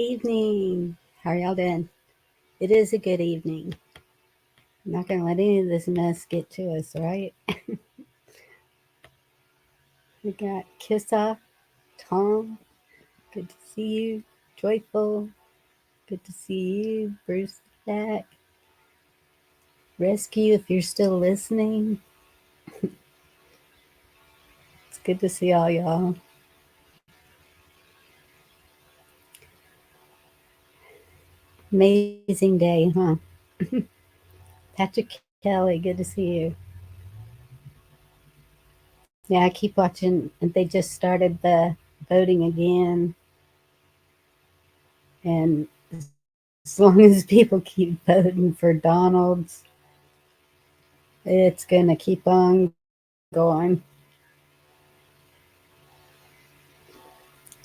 evening. How are y'all doing? It is a good evening. I'm not going to let any of this mess get to us, right? We got Kissa, Tom. Good to see you. Joyful. Good to see you. Bruce back. Rescue, if you're still listening. It's good to see all y'all. Amazing day, huh? Patrick Kelly, good to see you. Yeah, I keep watching. They just started the voting again. And as long as people keep voting for Donald's, it's going to keep on going.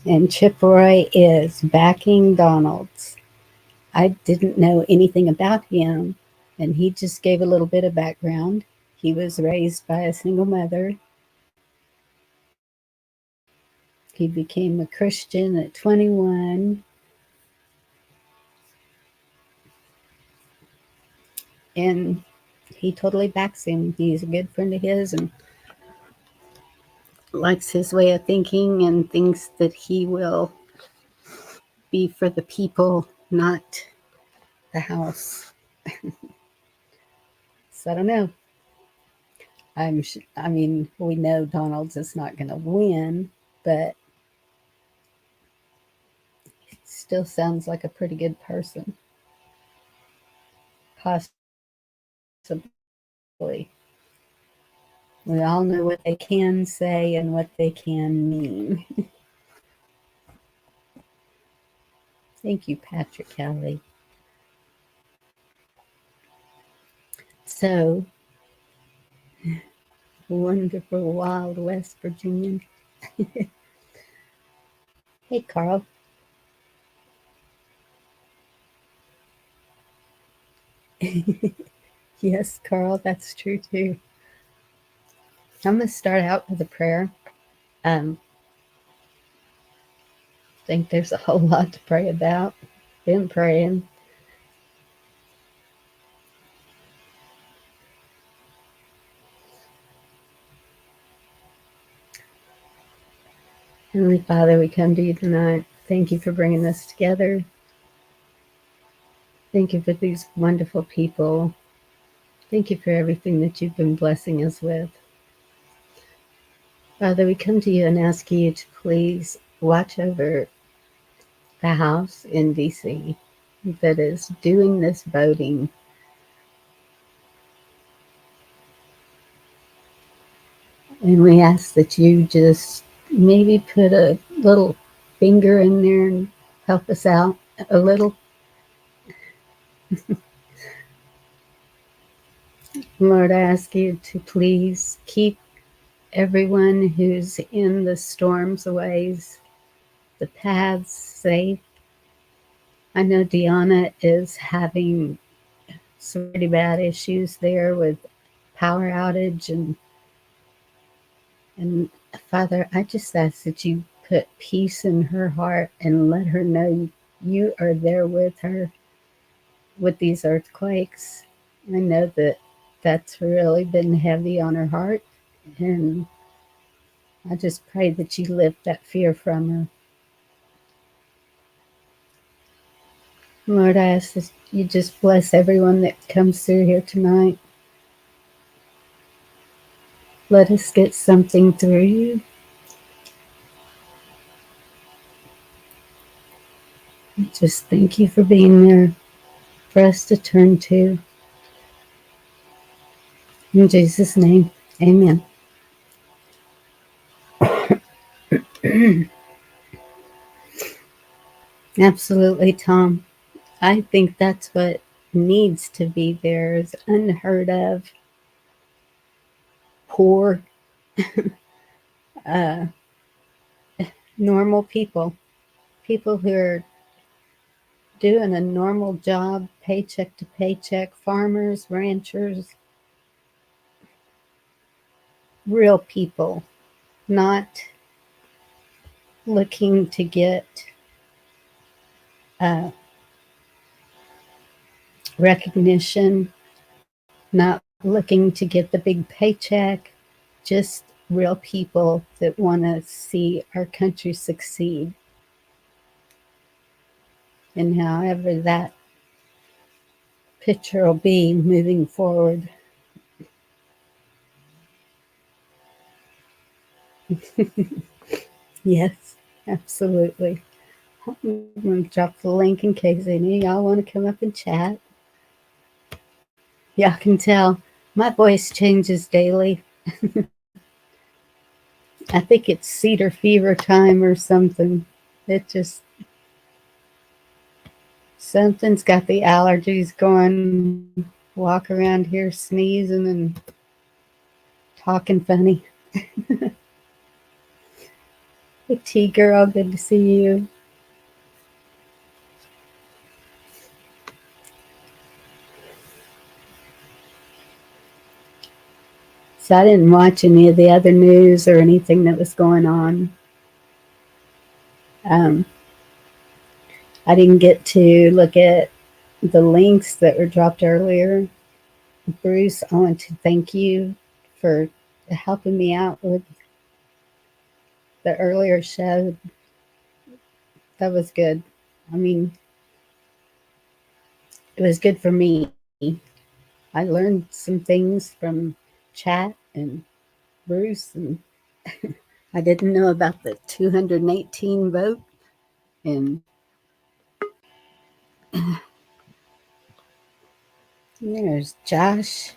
And Chip Roy is backing Donald's. I didn't know anything about him, and he just gave a little bit of background. He was raised by a single mother. He became a Christian at 21. And he totally backs him. He's a good friend of his and likes his way of thinking and thinks that he will be for the people, not the House. So I don't know. I mean, we know Donald's is not going to win, but still sounds like a pretty good person. Possibly. We all know what they can say and what they can mean. Thank you, Patrick Kelly. So, wonderful, wild West Virginian. Hey, Carl. Yes, Carl, that's true too. I'm going to start out with a prayer. I think there's a whole lot to pray about. Been praying. Heavenly Father, we come to you tonight. Thank you for bringing us together. Thank you for these wonderful people. Thank you for everything that you've been blessing us with. Father, we come to you and ask you to please watch over the House in D.C. that is doing this voting. And we ask that you just maybe put a little finger in there and help us out a little. Lord, I ask you to please keep everyone who's in the storms ways, the paths safe. I know Deanna is having some pretty bad issues there with power outage and Father, I just ask that you put peace in her heart and let her know you are there with her with these earthquakes. I know that that's really been heavy on her heart, and I just pray that you lift that fear from her. Lord, I ask that you just bless everyone that comes through here tonight. Let us get something through you. Just thank you for being there for us to turn to. In Jesus' name, amen. Absolutely, Tom. I think that's what needs to be there is unheard of, poor, uh, normal people. People who are doing a normal job, paycheck to paycheck, farmers, ranchers, real people, not looking to get uh, recognition, not looking to get the big paycheck, just real people that want to see our country succeed. And however that picture will be moving forward. Yes, absolutely. I'm going to drop the link in case any of y'all want to come up and chat. Y'all can tell my voice changes daily. I think it's cedar fever time or something. It just, something's got the allergies going. Walk around here sneezing and talking funny. Hey, T girl, good to see you. So I didn't watch any of the other news or anything that was going on. Um, I didn't get to look at the links that were dropped earlier. Bruce, I want to thank you for helping me out with the earlier show. That was good. I mean, it was good for me. I learned some things from chat and Bruce, and I didn't know about the 218 vote. And there's Josh.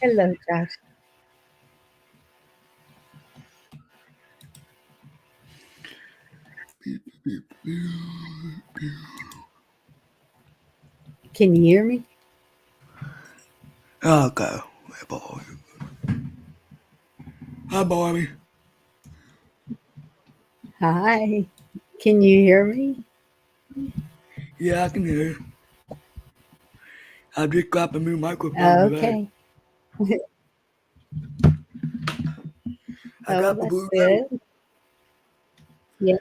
Hello, Josh. Can you hear me? Okay. Hey, boy. Hi, Bobby. Hi. Can you hear me? Yeah, I can hear you. I just got a new microphone today. Okay. I Oh, got the that's blue label. good. Yeah.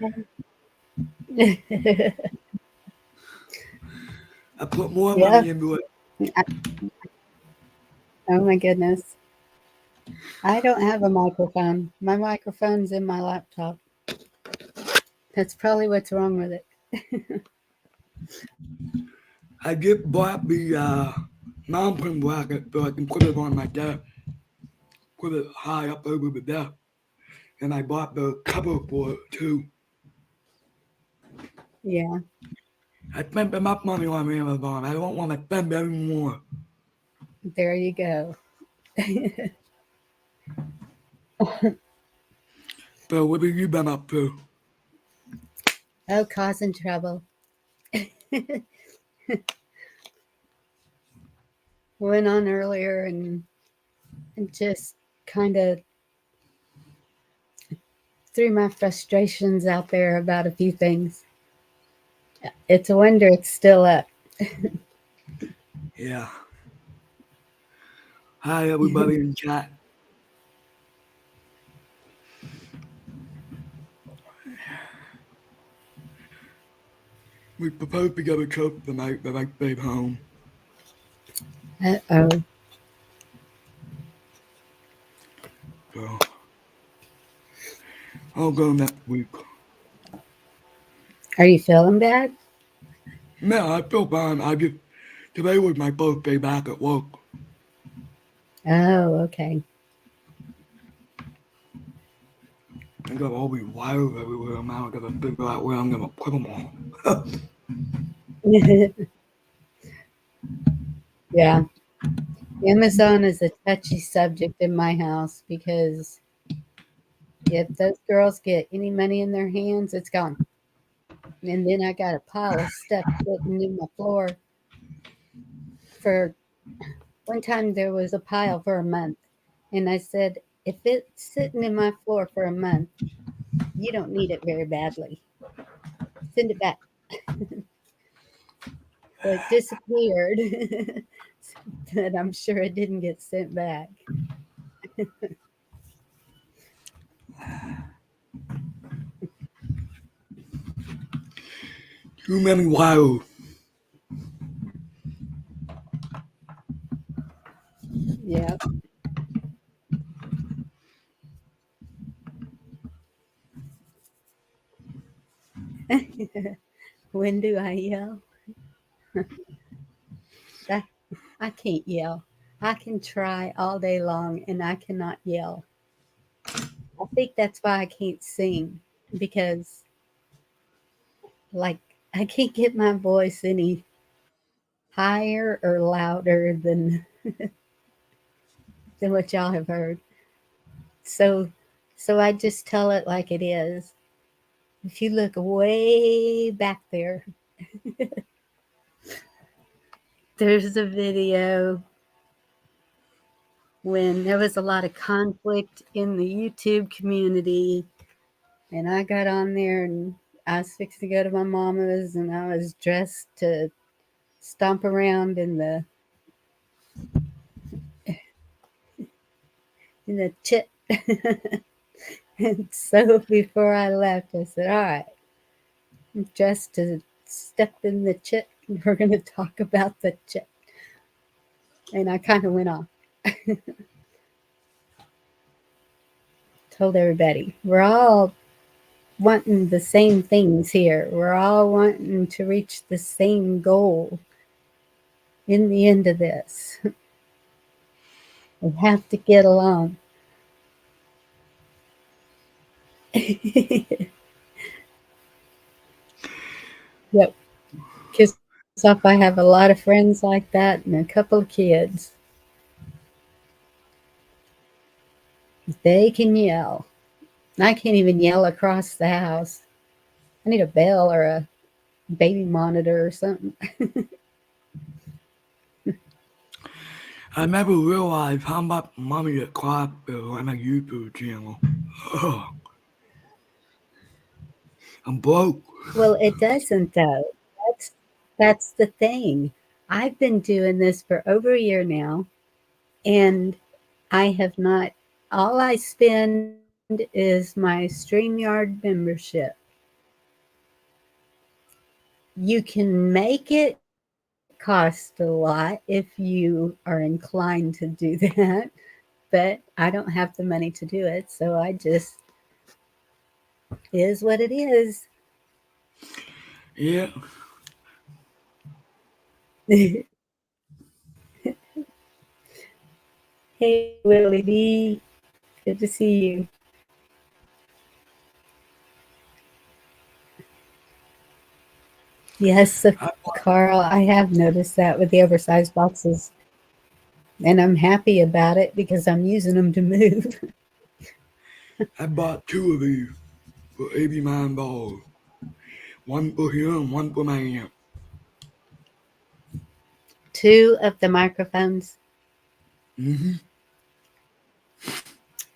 I put more Yeah. money into it. Oh my goodness. I don't have a microphone. My microphone's in my laptop. That's probably what's wrong with it. I just bought the mountain bracket so I can put it on my desk, put it high up over the desk. And I bought the cover for it too. Yeah. I spent enough money on Amazon. I don't want to spend any more. There you go. So what have you been up to? Oh, causing trouble. Went on earlier and just kind of threw my frustrations out there about a few things. It's a wonder it's still up. Yeah. Hi, everybody in chat. We proposed to go to church tonight, but I stayed home. Oh, So I'll go next week. are you feeling bad? No, I feel fine. Today was my first day back at work. Oh, okay. I got all these wires everywhere now. I gotta figure out where I'm gonna put them all. Yeah. Amazon is a touchy subject in my house because if those girls get any money in their hands, it's gone. And then I got a pile of stuff sitting in my floor for one time there was a pile for a month. And I said, if it's sitting in my floor for a month, you don't need it very badly. Send it back. So it disappeared. But I'm sure it didn't get sent back. Too many wild. Yeah. When do I yell? That I can't yell. I can try all day long and I cannot yell. I think that's why I can't sing because like I can't get my voice any higher or louder than what y'all have heard. So I just tell it like it is. If you look way back there, there's a video when there was a lot of conflict in the YouTube community, and I got on there and I was fixing to go to my mama's, and I was dressed to stomp around in the chit. And so before I left, I said, "All right, I'm dressed to step in the chit, and we're going to talk about the chit." And I kind of went off. Told everybody, we're all wanting the same things here. We're all wanting to reach the same goal in the end of this. We have to get along. Yep. Kiss off. I have a lot of friends like that and a couple of kids. They can yell. I can't even yell across the house. I need a bell or a baby monitor or something. I never realized how much money it costs to run a YouTube channel. Ugh, I'm broke. Well, it doesn't though. That's that's the thing. I've been doing this for over a year now, and I have not. All I spend is my StreamYard membership. You can make it cost a lot if you are inclined to do that, but I don't have the money to do it, so I just is what it is. Yeah, Hey, Willie D, good to see you. Yes, I, Carl, I have noticed that with the oversized boxes, and I'm happy about it because I'm using them to move. I bought two of these for $89. One for here and one for my aunt. Two of the microphones. Mm-hmm.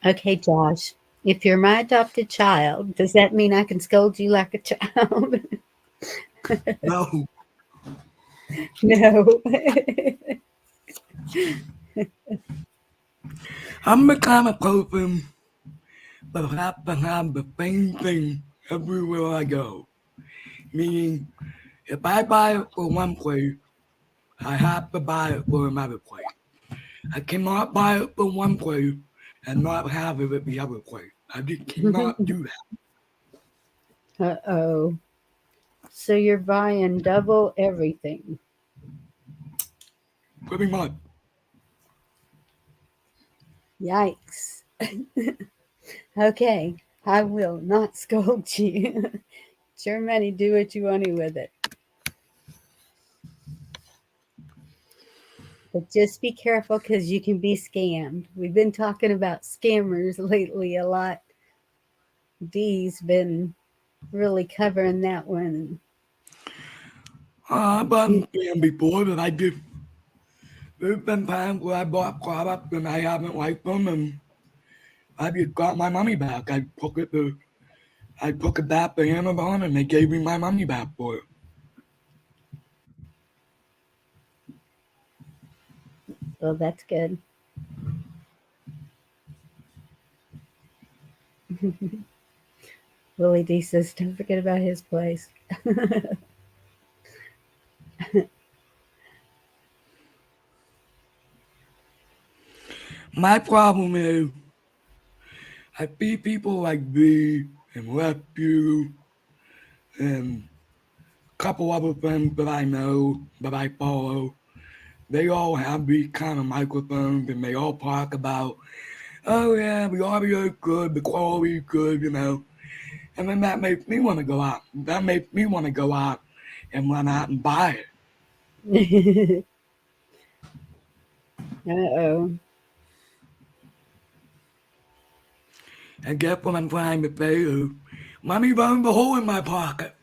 Okay, Josh, if you're my adopted child, does that mean I can scold you like a child? No, No. I'm the kind of person that have to have the same thing everywhere I go. Meaning, if I buy it for one place, I have to buy it for another place. I cannot buy it for one place and not have it at the other place. I just cannot do that. Uh-oh. So you're buying double everything. Pretty much. Yikes. Okay, I will not scold you. It's your money, do what you want to with it. But just be careful because you can be scammed. We've been talking about scammers lately a lot. Dee's been really covering that one. I've been saying before that I just, there's been times where I bought products and I haven't liked them and I just got my money back. I took it back to Amazon and they gave me my money back for it. Well, that's good. Willie D says, don't forget about his place. My problem is I see people like me and Rescue and a couple other friends that I know that I follow. They all have these kind of microphones and they all talk about, oh yeah, the audio is good, the quality is good, you know. And then that makes me want to go out. That makes me want to go out and run out and buy it. Uh-oh. And guess what I'm trying to say is, let me burn the hole in my pocket.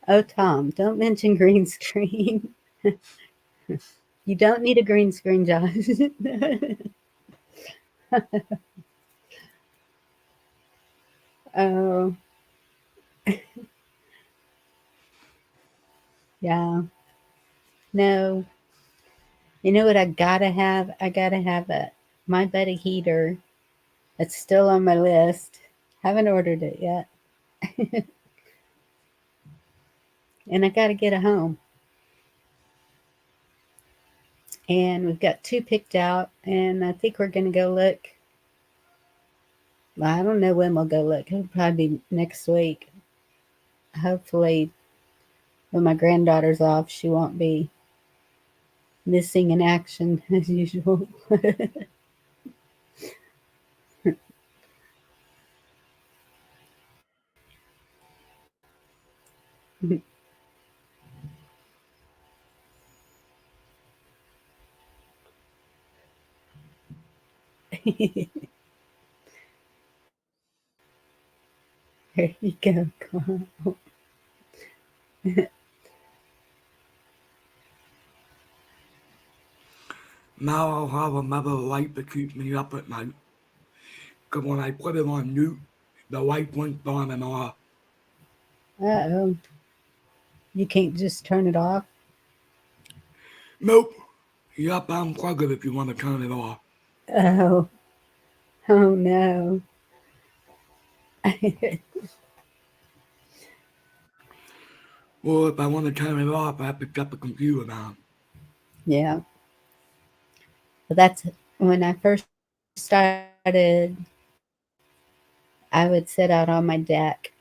Oh, Tom, don't mention green screen. You don't need a green screen, Josh. Oh, yeah. No. You know what I gotta have? I gotta have a my buddy heater. It's still on my list. Haven't ordered it yet. And I gotta get a home. And we've got two picked out, and I think we're gonna go look. Well, I don't know when we'll go look. It'll probably be next week. Hopefully, when my granddaughter's off, she won't be missing in action as usual. There you go. Now I'll have another light to keep me up at night. Because when I put it on mute, the light blinks on and off. Uh-oh. You can't just turn it off? Nope. You have to unplug it if you want to turn it off. Oh. Oh no. Or if I want to turn it off, I have to shut the computer down. Yeah. But that's when I first started, I would sit out on my deck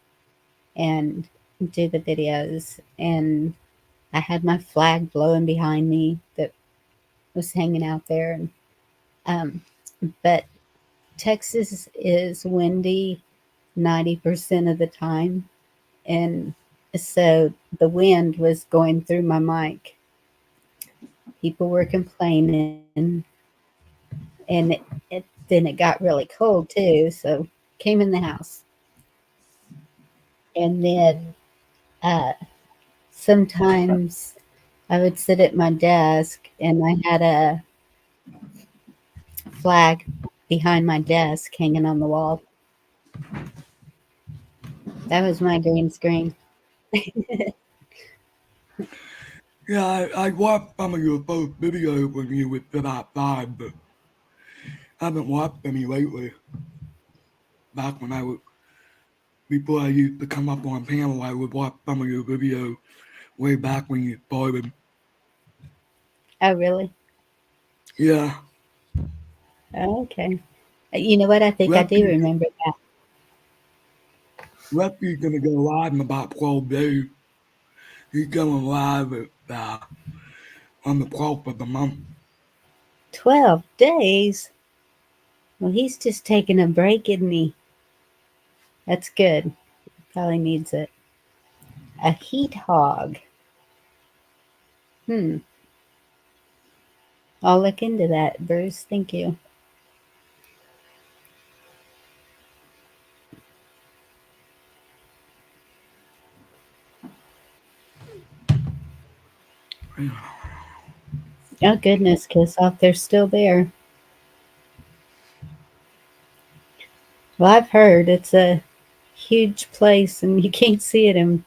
and do the videos, and I had my flag blowing behind me that was hanging out there. And but Texas is windy 90% of the time, and so the wind was going through my mic. People were complaining, and then it got really cold too. So came in the house, and then uh, sometimes I would sit at my desk, and I had a flag behind my desk hanging on the wall. That was my green screen. Yeah, I watched some of your first videos when you would sit outside, but I haven't watched any lately. Back when I would, before I used to come up on panel, I would watch some of your videos way back when you started. Oh, really? Yeah, Oh, okay. You know what? I think I do Lefty's, remember that. Lefty's gonna go live in about 12 days. He's going live on the 12th of the month. 12 days? Well, he's just taking a break, isn't he? That's good. Probably needs it. A heat hog. Hmm. I'll look into that, Bruce. Thank you. Oh, goodness, Kiss Off. They're still there. Well, I've heard it's a huge place and you can't see it in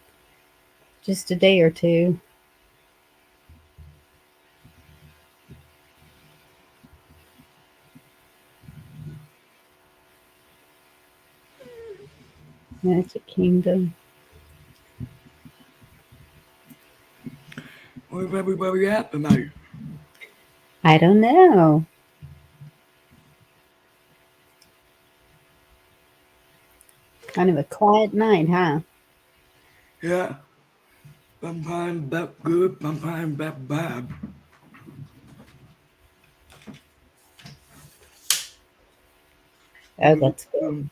just a day or two. Magic Kingdom. Where's everybody at tonight? I don't know. Kind of a quiet night, huh? Yeah, sometimes that's good, sometimes that's bad. Oh, Even, that's good.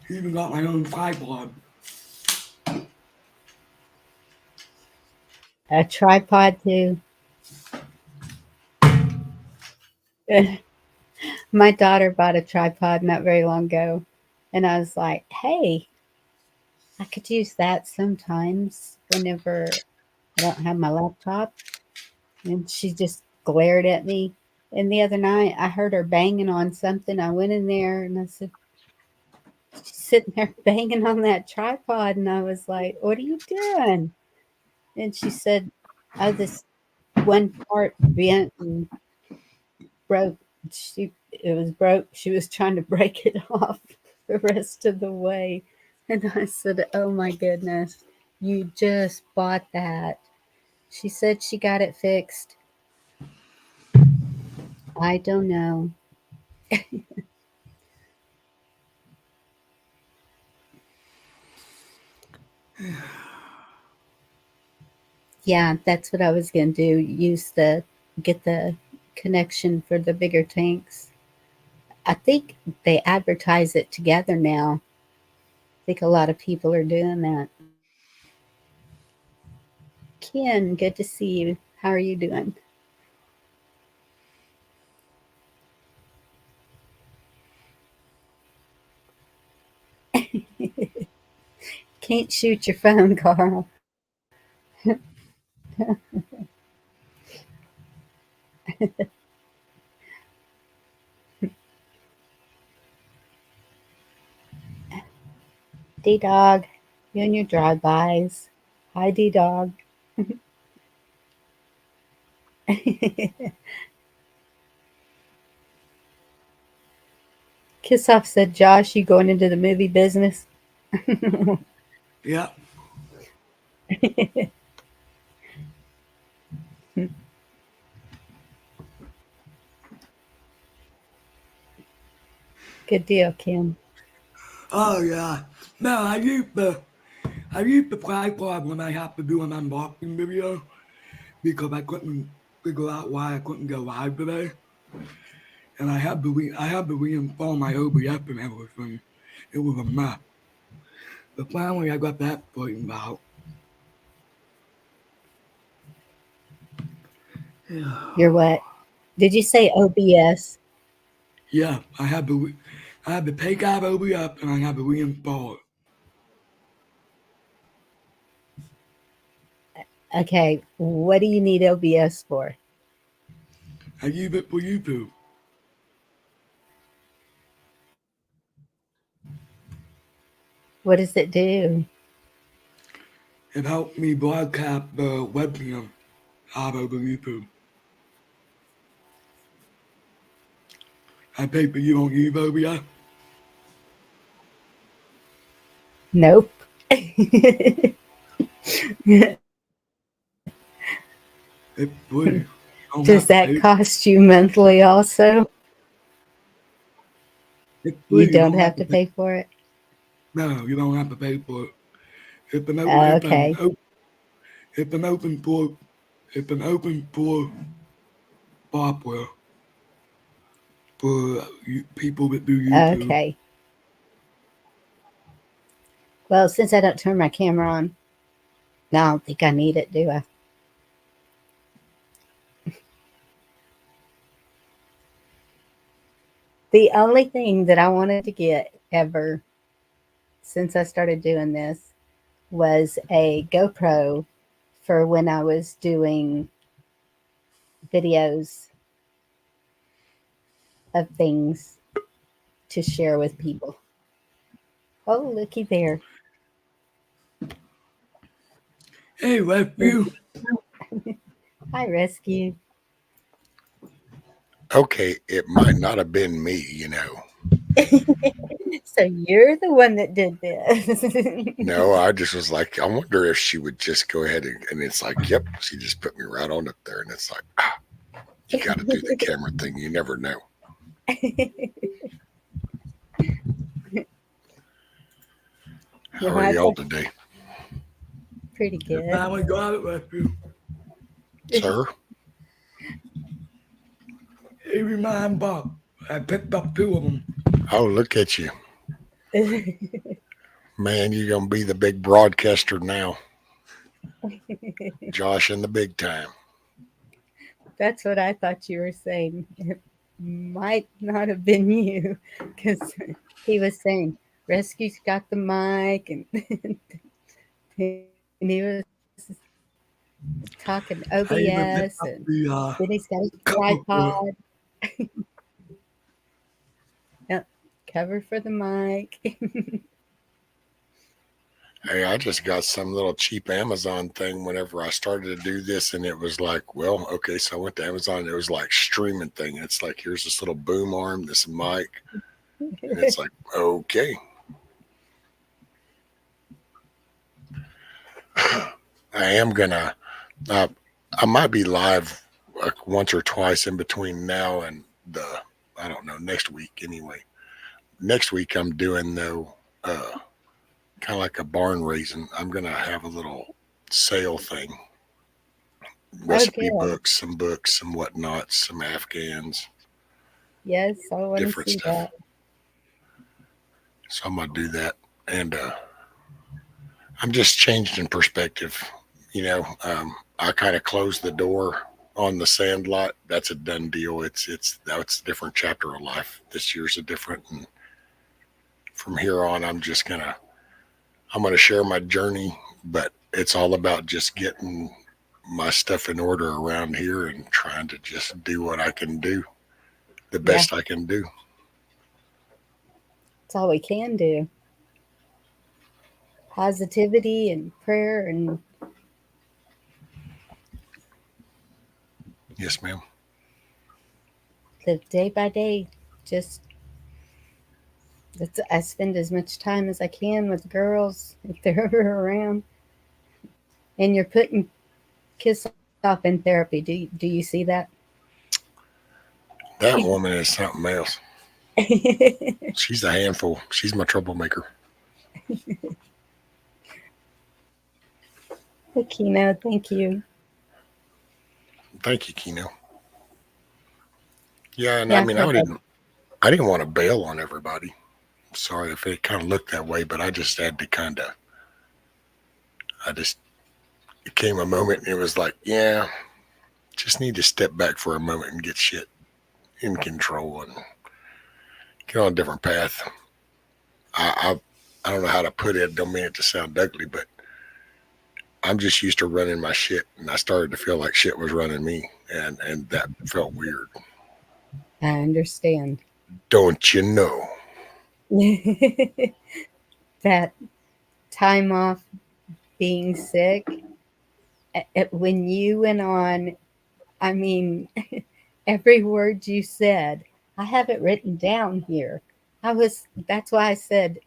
even got my own tripod. A tripod too. My daughter bought a tripod not very long ago, and I was like, "Hey, I could use that sometimes whenever I don't have my laptop." And she just glared at me. And the other night, I heard her banging on something. I went in there and I said, "She's sitting there banging on that tripod." And I was like, "What are you doing?" And she said, "Oh, this one part bent and broke." It was broke. She was trying to break it off the rest of the way. And I said, "Oh my goodness, you just bought that." She said she got it fixed. I don't know. Yeah, that's what I was gonna do. Get the connection for the bigger tanks. I think they advertise it together now. I think a lot of people are doing that. Ken, good to see you. How are you doing? Can't shoot your phone, Carl. D Dog, you and your drive-bys. Hi, D Dog. Kissoff said, "Josh, you going into the movie business?" Yeah, Good deal, Kim. oh yeah. No, I used the tripod when I had to do an unboxing video because I couldn't figure out why I couldn't go live today. And I had to reinstall my OBS and everything. It was a mess. But finally I got that straightened out. You're what? Did you say OBS? Yeah, I had to take out OBS and I had to reinstall it. Okay, what do you need OBS for? I use it for YouTube. What does it do? It helped me broadcast the webcam out over YouTube. I take it you don't use OBS? Nope. It's free. You don't Does have to that pay. cost you monthly also? It's You free. You don't don't have have to to pay. pay for it? No, you don't have to pay for it. It's an open. It's an Okay. open. It's an open for. It's an open for software for people that do YouTube. Okay. Well, since I don't turn my camera on, no, I don't think I need it, do I? The only thing that I wanted to get ever since I started doing this was a GoPro for when I was doing videos of things to share with people. Oh, looky there. Hey, Rescue. Hi, Rescue. Okay, it might not have been me. So you're the one that did this. No, I just was like, I wonder if she would just go ahead and it's like, yep, she just put me right on up there. And it's like, you got to do the camera thing. You never know. No, How are I y'all feel today, pretty The good. family got it with you. sir? Every man buck. I picked up two of them. Oh, look at you. Man, you're going to be the big broadcaster now. Josh in the big time. That's what I thought you were saying. It might not have been you because he was saying rescue's got the mic and he was talking I even OBS picked and up the then he's got his cover for it. tripod, yep, cover for the mic. Hey, I just got some little cheap Amazon thing whenever I started to do this, and it was like, well, okay, so I went to Amazon, and it was like streaming thing. It's like, here's this little boom arm, this mic, and it's like, okay. I am gonna, uh, I might be live like once or twice in between now and I don't know, next week anyway. Next week I'm doing though, kind of like a barn raising. I'm gonna have a little sale thing, Oh, recipe good. books, some whatnot, some Afghans, Yes, I want to different see stuff. that. So I'm gonna do that, and I'm just changed in perspective. I kind of closed the door on the sand lot. That's a done deal. It's now it's a different chapter of life. This year's a different, and from here on, I'm gonna share my journey, but it's all about just getting my stuff in order around here and trying to just do what I can do the Yeah, best I can do. that's all we can do. Positivity and prayer and Yes, ma'am. live day by day. Just I spend as much time as I can with girls if they're ever around. And you're putting kiss off in therapy. Do you see that? That woman is something else. She's a handful. She's my troublemaker. Kino, thank you. Thank you, Kino. Yeah, and I Yeah, I mean, feel bad. I didn't want to bail on everybody. Sorry if it kind of looked that way, but I just had to I just, it came a moment and it was like, yeah, just need to step back for a moment and get shit in control and get on a different path. I, I don't know how to put it. Don't mean it to sound ugly, but I'm just used to running my shit, and I started to feel like shit was running me, and that felt weird. I understand. Don't you know? That time off being sick, when you went on, I mean, every word you said, I have it written down here. That's why I said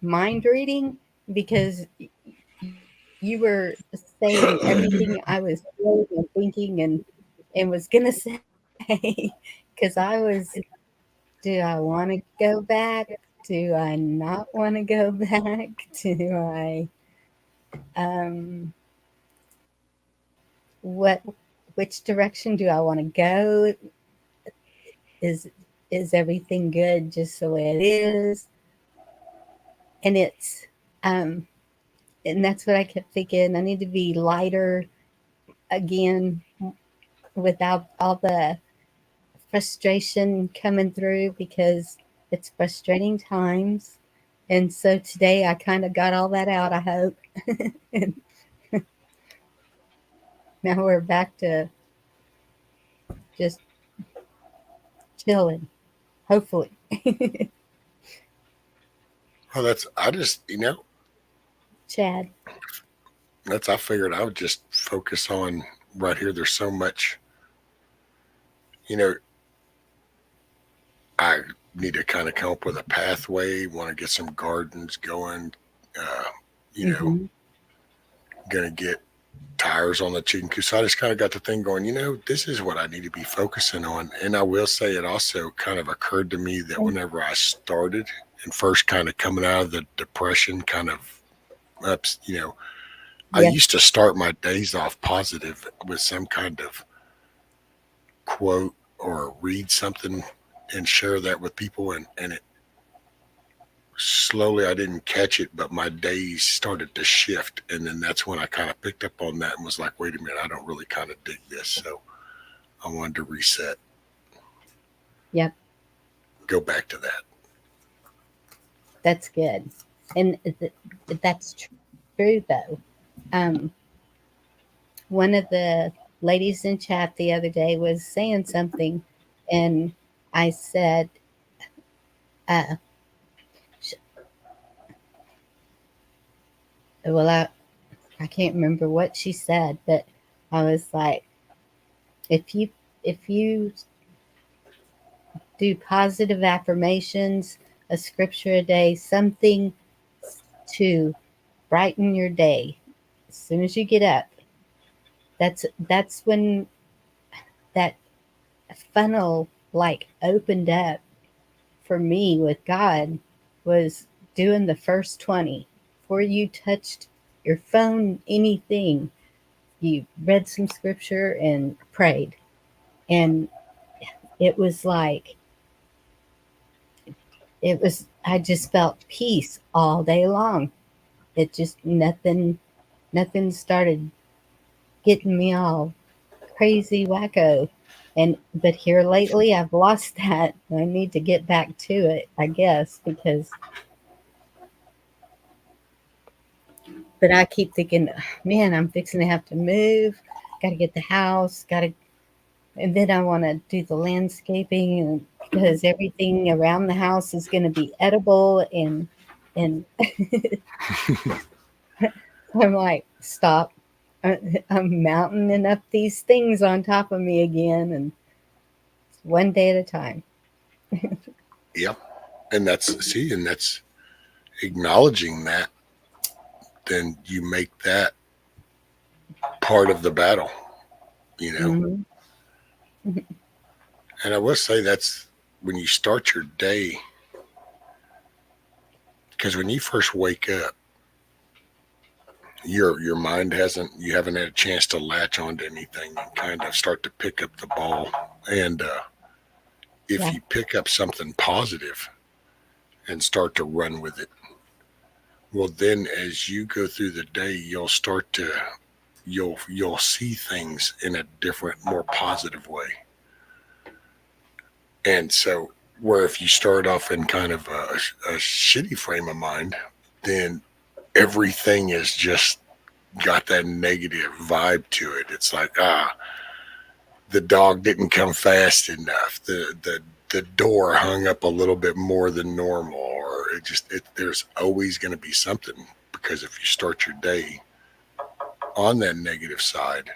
mind reading because you were saying everything I was feeling and thinking and was gonna say because I was. Do I want to go back? Do I not want to go back? Do I um what which direction do I want to go? Is is everything good just the way it is? And um and that's what I kept thinking. I need to be lighter again without all the frustration coming through because it's frustrating times. And so today I kind of got all that out, I hope. And now we're back to just chilling, hopefully. Well, that's I just Chad. I figured I would just focus on right here. There's so much, you know. I need to kind of come up with a pathway, want to get some gardens going, uh, you know, Mhm. gonna get tires on the chicken coop. So I just kind of got the thing going, this is what I need to be focusing on. And I will say it also kind of occurred to me that Mm, whenever I started and first kind of coming out of the depression kind of ups, I yes. used to start my days off positive with some kind of quote or read something and share that with people. And it slowly, I didn't catch it, but my days started to shift. And then that's when I kind of picked up on that and was like, wait a minute, I don't really kind of dig this. So I wanted to reset, Yep. go back to that. That's good. And that's true though. Um, one of the ladies in chat the other day was saying something, and I said, uh, well, I can't remember what she said, but I was like, if you do positive affirmations, a scripture a day, something to brighten your day as soon as you get up. That's when that funnel like opened up for me with God, was doing the first 20 before you touched your phone, anything. You read some scripture and prayed, and it was like I just felt peace all day long. It just nothing started getting me all crazy wacko. And but here lately I've lost that. I need to get back to it, I guess, because but I keep thinking, man, I'm fixing to have to move. Got to get the house. Got to, and then I want to do the landscaping, and because everything around the house is going to be edible, and I'm like, stop. I- I'm mounting up these things on top of me again, and one day at a time. Yep. And that's acknowledging that, then you make that part of the battle, you know. Hmm. And I will say that's when you start your day, because when you first wake up, your mind hasn't you haven't had a chance to latch onto anything and kind of start to pick up the ball. And if Yeah. you pick up something positive and start to run with it, well, then as you go through the day, you'll see things in a different, more positive way. And so, where if you start off in kind of a shitty frame of mind, then everything is just got that negative vibe to it. It's like, the dog didn't come fast enough. The door hung up a little bit more than normal, or there's always going to be something, because if you start your day on that negative side,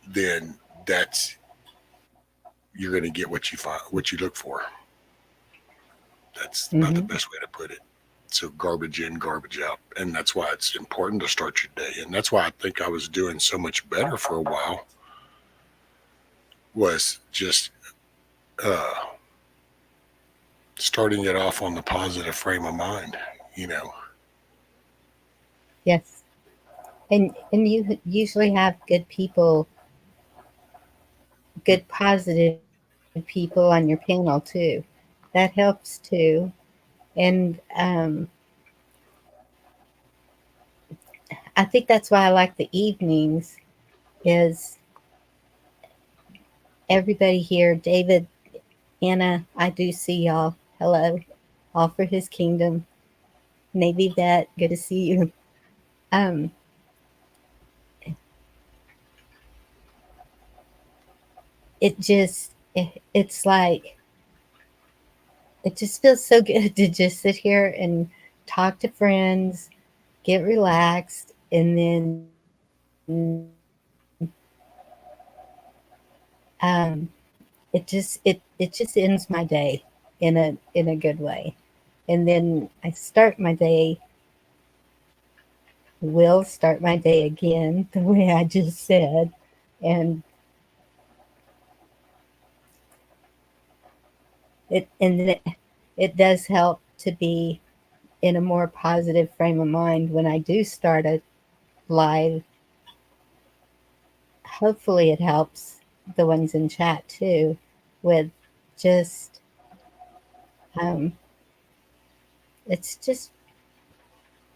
then that's you're going to get what you find, what you look for. That's about the Hmm. best way to put it. So garbage in, garbage out, and that's why it's important to start your day. And that's why I think I was doing so much better for a while, was just uh, starting it off on the positive frame of mind. You know, Yes. And you usually have good people, good positive people on your panel too. That helps too. And I think that's why I like the evenings. Is everybody here, David, Anna, I do see y'all. Hello, all for his kingdom. Navy vet, good to see you. Um, it just it's like it just feels so good to just sit here and talk to friends, get relaxed, and then um, it just ends my day. in a good way. And then I start my day, will start my day again the way I just said. And it does help to be in a more positive frame of mind when I do start a live. Hopefully it helps the ones in chat too with just um it's just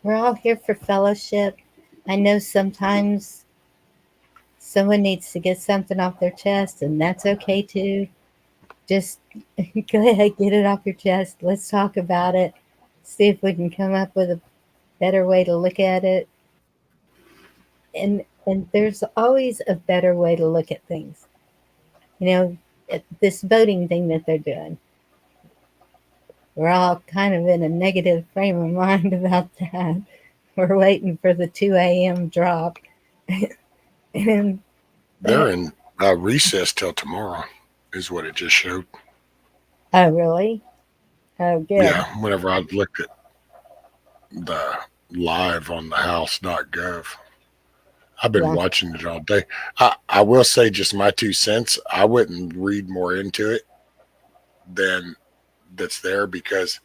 we're all here for fellowship. I know sometimes someone needs to get something off their chest, and that's okay too. Just go ahead, get it off your chest. Let's talk about it. See if we can come up with a better way to look at it. And there's always a better way to look at things. You know, this voting thing that they're doing. We're all kind of in a negative frame of mind about that. We're waiting for the 2 a.m. drop. And They're in recess till tomorrow, is what it just showed. oh, really? Oh, good. Yeah, whenever I looked at the live on the house.gov, I've been Yeah. watching it all day. I will say just my 2 cents. I wouldn't read more into it than that's there because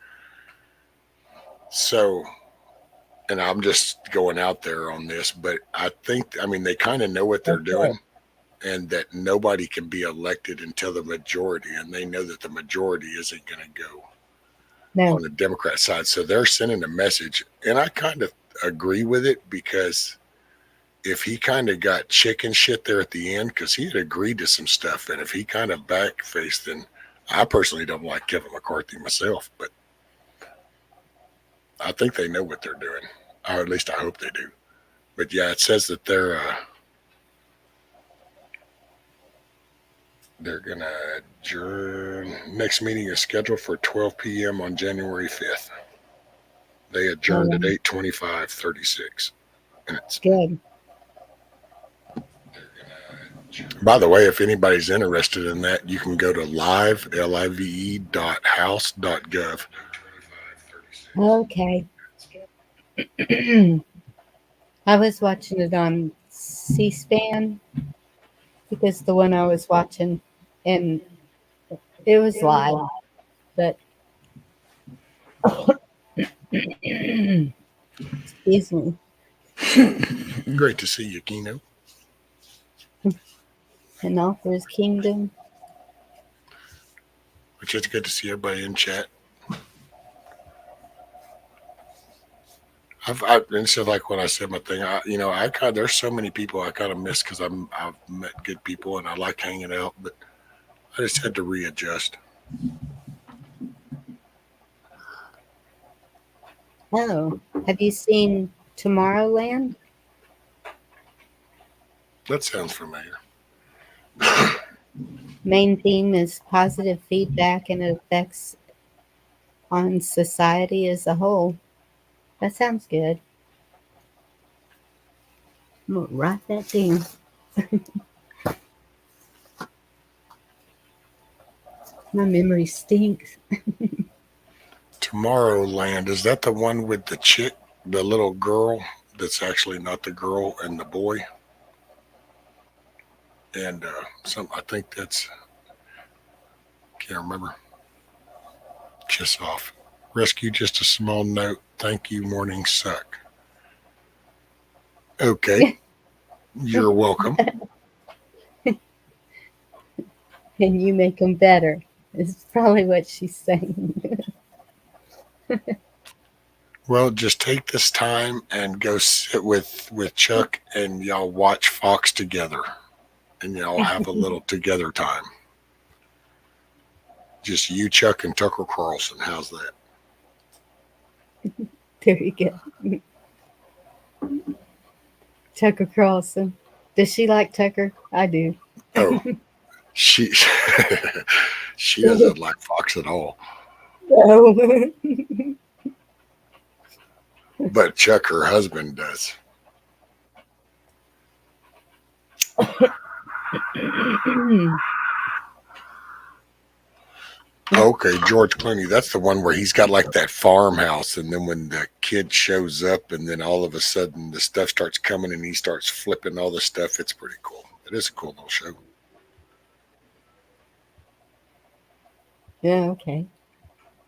so, and I'm just going out there on this, but I mean, they kind of know what they're doing and that nobody can be elected until the majority, and they know that the majority isn't going to go No. on the Democrat side. So they're sending a message, and I kind of agree with it because if he kind of got chicken shit there at the end, because he had agreed to some stuff, and if he kind of backfaced, then I personally don't like Kevin McCarthy myself, but I think they know what they're doing, or at least I hope they do. But yeah, it says that they're gonna adjourn. Next meeting is scheduled for 12 p.m. on January 5th. They adjourned at 8:25:36 minutes. Good. By the way, if anybody's interested in that, you can go to live.house.gov. Okay. I was watching it on C-SPAN because the one I was watching, and it was live, but excuse me. Great to see you, Kino. And all for his kingdom. Which is good to see everybody in chat. And so like when I said my thing, there's so many people I kind of miss because I've met good people and I like hanging out, but I just had to readjust. Oh, have you seen Tomorrowland? That sounds familiar. Main theme is positive feedback and effects on society as a whole. That sounds good. I'm gonna write that down. My memory stinks. Tomorrowland, is that the one with the chick, the little girl that's actually not the girl and the boy? And I think that's, can't remember. Kiss off. Rescue, just a small note. Thank you, morning suck. Okay. You're welcome. And you make them better, is probably what she's saying. Well, just take this time and go sit with Chuck and y'all watch Fox together. And y'all have a little together time. Just you, Chuck, and Tucker Carlson. How's that? There you go. Tucker Carlson. Does she like Tucker? I do. Oh, she she doesn't like Fox at all. No. But Chuck, her husband, does. Okay, George Clooney. That's the one where he's got like that farmhouse, and then when the kid shows up, and then all of a sudden the stuff starts coming, and he starts flipping all the stuff. It's pretty cool. It is a cool little show. Yeah, okay.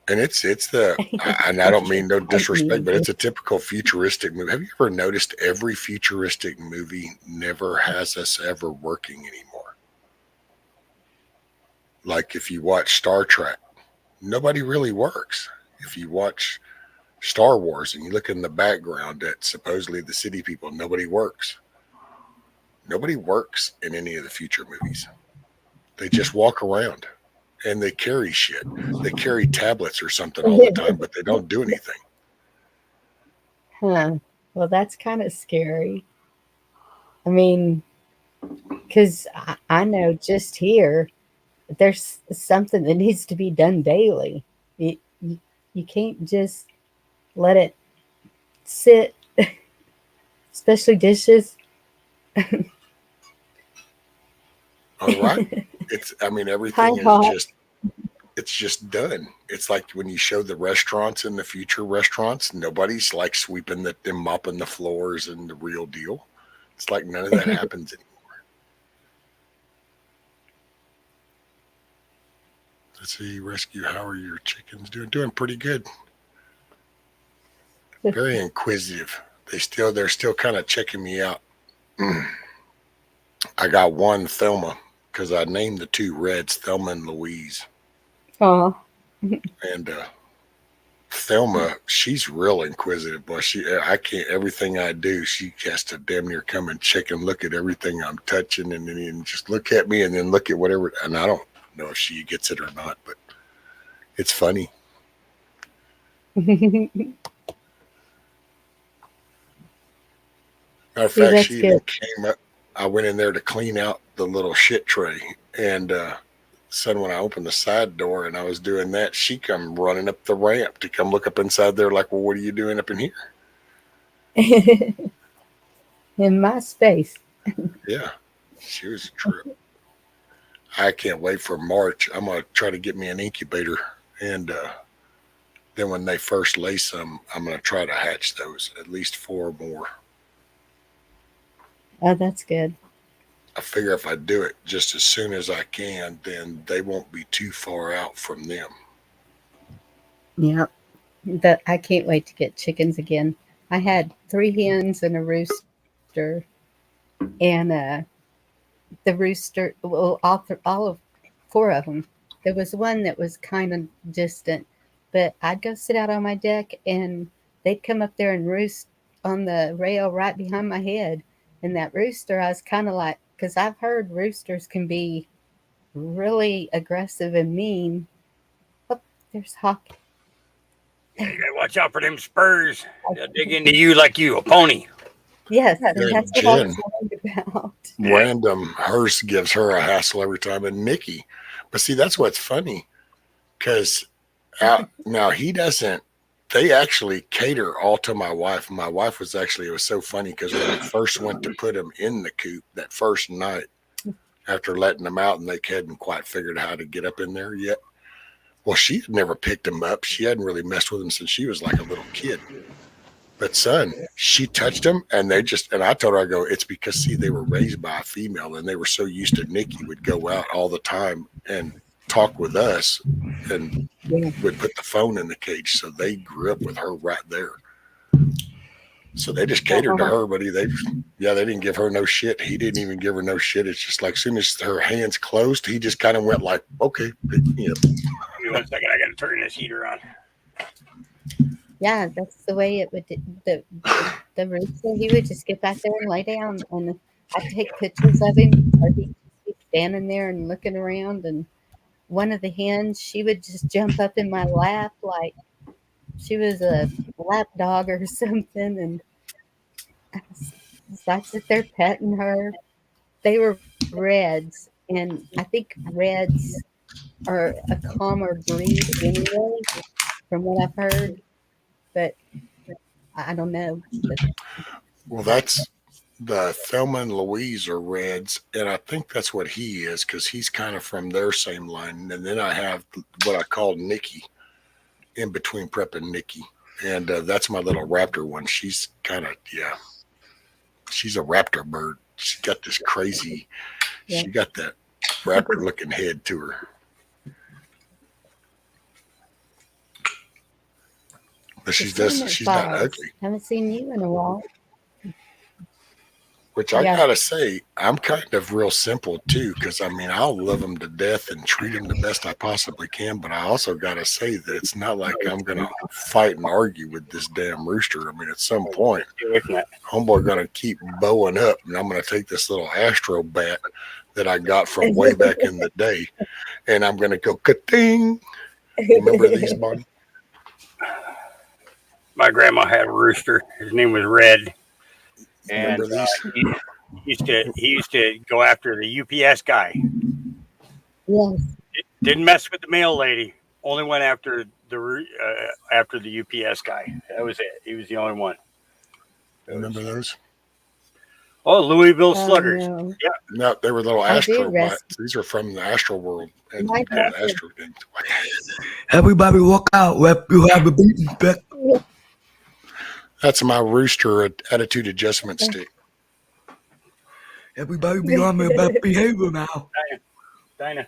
And it's the and I don't mean no I need disrespect, but to. it's a typical futuristic movie. Have you ever noticed every futuristic movie never has us ever working anymore? Like if you watch Star Trek, nobody really works. If you watch Star Wars and you look in the background at supposedly the city people, nobody works. Nobody works in any of the future movies. They just walk around and they carry shit. They carry tablets or something all the time, but they don't do anything. Huh. Well, that's kind of scary. I mean, because I know just here, there's something that needs to be done daily. You can't just let it sit, especially dishes. All right. I mean, Hi, everything is hot. just, it's just done. It's like when you show the restaurants in the future restaurants, nobody's like sweeping and mopping the floors and the real deal. It's like none of that happens anymore. Let's see, rescue. How are your chickens doing? Doing pretty good. Very inquisitive. They're still kind of checking me out. I got one Thelma because I named the two Reds Thelma and Louise. Oh, And Thelma, she's real inquisitive, boy. I can't. Everything I do, she has to damn near come and check and look at everything I'm touching, and then just look at me, and then look at whatever. And I don't know if she gets it or not, but it's funny. see, Matter of fact, that's she good. even came up. I went in there to clean out the little shit tray, and son, when I opened the side door and I was doing that, she come running up the ramp to come look up inside there, like, well, what are you doing up in here? In my space. Yeah, she was a trip. I can't wait for March. I'm gonna try to get me an incubator, and then when they first lay some, I'm gonna try to hatch those at least 4 more. Oh, that's good. I figure if I do it just as soon as I can, then they won't be too far out from them. Yep. That I can't wait to get chickens again. I had three hens and a rooster, and the rooster, well, all of four of them. There was one that was kind of distant, but I'd go sit out on my deck and they'd come up there and roost on the rail right behind my head. And that rooster, I was kind of like, because I've heard roosters can be really aggressive and mean. Oh, there's Hawk. Yeah, you gotta watch out for them spurs. They'll dig into you like you a pony. Yes, and Then that's what I Jen, was worried about. Yeah. random Hearst gives her a hassle every time, and Nikki. But see, that's what's funny because now he doesn't. They actually cater all to my wife. My wife was actually, it was so funny because when we first went to put him in the coop that first night after letting them out, and they hadn't quite figured out how to get up in there yet. Well, she had never picked him up. She hadn't really messed with him since she was like a little kid. But son, she touched him, and and I told her, I go, it's because see, they were raised by a female, and they were so used to Nikki would go out all the time and talk with us, and Yeah. would put the phone in the cage, so they grew up with her right there. So they just catered to her, but they didn't give her no shit. He didn't even give her no shit. It's just like, as soon as her hands closed, he just kind of went like, okay, pick me up. Give me 1 second, I gotta turn this heater on. Yeah, that's the way it would. The rooster, he would just get back there and lay down, and I'd take pictures of him, or he'd just be standing there and looking around. And one of the hens, she would just jump up in my lap like she was a lap dog or something, and so I'd sit there petting her. They were reds, and I think reds are a calmer breed anyway, from what I've heard. But I don't know. But Well, the Thelma and Louise are Reds, and I think that's what he is because he's kind of from their same line. And then I have what I call Nikki in between Prep and Nikki, and that's my little raptor one. She's kind of she's a raptor bird. She got this crazy. Yeah. She got that raptor looking head to her. But she's not ugly. Haven't seen you in a while. Which I gotta say, I'm kind of real simple too, because I mean, I'll love them to death and treat them the best I possibly can. But I also gotta say that it's not like I'm gonna fight and argue with this damn rooster. I mean, at some point, homeboy gonna keep bowing up, and I'm gonna take this little Astro bat that I got from way back in the day, and I'm gonna go ka-ting. Remember these, Bonnie? My grandma had a rooster. His name was Red. And he used to go after the UPS guy. Yes. Didn't mess with the mail lady. Only went after the UPS guy. That was it. He was the only one. Remember those? Oh, Louisville Sluggers. No. Yeah. No, they were little Astro bats. These are from the Astro world. And Astro things. Everybody walk out. You have a beating back. That's my rooster attitude adjustment stick. Everybody be on me about behavior now. Dinah.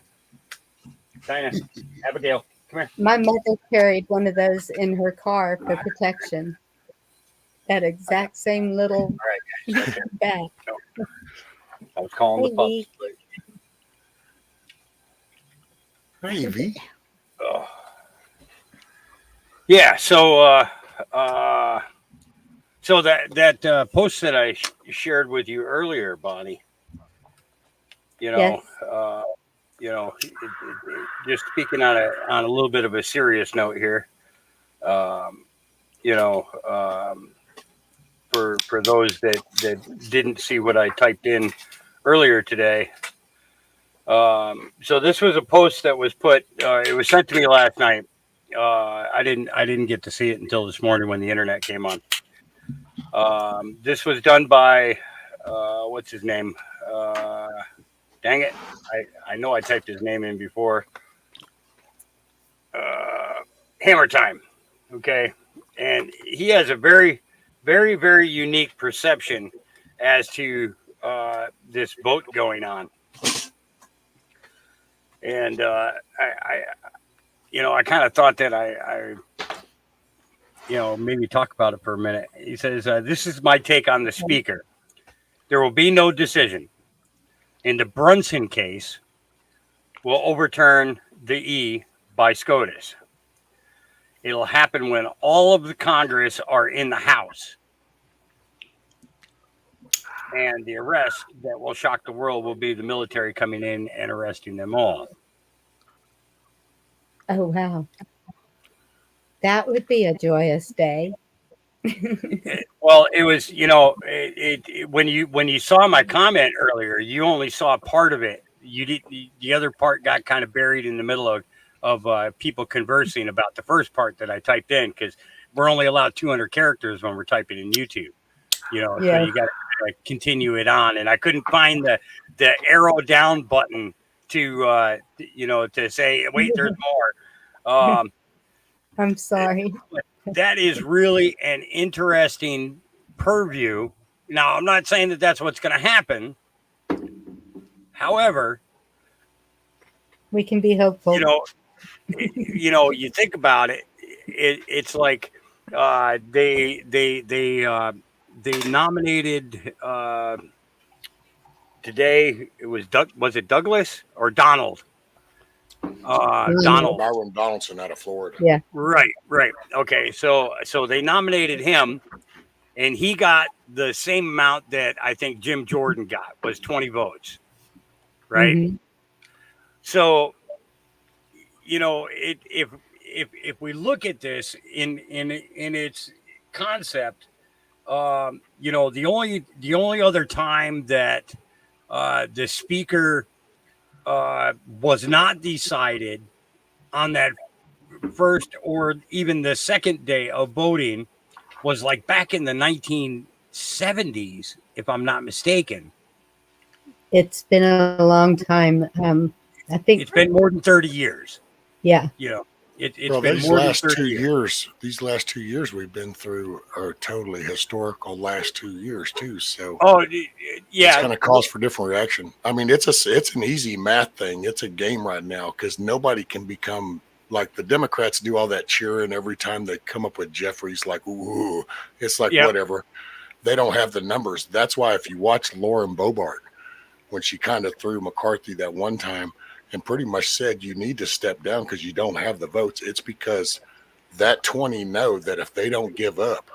Abigail, come here. My mother carried one of those in her car for protection. That exact same little bat. I was calling the pups. Hey, V. Oh. Yeah, so that post that I shared with you earlier, Bonnie, Yes. Just speaking on a little bit of a serious note here, for those that didn't see what I typed in earlier today. So this was a post that was put. It was sent to me last night. I didn't get to see it until this morning when the internet came on. This was done by what's his name? Dang it! I know I typed his name in before. Hammer Time. Okay, and he has a very, very, very unique perception as to this vote going on. And I kind of thought that I maybe talk about it for a minute. He says, this is my take on the speaker. There will be no decision. In the Brunson case, will overturn the E by SCOTUS. It'll happen when all of the Congress are in the House. And the arrest that will shock the world will be the military coming in and arresting them all. Oh, wow. That would be a joyous day. Well, it was, when you saw my comment earlier, you only saw part of it. The other part got kind of buried in the middle of people conversing about the first part that I typed in, because we're only allowed 200 characters when we're typing in YouTube. So you got to continue it on, and I couldn't find the arrow down button to say, wait, there's more. I'm sorry. That is really an interesting purview. Now, I'm not saying that that's what's going to happen. However, we can be hopeful. You think about it. It's like they nominated today. It was was it Douglas or Donald? Donald. Byron Donaldson out of Florida. Yeah. Right. Okay. So they nominated him, and he got the same amount that I think Jim Jordan got, was 20 votes. Right. Mm-hmm. So, if we look at this in its concept, the only other time that the speaker was not decided on that first or even the second day of voting was like back in the 1960s 70s, if I'm not mistaken. It's been a long time. I think, It's been more than 30 years. yeah. You know, it's Well, been these more than last 30 two years. these last 2 years we've been through are totally historical last 2 years too. So Oh, it's yeah. going to cause for different reaction. I mean, it's an easy math thing. It's a game right now because nobody can become like the Democrats do all that cheering every time they come up with Jeffries. Like, ooh, it's like Yep. whatever. They don't have the numbers. That's why if you watch Lauren Bobart when she kind of threw McCarthy that one time and pretty much said you need to step down because you don't have the votes, it's because that 20 know that if they don't give up,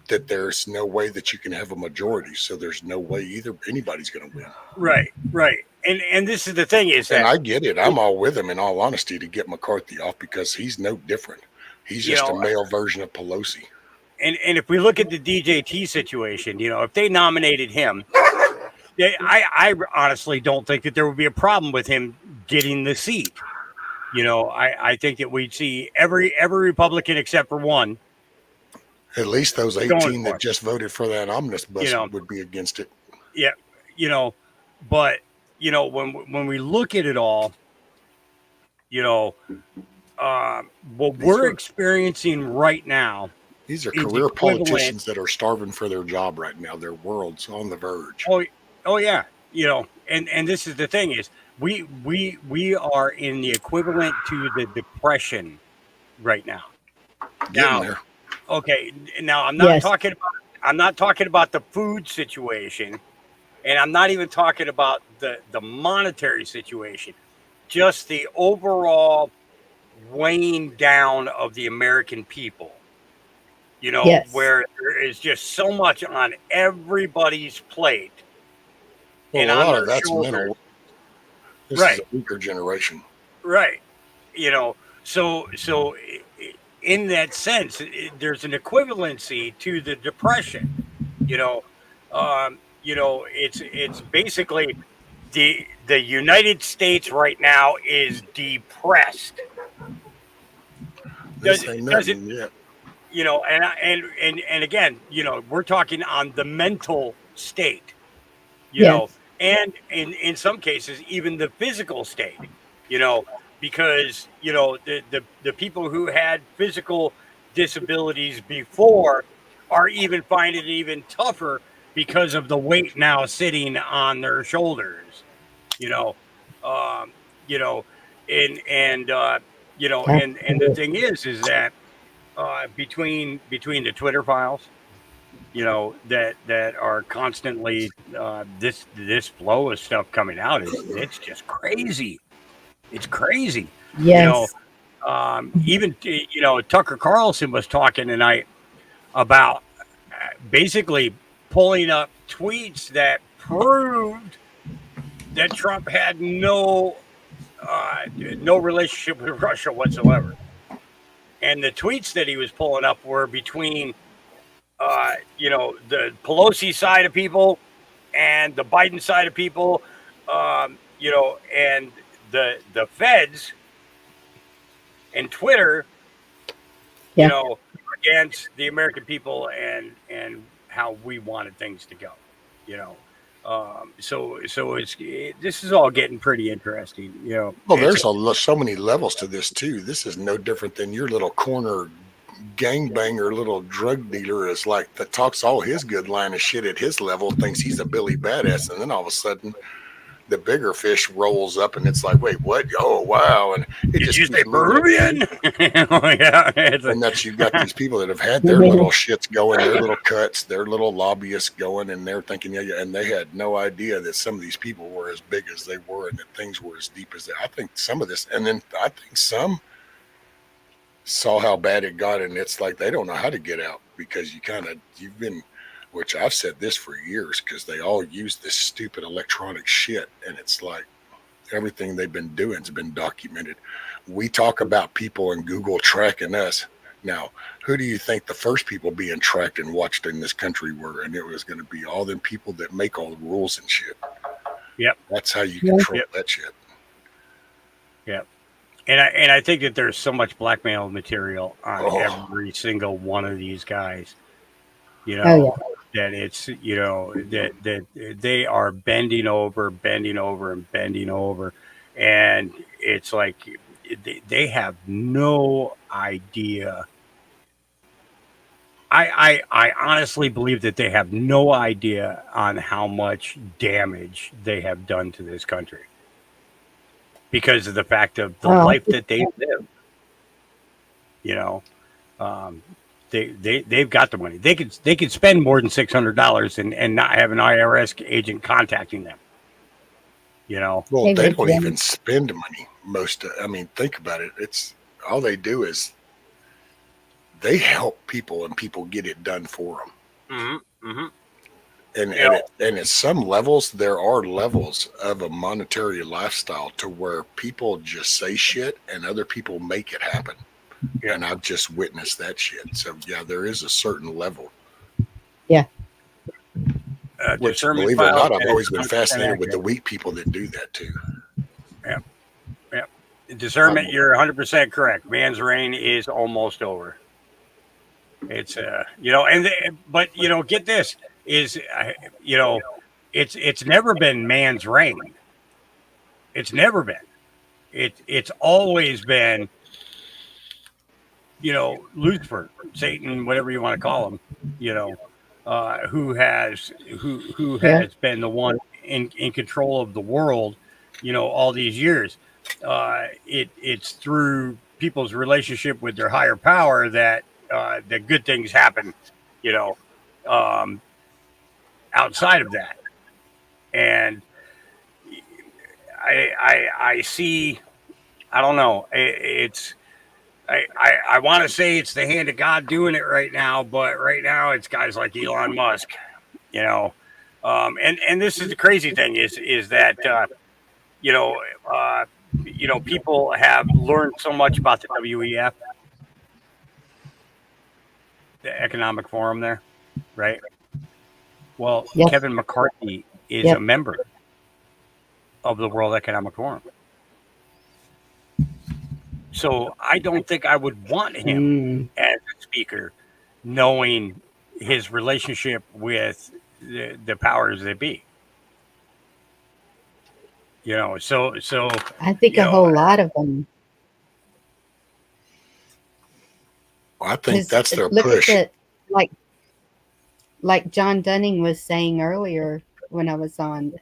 that there's no way that you can have a majority. So there's no way either anybody's going to win. Right. And this is the thing is And that, I get it. I'm all with him in all honesty to get McCarthy off because he's no different. He's you just a know, male version of Pelosi. and if we look at the DJT situation, if they nominated him, I honestly don't think that there would be a problem with him getting the seat. I think that we'd see every Republican except for one At least those going 18 for that it. just voted for that omnibus bus would be against it. Yeah, but when we look at it all, what we're experiencing right now These are is career equivalent. politicians that are starving for their job right now. Their world's on the verge. Oh yeah, and this is the thing is we are in the equivalent to the Depression right now. Getting there. Okay, now I'm not Yes. talking about the food situation, and I'm not even talking about the monetary situation, just the overall weighing down of the American people. Yes. Where there is just so much on everybody's plate Well, and a on lot their of that's shoulders. mental. This Right. is a weaker generation. Right. So in that sense, there's an equivalency to the Depression. It's basically the United States right now is depressed. This Does ain't it? nothing yet. And again, we're talking on the mental state. Yes. And in some cases, even the physical state. Because the people who had physical disabilities before are even finding it even tougher because of the weight now sitting on their shoulders. You know, um, you know, and the thing is that between the Twitter files, that are constantly this flow of stuff coming out it's just crazy. It's crazy. Yes. Even Tucker Carlson was talking tonight about basically pulling up tweets that proved that Trump had no relationship with Russia whatsoever. And the tweets that he was pulling up were between the Pelosi side of people and the Biden side of people, and the feds and Twitter, Yeah. against the American people and how we wanted things to go, so this is all getting pretty interesting, Well, there's so many levels to this too. This is no different than your little corner gangbanger little drug dealer is like that talks all his good line of shit at his level, thinks he's a Billy Badass, and then all of a sudden the bigger fish rolls up and it's like, wait, what? Oh wow. And it did just you say keeps moving. Peruvian? Oh, yeah. And that's, you've got these people that have had their little shits going, their little cuts, their little lobbyists going, and they're thinking, yeah, and they had no idea that some of these people were as big as they were and that things were as deep as they. I think some of this, and then I think some saw how bad it got, and it's like they don't know how to get out because you've been, which I've said this for years, because they all use this stupid electronic shit, and it's like everything they've been doing has been documented. We talk about people in Google tracking us. Now, who do you think the first people being tracked and watched in this country were? And it was going to be all them people that make all the rules and shit. Yep. That's how you control that shit. Yep. And I think that there's so much blackmail material on every single one of these guys. Oh, yeah. that it's, you know, that they are bending over, and bending over, and it's like they have no idea. I honestly believe that they have no idea on how much damage they have done to this country because of the fact of the Oh, life that they live. You know, um, they've got the money. They could spend more than $600 and not have an IRS agent contacting them. You know, Well, hey, they Rich. don't even spend money. I mean, think about it. It's all they do is they help people and people get it done for them. mm-hmm. And You know, at some levels, there are levels of a monetary lifestyle to where people just say shit and other people make it happen. yeah. And I've just witnessed that shit. So yeah, there is a certain level. Yeah. Which, Discernment believe it or files, not, I've and it's always been 100% fascinated with the accurate. weak people that do that too. Yeah, yeah. Discernment, Um, you're 100% correct. Man's reign is almost over. It's you know, but you know, get this is you know, it's never been man's reign. It's never been. It's always been, you know, Lucifer, Satan, whatever you want to call him. You know, who Yeah. has been the one in control of the world. You know, all these years. It's through people's relationship with their higher power that that good things happen. You know, um, outside of that, and I see. I don't know. It's I want to say it's the hand of God doing it right now, but right now it's guys like Elon Musk, you know. And this is the crazy thing is that you know uh, people have learned so much about the WEF, the Economic Forum there, right? Well, Yep. Kevin McCarthy is a Yep. member of the World Economic Forum. So I don't think I would want him Mm. as a speaker, knowing his relationship with the powers that be. You know, so I think you a know, whole lot of them. I think Because that's their look at push. the like John Dunning was saying earlier when I was on.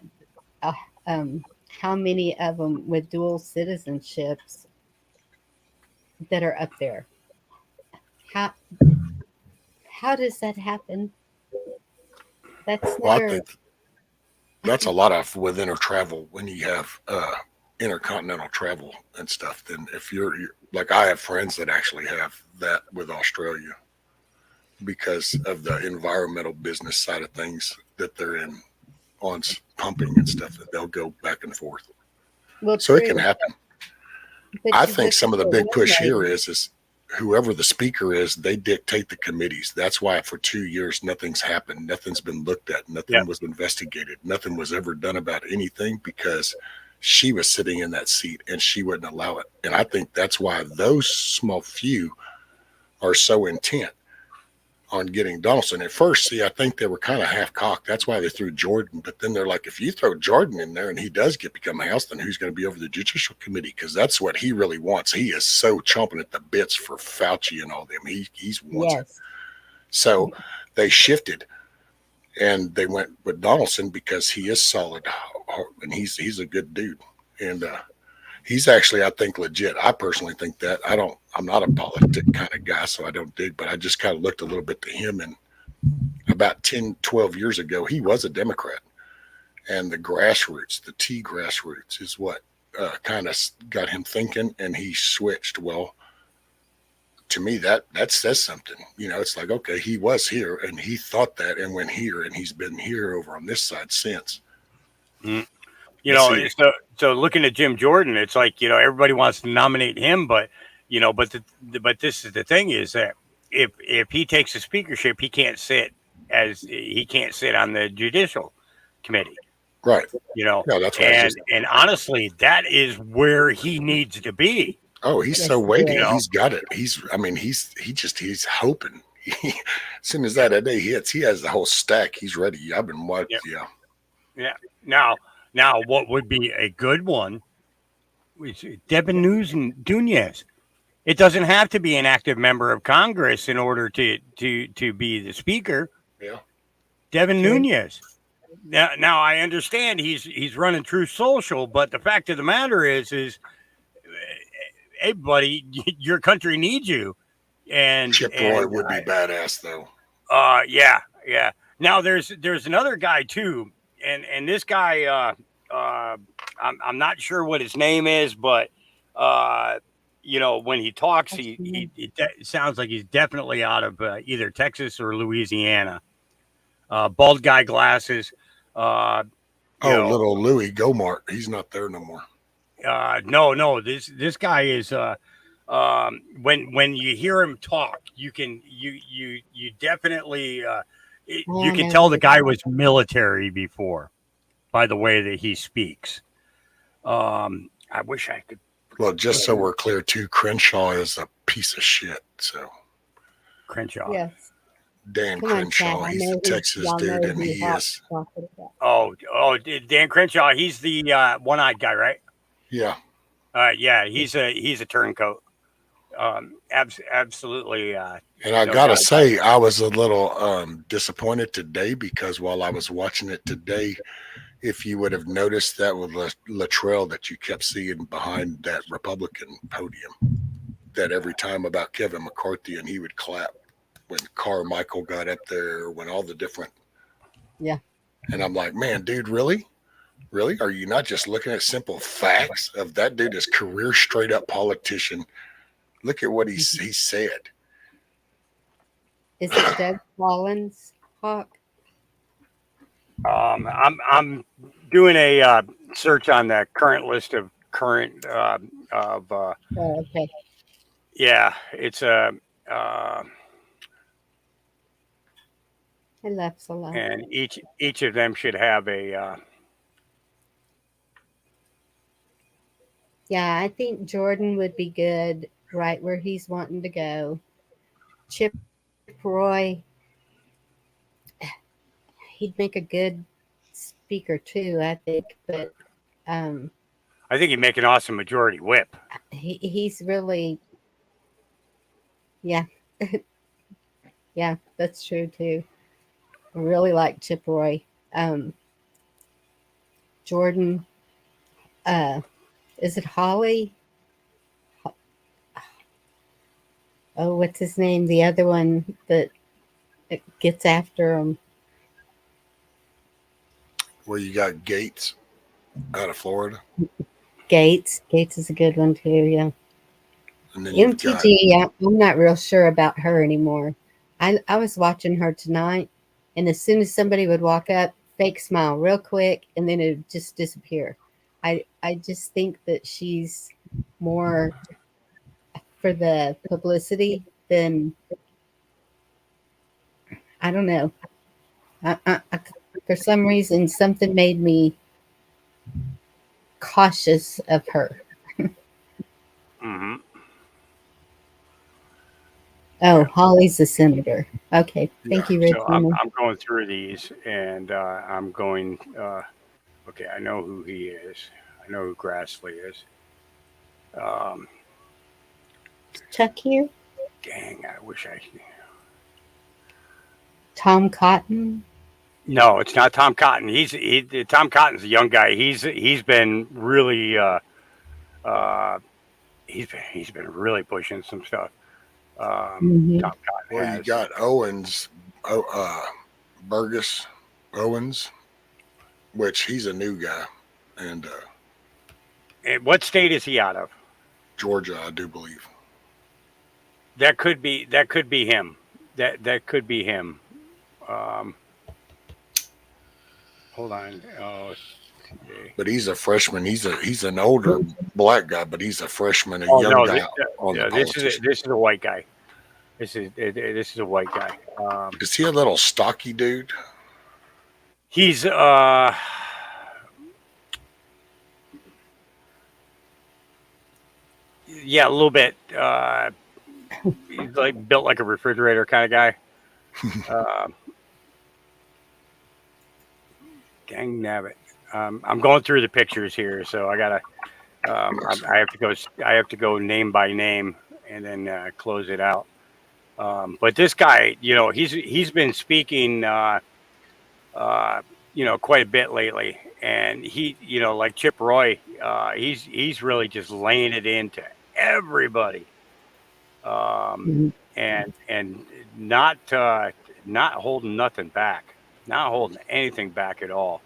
Uh, um, how many of them with dual citizenships that are up there? How how does that happen? That's Well, I never. think that's a lot of with inter travel when you have intercontinental travel and stuff. Then if you're like, I have friends that actually have that with Australia because of the environmental business side of things that they're in on pumping and stuff, that they'll go back and forth. Well, So it can true, happen. but I you think look some at of the the big one push here lady. is whoever the speaker is, they dictate the committees. That's why for 2 years nothing's happened, nothing's been looked at, yeah, nothing was investigated, nothing was ever done about anything because she was sitting in that seat and she wouldn't allow it. And I think that's why those small few are so intent on getting Donaldson. At first, see, I think they were kind of half cocked. That's why they threw Jordan. But then they're like, if you throw Jordan in there and he does become a House, then who's going to be over the Judicial Committee? Because that's what he really wants. He is so chomping at the bits for Fauci and all them. He wants it. Yes. So they shifted and they went with Donaldson because he is solid and he's a good dude. And he's actually, I think, legit. I personally think that. I'm not a politic kind of guy, so I don't dig, but I just kind of looked a little bit to him. And about 10, 12 years ago, he was a Democrat. And the grassroots, the T grassroots, is what kind of got him thinking, and he switched. Well, to me, that says something. You know, it's like, okay, he was here, and he thought that, and went here, and he's been here over on this side since. mm. You But know, see, so looking at Jim Jordan, it's like, you know, everybody wants to nominate him, but you know, but this is the thing is that if he takes the speakership, he can't sit on the Judicial Committee. right? You know, No, that's why it's just. and honestly, that is where he needs to be. Oh, he's so Yes, it weighty. You is. know, He's got it. I mean, he's hoping. as soon as that day hits, he has the whole stack. He's ready. I've been watching. Yep. Yeah. Yeah. Now, what would be a good one? Devin Nunes. It doesn't have to be an active member of Congress in order to be the speaker. Yeah. Devin True. Nunes. Now I understand he's running Truth Social, but the fact of the matter is hey buddy, your country needs you. And Chip Roy would be badass though. Yeah. Now there's another guy too, and this guy I'm not sure what his name is, but when he talks, he sounds like he's definitely out of either Texas or Louisiana. Bald guy, glasses. Little Louis Gomart, he's not there no more. No. This guy is. When you hear him talk, you definitely you can tell the guy was military before by the way that he speaks. I wish I could. Well, just so we're clear, too, Crenshaw is a piece of shit. So Crenshaw. Yes. Dan Crenshaw, he's a Texas dude, and he is. Dan Crenshaw, he's the one-eyed guy, right? Yeah. Yeah, he's a turncoat. Absolutely. And I gotta say, I was a little disappointed today because while I was watching it today, if you would have noticed, that was Latrell that you kept seeing behind that Republican podium. That every time about Kevin McCarthy, and he would clap when Carmichael got up there, when all the different. Yeah. And I'm like, man, dude, really? Really? Are you not just looking at simple facts of that dude is career straight up politician? Look at what he said. Is it Doug Collins, Hawk? I'm doing a search on the current list of current okay. Yeah, it's a. I left so long. And each of them should have a. Yeah, I think Jordan would be good right where he's wanting to go. Chip Roy, he'd make a good speaker too, I think. But I think he'd make an awesome majority whip. He's really, yeah, yeah, that's true too. I really like Chip Roy. Jordan, is it Holly? Oh, what's his name? The other one that gets after him. Well, you got Gates out of Florida. Gates is a good one too. Yeah. And then MTG, I'm not real sure about her anymore. I was watching her tonight, and as soon as somebody would walk up, fake smile real quick, and then it would just disappear. I just think that she's more for the publicity than, I don't know. For some reason, something made me cautious of her. Mm-hmm. Oh, Holly's the senator. Okay, thank you, Rich. So I'm going through these, and I'm going. Okay, I know who he is. I know who Grassley is. Chuck here. Dang, I wish I. Tom Cotton. No, it's not Tom Cotton. Tom Cotton's a young guy. He's been really he's been really pushing some stuff. Tom Cotton. Well, you got Owens, Burgess Owens, which he's a new guy, and what state is he out of? Georgia, I do believe. That could be him. That could be him. Hold on. Oh, okay. But he's a freshman. He's an older black guy, but he's a freshman, a young guy. This is a white guy. This is a white guy. Is he a little stocky dude? He's yeah, a little bit. He's like built like a refrigerator kind of guy. Uh, dang nabbit. I'm going through the pictures here, so I gotta. I have to go. I have to go name by name and then close it out. But this guy, he's been speaking, quite a bit lately, and he, like Chip Roy, he's really just laying it into everybody, um, Mhm. and not holding nothing back, not holding anything back at all.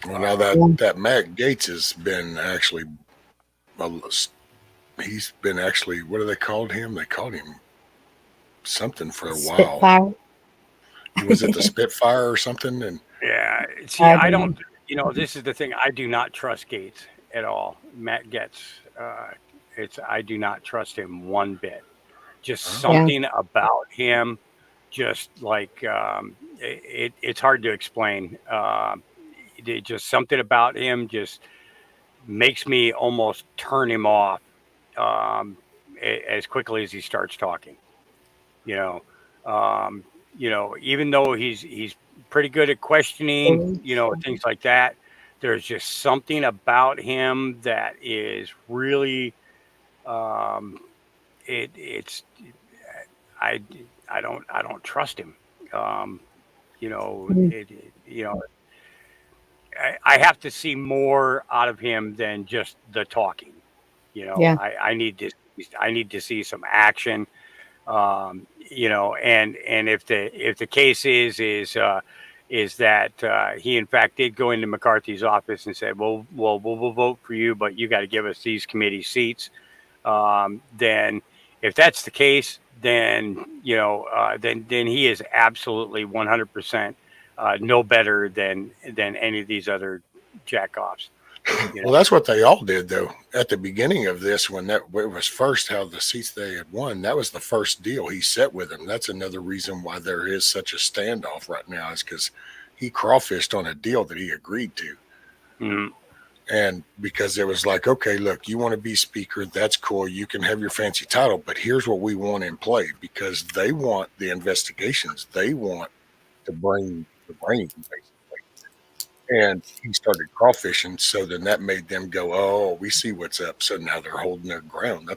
Well, now Yeah. that Matt Gates has been actually, he's been actually, what do they called him? They called him something for a while. Spitfire. Was it the Spitfire or something? And Yeah, see, I I don't don't, know. this is the thing. I do not trust Gates at all. Matt Getz, I do not trust him one bit. Just oh, Yeah. something about him, just like it's hard to explain. Just something about him just makes me almost turn him off um, as quickly as he starts talking. You know, um, even though he's pretty good at questioning, things like that. There's just something about him that is really um, it's I I don't trust him. Um, Mm. I have to see more out of him than just the talking. Yeah. I need to see some action. And if the case is that he in fact did go into McCarthy's office and said, well, we'll vote for you, but you got to give us these committee seats. Then if that's the case, then then he is absolutely 100% no better than any of these other jackoffs. well, that's what they all did, though. At the beginning of this, when it was first how the seats they had won, that was the first deal he set with them. That's another reason why there is such a standoff right now, is because he crawfished on a deal that he agreed to. Mm, And because it was like, okay, look, you want to be speaker, that's cool. You can have your fancy title, but here's what we want in play, because they want the investigations. They want to bring the brains, basically. And he started crawfishing. So then that made them go, oh, we see what's up. So now they're holding their ground.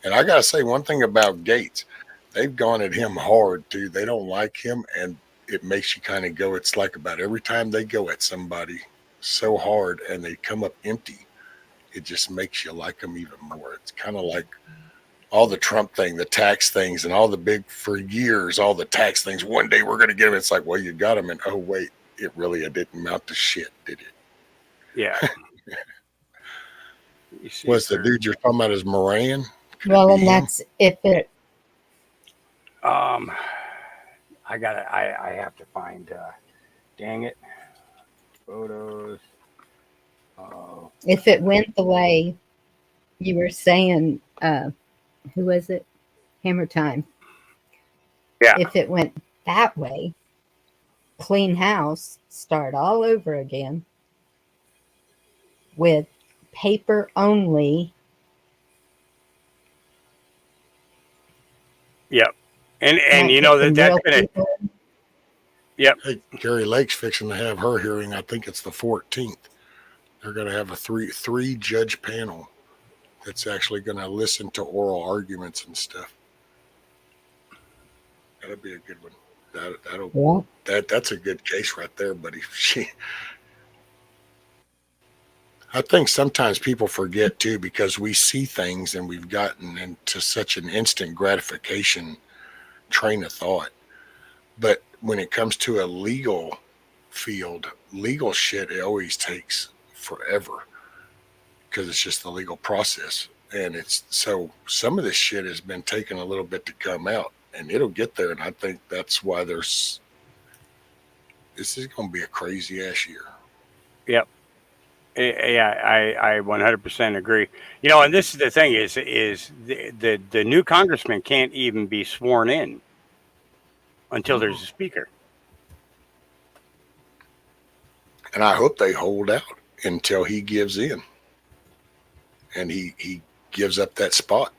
And I got to say one thing about Gates, they've gone at him hard too. They don't like him. And it makes you kind of go, it's like about every time they go at somebody so hard and they come up empty, it just makes you like them even more. It's kind of like all the Trump thing, the tax things, and all the big, for years, all the tax things. One day we're going to get them. It's like, well, you got them. And oh, wait, it didn't amount to shit, did it? yeah. You see Was if the they're dude you're talking about is Moran? Could it Well, be and him? that's if it um I have to find dang it. Photos. Oh, if it went the way you were saying. Who was it? Hammer Time. yeah. If it went that way, clean house, start all over again with paper only. Yep. And Not get some that's real been a people. yep. Hey, Gary Lake's fixing to have her hearing. I think it's the 14th. They're going to have a three judge panel that's actually going to listen to oral arguments and stuff. That'll be a good one. Yeah. That's a good case right there, buddy. I think sometimes people forget too, because we see things and we've gotten into such an instant gratification train of thought. But when it comes to a legal field, legal shit, it always takes forever because it's just the legal process. And it's so some of this shit has been taking a little bit to come out, and it'll get there. And I think that's why this is going to be a crazy ass year. Yep. Yeah, I 100% agree. And this is the thing is the new congressman can't even be sworn in until there's a speaker. And I hope they hold out until he gives in and he gives up that spot.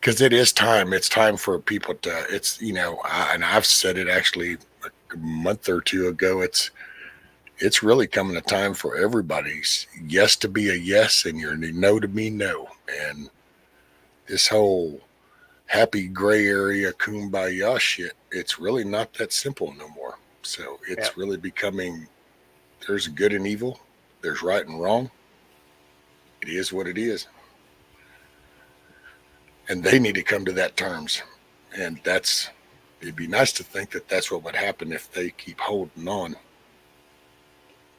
because it is time. It's time for people to. It's and I've said it actually a month or two ago. It's really coming a time for everybody's yes to be a yes and your no to be no. And this whole happy gray area kumbaya shit, it's really not that simple no more. So it's really becoming there's good and evil, there's right and wrong. It is what it is. And they need to come to that terms. And it'd be nice to think that that's what would happen if they keep holding on.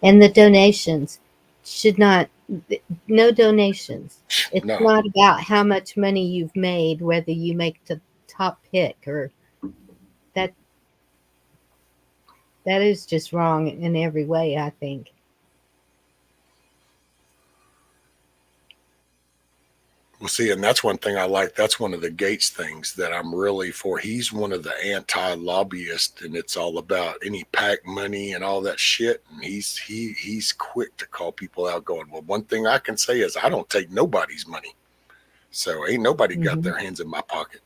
And the donations should not, no donations. It's No. not about how much money you've made, whether you make the top pick or that. That is just wrong in every way, I think. Well, see, and that's one thing I like. That's one of the Gates things that I'm really for. He's one of the anti-lobbyists, and it's all about any PAC money and all that shit. And he's quick to call people out, going, "Well, one thing I can say is I don't take nobody's money, so ain't nobody got their hands in my pocket."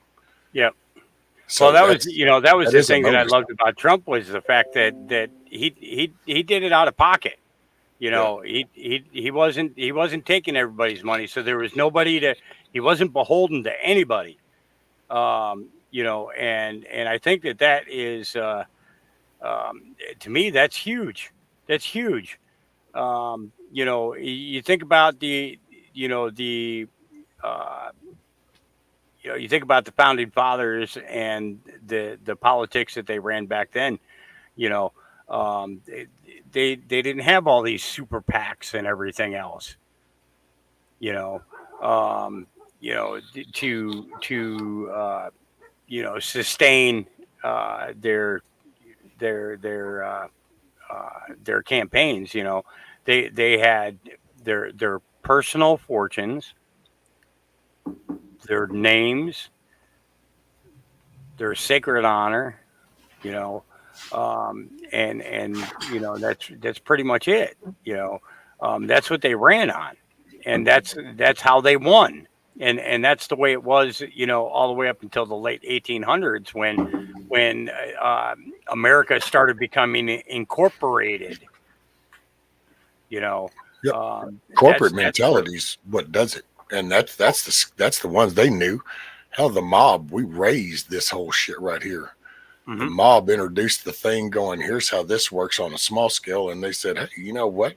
Yep. So well, that was the thing that I bonus. loved about Trump was the fact that he did it out of pocket. He wasn't taking everybody's money, so there was nobody he wasn't beholden to anybody. And I think that is to me that's huge. That's huge. You think about you think about the founding fathers and the politics that they ran back then. They didn't have all these super PACs and everything else. To sustain their campaigns. They had their personal fortunes, their names, their sacred honor, and that's pretty much it. That's what they ran on, and that's how they won, and that's the way it was, all the way up until the late 1800s when America started becoming incorporated. Corporate mentality is what does it, and that's the ones they knew. Hell, the mob, we raised this whole shit right here. Mm-hmm. The mob introduced the thing going, here's how this works on a small scale. And they said, hey, you know what?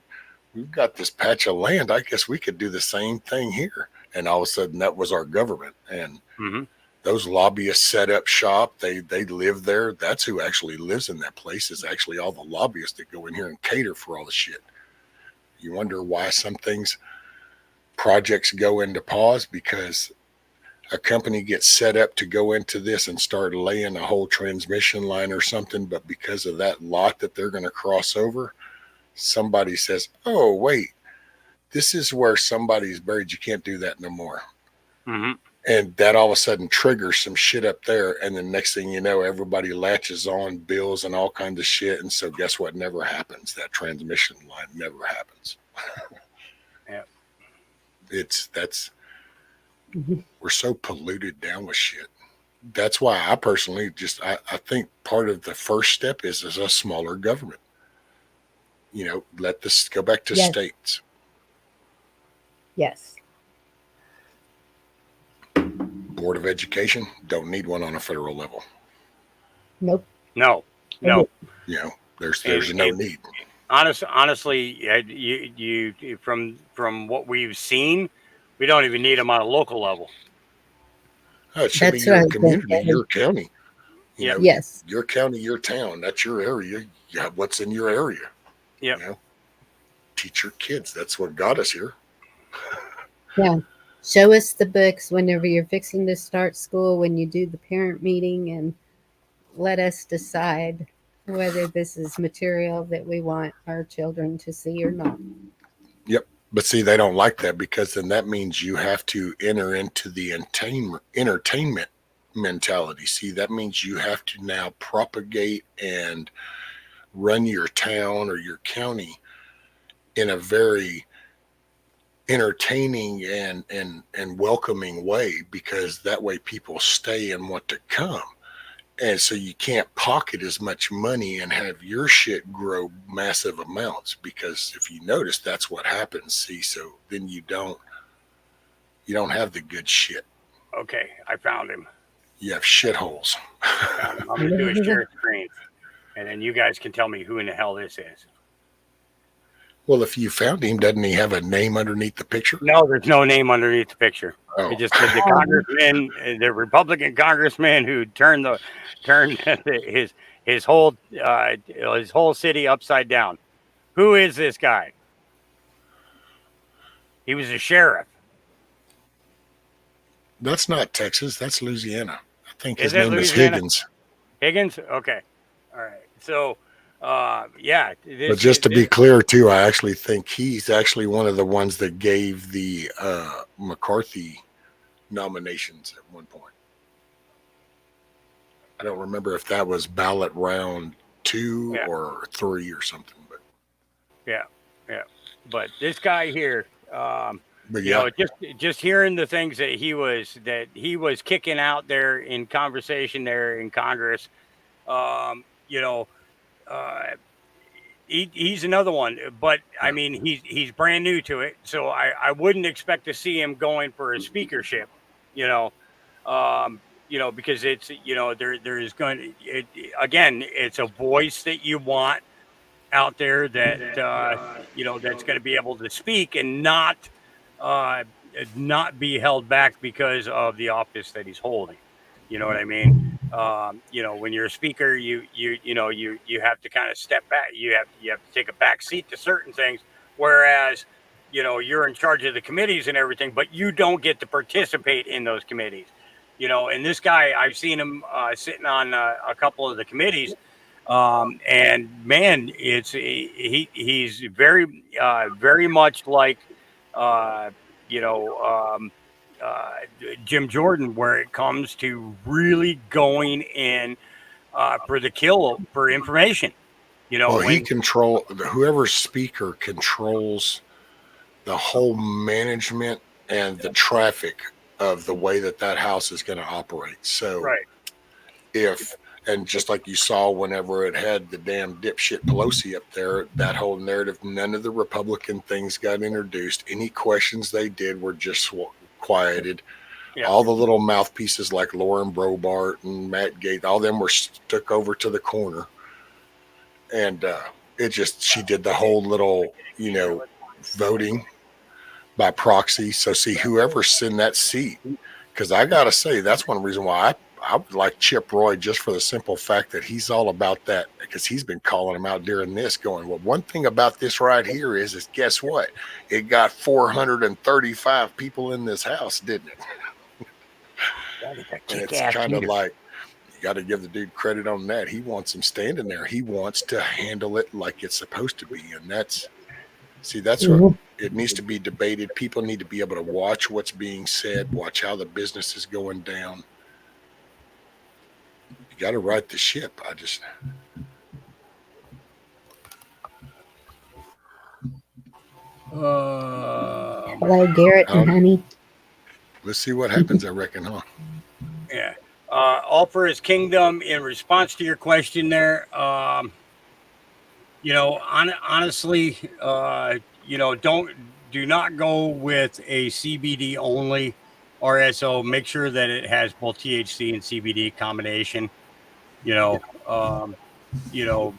We've got this patch of land. I guess we could do the same thing here. And all of a sudden that was our government. And those lobbyists set up shop. They live there. That's who actually lives in that place, is actually all the lobbyists that go in here and cater for all the shit. You wonder why some projects go into pause, because a company gets set up to go into this and start laying a whole transmission line or something, but because of that lot that they're going to cross over, somebody says, oh, wait, this is where somebody's buried. You can't do that no more. Mm-hmm. And that all of a sudden triggers some shit up there. And then next thing you know, everybody latches on bills and all kinds of shit. And so guess what? Never happens. That transmission line never happens. Yeah. We're so polluted down with shit. That's why I personally I think part of the first step is a smaller government. Let this go back to states. Yes. Board of Education, don't need one on a federal level. Nope. No. There's no need. Honestly, you from what we've seen, we don't even need them on a local level. It should be your community, your county. Yes. Your county, your town. That's your area. You have what's in your area. Yeah. Teach your kids. That's what got us here. Yeah. Show us the books whenever you're fixing to start school, when you do the parent meeting, and let us decide whether this is material that we want our children to see or not. Yep. But see, they don't like that, because then that means you have to enter into the entertainment mentality. See, that means you have to now propagate and run your town or your county in a very entertaining and welcoming way, because that way people stay and want to come. And so you can't pocket as much money and have your shit grow massive amounts, because if you notice, that's what happens. See, so then you don't have the good shit. Okay, I found him. You have shitholes. I'm going to do a share screen, and then you guys can tell me who in the hell this is. Well, if you found him, doesn't he have a name underneath the picture? No, there's no name underneath the picture. Oh. It just said the congressman, the Republican congressman who turned his whole city upside down. Who is this guy? He was a sheriff. That's not Texas. That's Louisiana. I think Is his it name is Louisiana? Higgins. Higgins? Okay. All right. So, yeah. But just to be clear, too, I actually think he's actually one of the ones that gave the McCarthy nominations at one point. I don't remember if that was ballot round 2 or 3 or something. But yeah. But this guy here, but you know, just hearing the things that he was kicking out there in conversation there in Congress, you know, he's another one. But I mean, he's brand new to it, so I wouldn't expect to see him going for a speakership, you know, because it's, you know, there's going to, again, it's a voice that you want out there that you know, that's going to be able to speak and not be held back because of the office that he's holding. You know what I mean? You know, when you're a speaker, you have to kind of step back. You have to take a back seat to certain things, whereas, you know, you're in charge of the committees and everything, but you don't get to participate in those committees. You know, and this guy, I've seen him sitting on a couple of the committees. And man, he's very very much like you know, Jim Jordan, where it comes to really going in for the kill for information. You know, well, whoever speaker controls the whole management and the traffic of the way that house is going to operate. So right. And just like you saw whenever it had the damn dipshit Pelosi up there, that whole narrative, none of the Republican things got introduced. Any questions they did were just quieted. Yeah. All the little mouthpieces like Lauren Brobart and Matt Gaetz, all them were stuck over to the corner. And she did the whole little, you know, voting by proxy. So see, whoever's in that seat, because I got to say, that's one reason why I would like Chip Roy, just for the simple fact that he's all about that, because he's been calling him out during this, going, well, one thing about this right here is guess what? It got 435 people in this house, didn't it? And it's kind of like, you got to give the dude credit on that. He wants him standing there. He wants to handle it like it's supposed to be. And that's what it needs to be debated. People need to be able to watch what's being said, watch how the business is going down. You got to right the ship. Hello, Garrett and Honey. Let's see what happens, I reckon, huh? Yeah. All for his kingdom. In response to your question there, you know, honestly, you know, do not go with a CBD only RSO. Make sure that it has both THC and CBD combination. You know,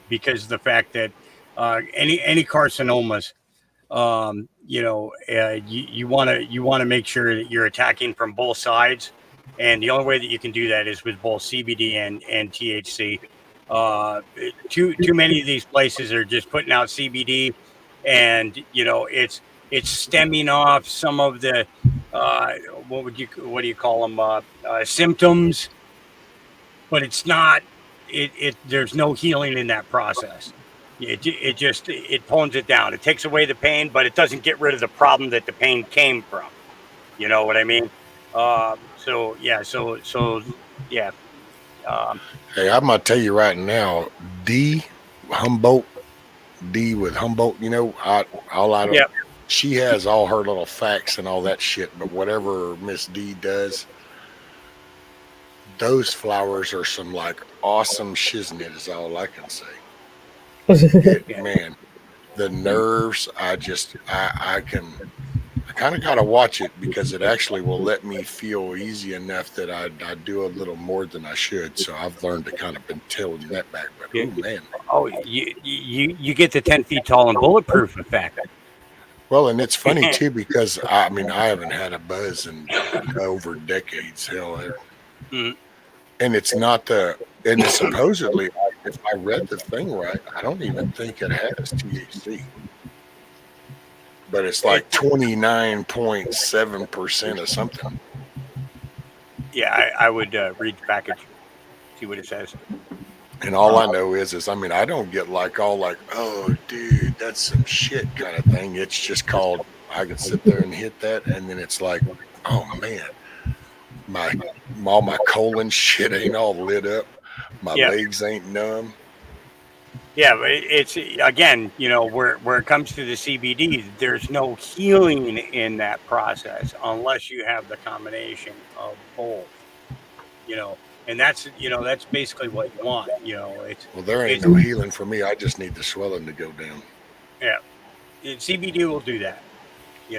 because of the fact that any carcinomas, you know, you want to make sure that you're attacking from both sides, and the only way that you can do that is with both CBD and THC. Too many of these places are just putting out CBD, and you know, it's stemming off some of the what do you call them, symptoms, but it's not. There's no healing in that process. It just tones it down. It takes away the pain, but it doesn't get rid of the problem that the pain came from. You know what I mean? So yeah. Hey, I'm gonna tell you right now, D with Humboldt, you know, all I don't. Yep. she has all her little facts and all that shit, but whatever Miss D does, those flowers are some like awesome shiznit is all I can say. Yeah. Man, the nerves, I kind of got to watch it because it actually will let me feel easy enough that I do a little more than I should. So I've learned to kind of been tilting that back. But Yeah. oh man, Oh, you get the 10 feet tall and bulletproof effect. well, and it's funny too because I mean I haven't had a buzz in over decades. Hell, Mm. and it's not the and it's supposedly if I read the thing right, I don't even think it has THC, but it's It, like 29.7% or something. yeah, I would read the package, see what it says. And all I know is I mean, I don't get like all like, oh, dude, that's some shit kind of thing. It's just called, I can sit there and hit that, and then it's like, oh man, my all my colon shit ain't all lit up, my Yeah, legs ain't numb. yeah, but it's again, where it comes to the CBD, there's no healing in that process unless you have the combination of both. You know, and that's basically what you want. Well, there ain't It's no healing for me. I just need the swelling to go down. yeah, CBD will do that. You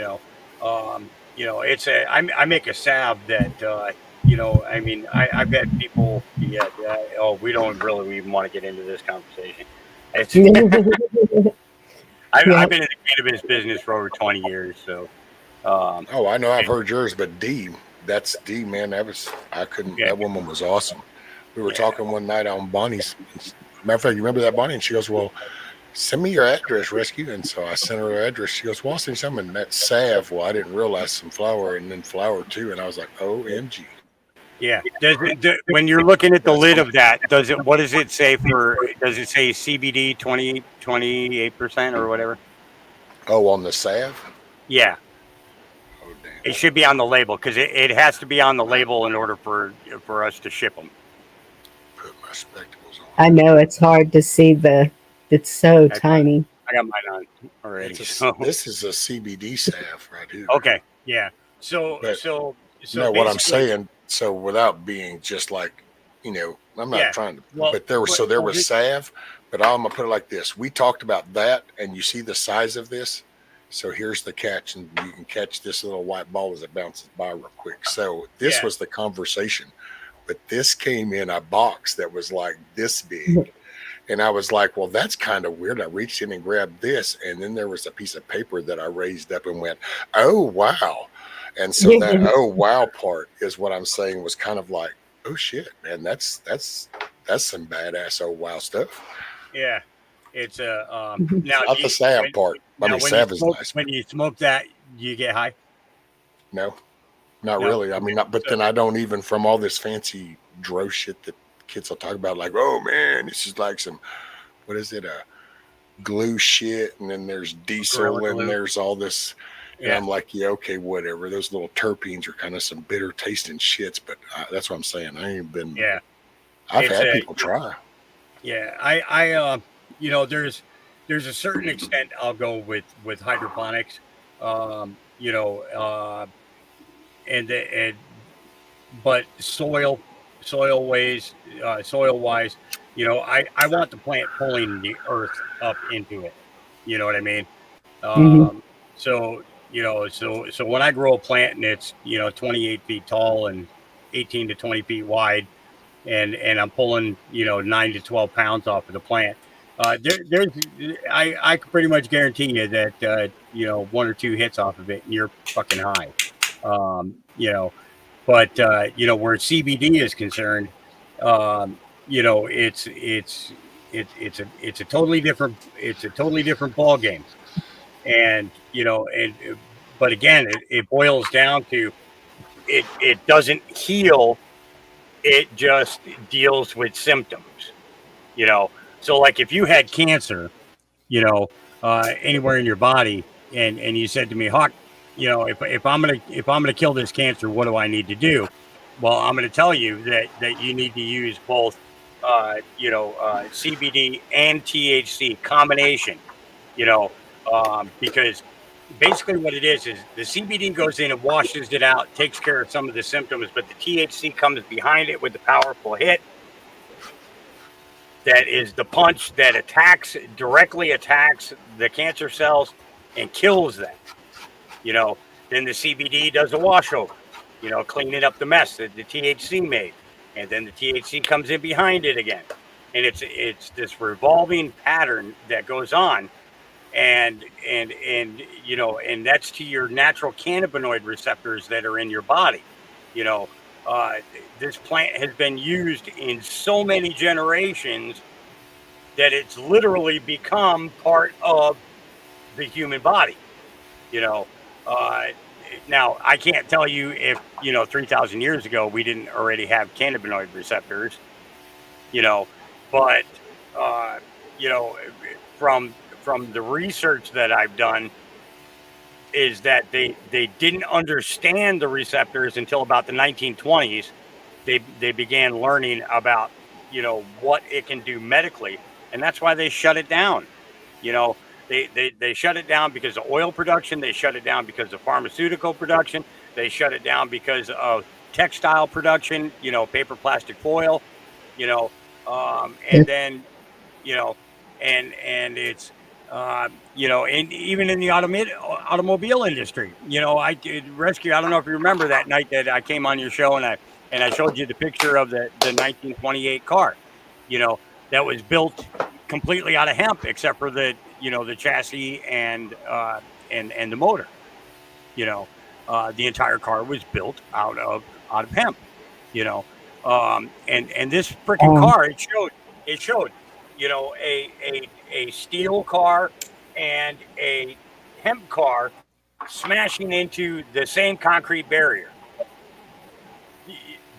know, it's I make a salve that I mean, I've had people. Yeah, oh, we don't really even want to get into this conversation. It's I've Yep. been in the cannabis business for over 20 years, so um, Oh, I know I've heard yours, but D, that's D, man. I couldn't, yeah, that woman was awesome. We were yeah, talking one night on Bonnie's. Matter of fact, you remember that, Bonnie? And she goes, well, send me your address, Rescue. And so I sent her her address. She goes, well, I'll send you something. That salve, well, I didn't realize some flour and then flour too. And I was like, OMG. yeah. When you're looking at the That's lid of that, what does it say for? Does it say CBD 28% or whatever? oh, on the salve? Yeah, Oh, damn. it should be on the label because it has to be on the label in order for us to ship them. Put my spectacles on. I know it's hard to see it's so I, tiny. I got mine on already. So This is a CBD salve right here. okay, yeah. So But so so no, what I'm basically, saying, so without being just like, I'm not yeah. trying to, Well, but there was, but, so there well, was salve, but I'm gonna put it like this. We talked about that, and you see the size of this. So here's the catch, and you can catch this little white ball as it bounces by real quick. So this yeah, was the conversation, but this came in a box that was like this big. And I was like, well, that's kind of weird. I reached in and grabbed this, and then there was a piece of paper that I raised up and went, oh, wow. And so that oh wow part is what I'm saying was kind of like, oh shit, man, that's some badass oh wow stuff. yeah. It's a now Not the salve part. I now mean, salve is nice, when but you smoke that, you get high. no, not No, really. I mean, okay. not. But So then I don't even from all this fancy dro shit that kids will talk about, like, oh man, this is like some what is it, glue shit, and then there's Gorilla diesel, and Glue. there's all this. And Yeah, I'm like, yeah, okay, whatever. Those little terpenes are kind of some bitter tasting shits, but that's what I'm saying. I ain't been. yeah. I've It's had a people try. yeah. There's a certain extent I'll go with hydroponics. Um, you know, and but soil wise, I want the plant pulling the earth up into it. You know what I mean? Hmm. So so when I grow a plant and it's 28 feet tall and 18 to 20 feet wide, and I'm pulling 9 to 12 pounds off of the plant. There's I can pretty much guarantee you that one or two hits off of it and you're fucking high. Um, you know, but where CBD is concerned, it's a totally different ball game, and but again, it boils down to it doesn't heal, it just deals with symptoms. You know, so like if you had cancer, anywhere in your body, and you said to me, Hawk, if I'm gonna kill this cancer, what do I need to do? Well, I'm going to tell you that you need to use both, CBD and THC combination. You know, because basically what it is the CBD goes in and washes it out, takes care of some of the symptoms, but the THC comes behind it with the powerful hit. That is the punch that directly attacks the cancer cells and kills them. You know, then the CBD does a washover, cleaning up the mess that the THC made. And then the THC comes in behind it again. And it's this revolving pattern that goes on. And that's to your natural cannabinoid receptors that are in your body. You know, uh, this plant has been used in so many generations that it's literally become part of the human body. You know, uh, now I can't tell you if 3,000 years ago we didn't already have cannabinoid receptors. But uh, you know, from the research that I've done, is that they didn't understand the receptors until about the 1920s. They began learning about what it can do medically, and that's why they shut it down. They shut it down because of oil production. They shut it down because of pharmaceutical production. They shut it down because of textile production. Paper, plastic, foil. And then and it's and even in the automobile industry. I did rescue. I don't know if you remember that night that I came on your show and I showed you the picture of the 1928 car. That was built completely out of hemp, except for the chassis and the motor. The entire car was built out of hemp. And this freaking car, it showed a steel car and a hemp car smashing into the same concrete barrier.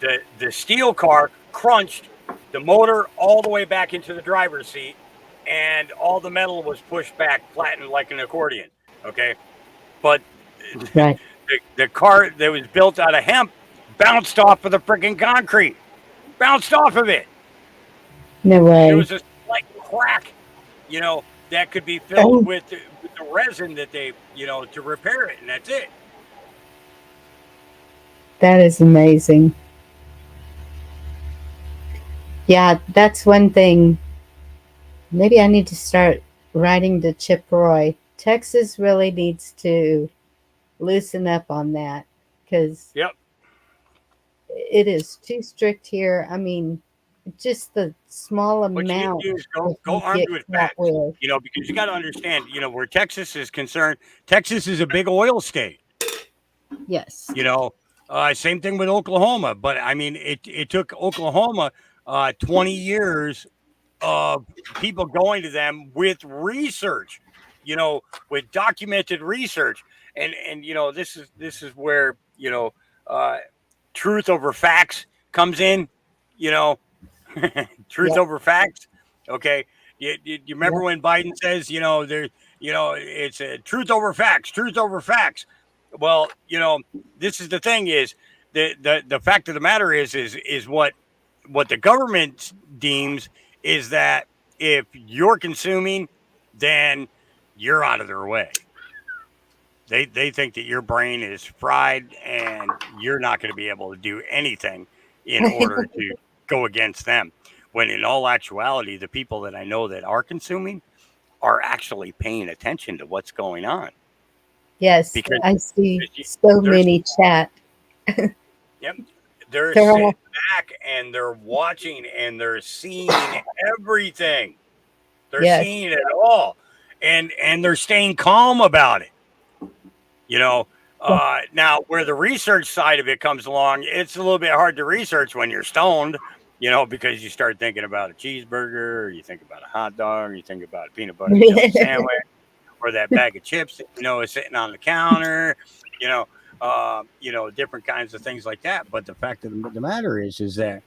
The steel car crunched the motor all the way back into the driver's seat, and all the metal was pushed back, flattened like an accordion. Okay, but Right. the car that was built out of hemp bounced off of the freaking concrete, bounced off of it. No There way. was a slight crack, that could be filled with the resin that they, to repair it, and that's it. That is amazing. Yeah, that's one thing. Maybe I need to start writing to Chip Roy. Texas really needs to loosen up on that because Yep. it is too strict here. I mean, just the small What you need amount to do is that go you armed get with caught facts, with. because you got to understand, where Texas is concerned. Texas is a big oil state. Yes. Same thing with Oklahoma, but I mean, it took Oklahoma 20 years of people going to them with research, with documented research, and this is where uh, truth over facts comes in, you know, truth Yep. over facts. Okay, you remember Yep. when Biden says, it's a truth over facts. Well, this is the thing is the fact of the matter is what the government deems is that if you're consuming, then you're out of their way. They think that your brain is fried and you're not going to be able to do anything in order to go against them. When in all actuality, the people that I know that are consuming are actually paying attention to what's going on. Yes, Because I see so there's many chat. yep, they're They're sitting all, back and they're watching and they're seeing everything. They're yes. seeing it all, and they're staying calm about it. Now where the research side of it comes along, it's a little bit hard to research when you're stoned. Because you start thinking about a cheeseburger, or you think about a hot dog, or you think about a peanut butter and jelly sandwich, or that bag of chips that is sitting on the counter. Different kinds of things like that. But the fact of the matter is that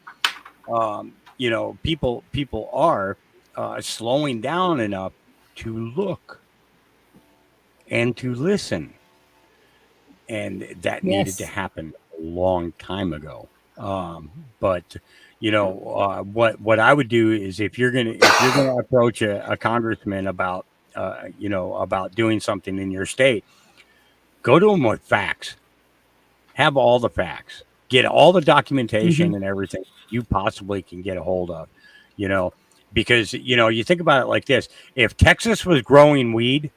people are slowing down enough to look and to listen, and that needed to Yes. happen a long time ago. But what I would do is if you're gonna approach a congressman about about doing something in your state, Go to them with facts. Have all the facts. Get all the documentation and everything you possibly can get a hold of. You know, because you think about it like this: if Texas was growing weed,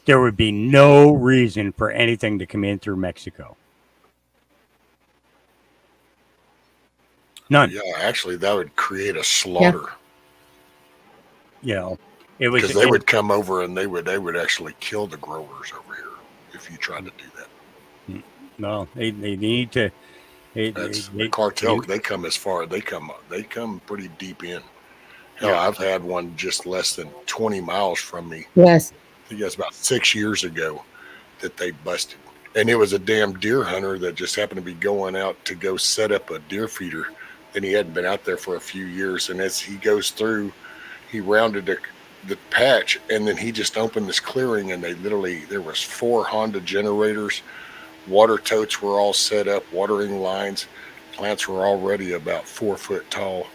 there would be no reason for anything to come in through Mexico. None. Yeah, actually, that would create a slaughter. It was because they would come over and they would actually kill the growers over here if you tried to do that. No, they need to. The cartel. They come as far. They come pretty deep in. Hell, I've had one just less than 20 miles from me. Yes. I think that's about 6 years ago that they busted. And it was a damn deer hunter that just happened to be going out to go set up a deer feeder. And he hadn't been out there for a few years. And as he goes through, he rounded the patch, and then he just opened this clearing, and there was 4 Honda generators. Water totes were all set up, watering lines. Plants were already about 4 foot tall.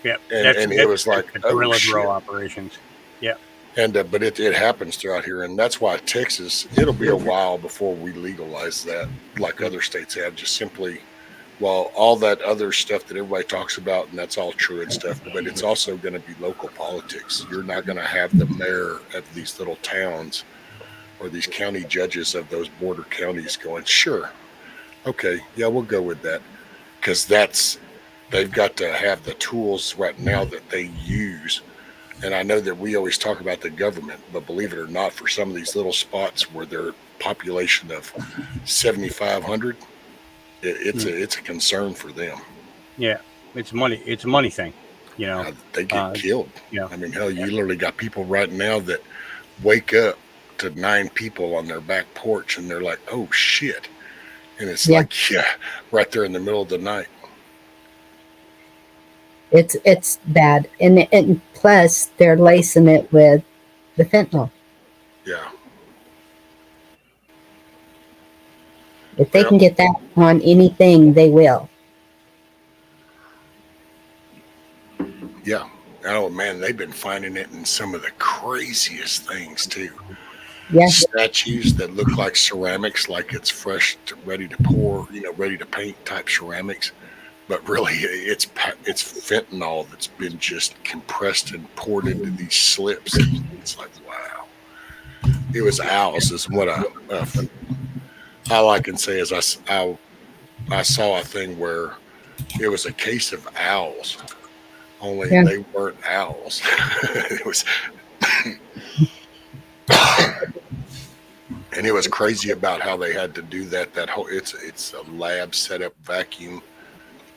Yeah, and it was like guerrilla grow operations. Yeah, and but it happens throughout here, and that's why Texas. It'll be a while before we legalize that, like other states have. Just simply, well, all that other stuff that everybody talks about, and that's all true and stuff, but it's also going to be local politics. You're not going to have the mayor of these little towns or these county judges of those border counties going, sure, okay, yeah, we'll go with that, because they've got to have the tools right now that they use. And I know that we always talk about the government, but believe it or not, for some of these little spots where their population of 7,500, it's a concern for them. Yeah, it's money. It's a money thing. They get killed. Yeah, I mean, hell, you literally got people right now that wake up to 9 people on their back porch, and they're like, "Oh shit!" And it's like, right there in the middle of the night. It's bad, and plus they're lacing it with the fentanyl. Yeah. If they can get that on anything, they will. Yeah. Oh man, they've been finding it in some of the craziest things too. Yeah. Statues that look like ceramics, like it's fresh, ready to pour, ready to paint type ceramics. But really, it's fentanyl that's been just compressed and poured into these slips. It's like, wow. It was owls, is what all I can say is I saw a thing where it was a case of owls, only they weren't owls. It was, and it was crazy about how they had to do that. That whole it's a lab set up vacuum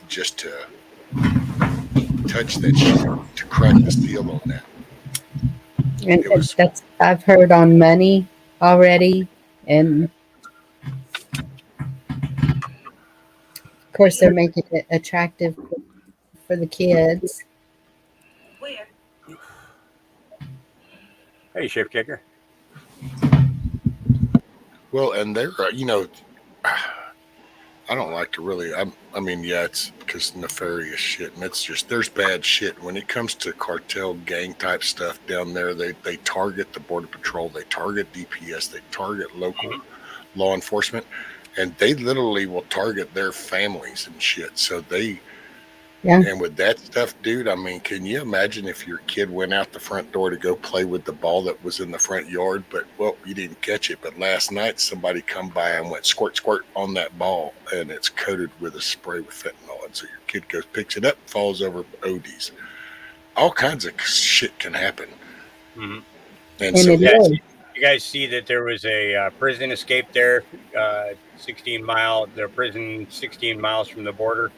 just to touch that shit, to crack the seal on that. And that's I've heard on money already, and of course they're making it attractive for the kids. Where? Hey, shift kicker. Well, and they're I don't like to really. I mean, yeah, it's because nefarious shit, and it's just there's bad shit when it comes to cartel gang type stuff down there. They target the border patrol, they target DPS, they target local law enforcement, and they literally will target their families and shit. So and with that stuff, dude, I mean, can you imagine if your kid went out the front door to go play with the ball that was in the front yard, but, well, you didn't catch it, but last night somebody come by and went squirt, squirt on that ball, and it's coated with a spray with fentanyl, and so your kid goes, picks it up, falls over ODs. All kinds of shit can happen. Mm-hmm. And so you guys see that there was a prison escape there, 16 miles from the border.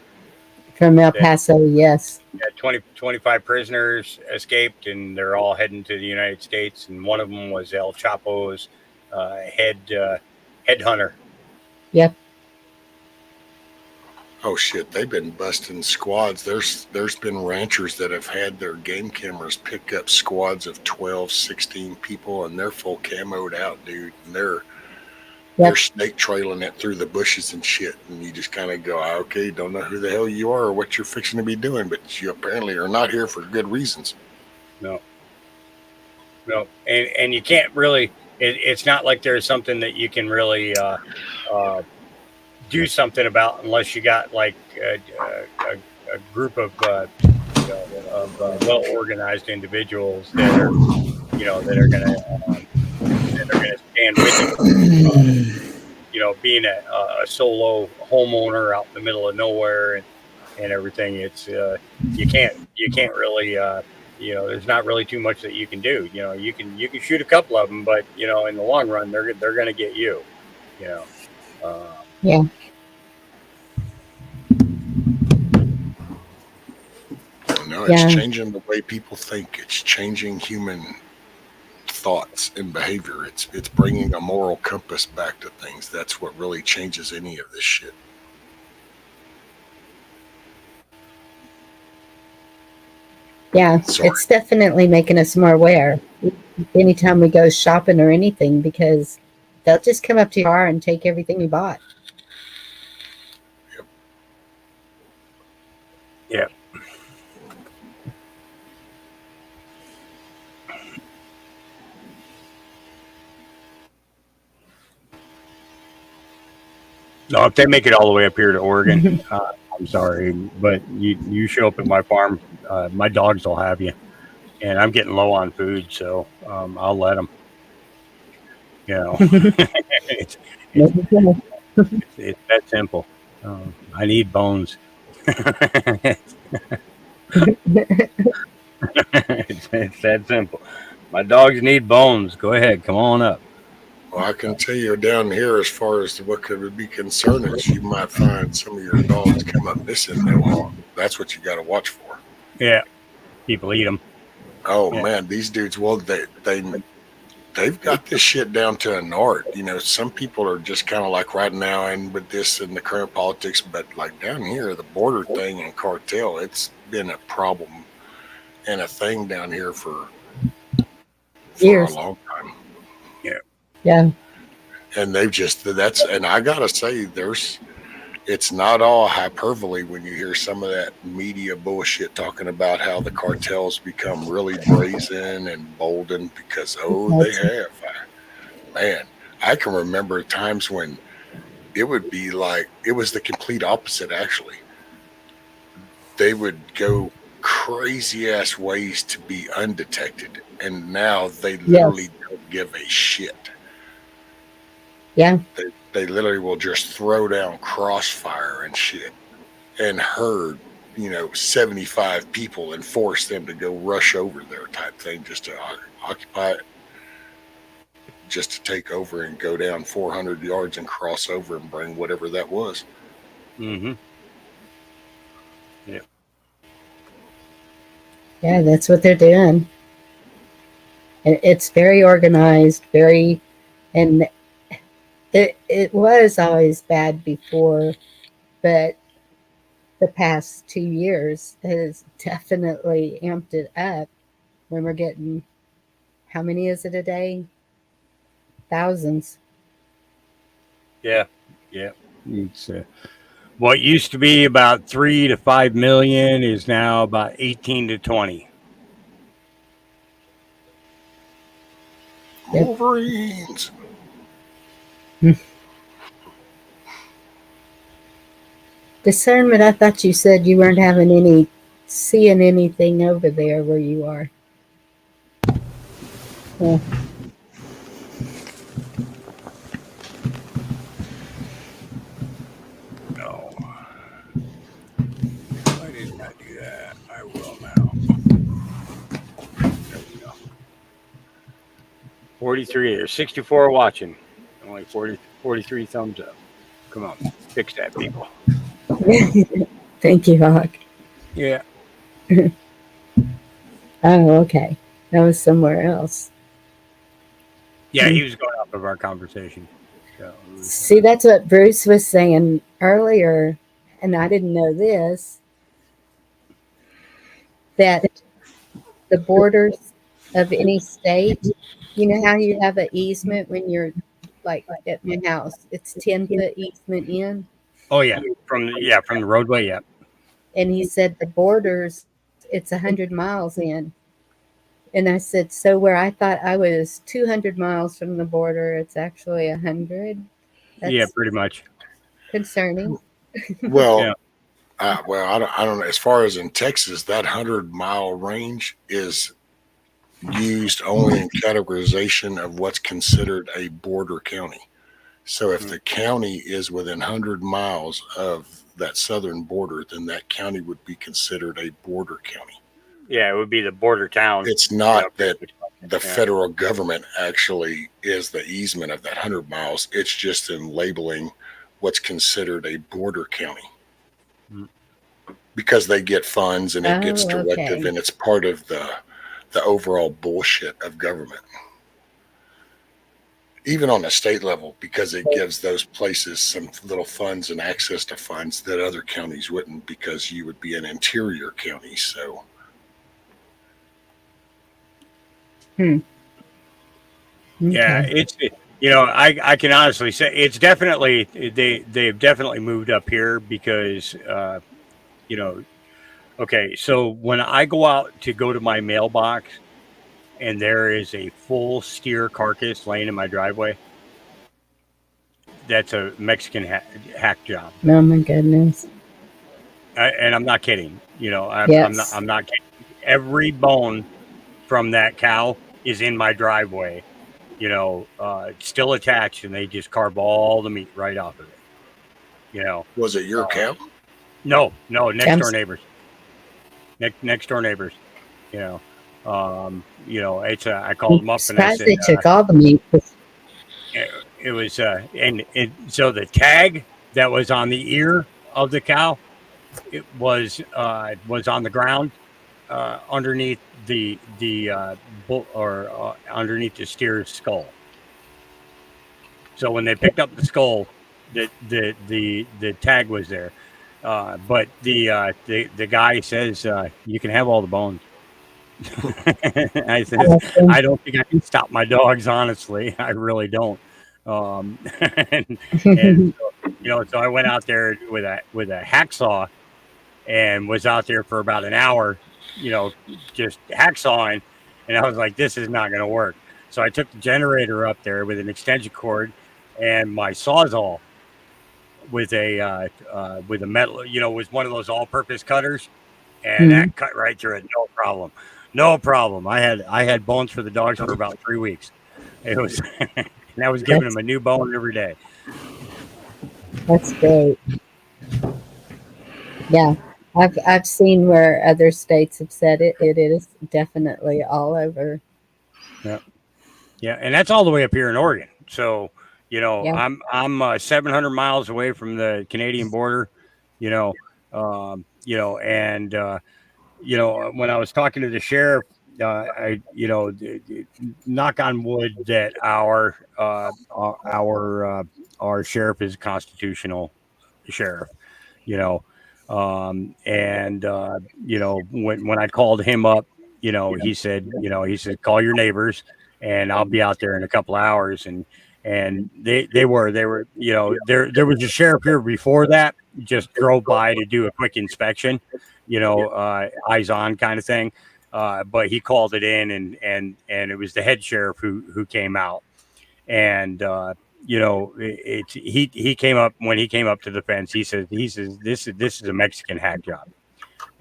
From El Paso, yes. Yeah, 25 prisoners escaped, and they're all heading to the United States. And one of them was El Chapo's head hunter. Yep. Oh shit! They've been busting squads. There's been ranchers that have had their game cameras pick up squads of 12, 16 people, and they're full camoed out, dude. And they're snake trailing it through the bushes and shit, and you just kind of go, okay, don't know who the hell you are or what you're fixing to be doing, but you apparently are not here for good reasons. No, and you can't really it's not like there's something that you can really do something about unless you got like a group of well organized individuals that are that are gonna stand with you. Being a solo homeowner out in the middle of nowhere and everything, it's you can't really there's not really too much that you can do. You can shoot a couple of them, but in the long run they're going to get you. You know, Yeah. No, it's Yeah. changing the way people think. It's changing human thoughts and behavior. It's bringing a moral compass back to things. That's what really changes any of this shit. Yeah. Sorry. It's definitely making us more aware anytime we go shopping or anything, because they'll just come up to your car and take everything you bought. yeah. No, if they make it all the way up here to Oregon, I'm sorry, but you show up at my farm, my dogs will have you, and I'm getting low on food, so I'll let them. It's it's Maybe so. it's that simple. I need bones. It's that simple. My dogs need bones. Go ahead, come on up. Well, I can tell you down here, as far as what could be concerned, is you might find some of your dogs come up missing no harm. That's what you got to watch for. Yeah, people eat them. Oh Yeah. man, these dudes. Well, they've got this shit down to an art. Some people are just kind of like right now, and with this and the current politics, but like down here, the border thing and cartel, it's been a problem and a thing down here for a Years. long time. Yeah. And and I gotta say, it's not all hyperbole when you hear some of that media bullshit talking about how the cartels become really brazen and bolden because they have. Man, I can remember times when it would be like it was the complete opposite. Actually, they would go crazy ass ways to be undetected, and now they literally don't give a shit. Yeah. They literally will just throw down crossfire and shit and herd 75 people and force them to go rush over there type thing just to occupy it, just to take over and go down 400 yards and cross over and bring whatever that was. Mm-hmm. Yeah, that's what they're doing. It's very organized, and it was always bad before, but the past 2 years has definitely amped it up when we're getting, how many is it a day? Thousands. Yeah. It's what used to be about 3 to 5 million is now about 18 to 20. Yep. Wolverines. Discernment, I thought you said you weren't seeing anything over there where you are. Yeah. No. Why didn't I do that? I will now. There we go. 43. There's 64 watching. Only 43 thumbs up. Come on. Fix that, people. Thank you, Hawk. Yeah. Oh, okay. That was somewhere else. Yeah, he was going off of our conversation. So See, that's what Bruce was saying earlier, and I didn't know this, that the borders of any state, you know how you have an easement when you're like at my house, it's 10-foot easement in. oh yeah, from the roadway, yeah. And he said the borders, it's 100 miles in. And I said, so where I thought I was 200 miles from the border, it's actually 100. Yeah, That's pretty much. concerning. Well, Yeah. I don't know. As far as in Texas, that 100-mile range is used only in categorization of what's considered a border county. So if the county is within 100 miles of that southern border, then that county would be considered a border county. Yeah, it would be the border town. It's not pretty that much. the Yeah. federal government actually is the easement of that 100 miles. It's just in labeling what's considered a border county Mm. because they get funds and it gets Oh, directive okay. and it's part of the overall bullshit of government. Even on a state level, because it gives those places some little funds and access to funds that other counties wouldn't, because you would be an interior county. So Hmm. Yeah, Okay. it's I can honestly say it's definitely they've definitely moved up here because you know okay, so when I go out to go to my mailbox and there is a full steer carcass laying in my driveway, that's a Mexican hack job. Oh my goodness. And I'm not kidding. Yes. I'm not kidding. Every bone from that cow is in my driveway. It's still attached, and they just carve all the meat right off of it. You know, was it your uh, cow? no, next I'm door neighbors, next door neighbors. You know, it's I called them up and I surprised said they took all the meat. it was and so the tag that was on the ear of the cow it was on the ground underneath the bull or underneath the steer's skull. So when they picked up the skull, the tag was there. But the guy says you can have all the bones. I says I don't think I can stop my dogs. Honestly, I really don't. And so, so I went out there with a hacksaw and was out there for about an hour, just hacksawing. And I was like, this is not going to work. So I took the generator up there with an extension cord and my sawzall with a metal, with one of those all-purpose cutters, and Hmm. that cut right through it, no problem, no problem. I had bones for the dogs for about 3 weeks. It was, and I was giving That's them a new bone every day. that's great. Yeah. I've seen where other states have said it. It is definitely all over. Yeah, yeah, and that's all the way up here in Oregon. So Yeah. I'm 700 miles away from the Canadian border. You know, and when I was talking to the sheriff, knock on wood that our sheriff is a constitutional sheriff. You know, and when I called him up, he said call your neighbors, and I'll be out there in a couple of hours, and they were there was a sheriff here before that just drove by to do a quick inspection, eyes on kind of thing. But he called it in, and it was the head sheriff who came out, and he came up when he came up to the fence. He says this is a Mexican hack job,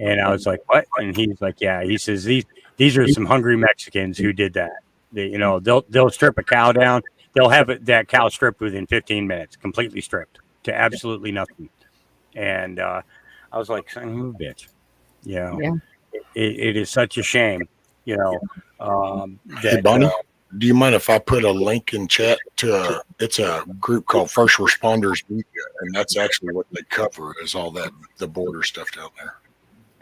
and I was like, what? And he's like, yeah. He says these are some hungry Mexicans who did that. They'll strip a cow down. They'll have that cow stripped within 15 minutes, completely stripped to absolutely nothing. And I was like, son of a bitch. You know, Yeah. it is such a shame. You know Hey, that. Bonnie, do you mind if I put a link in chat to it's a group called First Responders Media, and that's actually what they cover is all that the border stuff down there.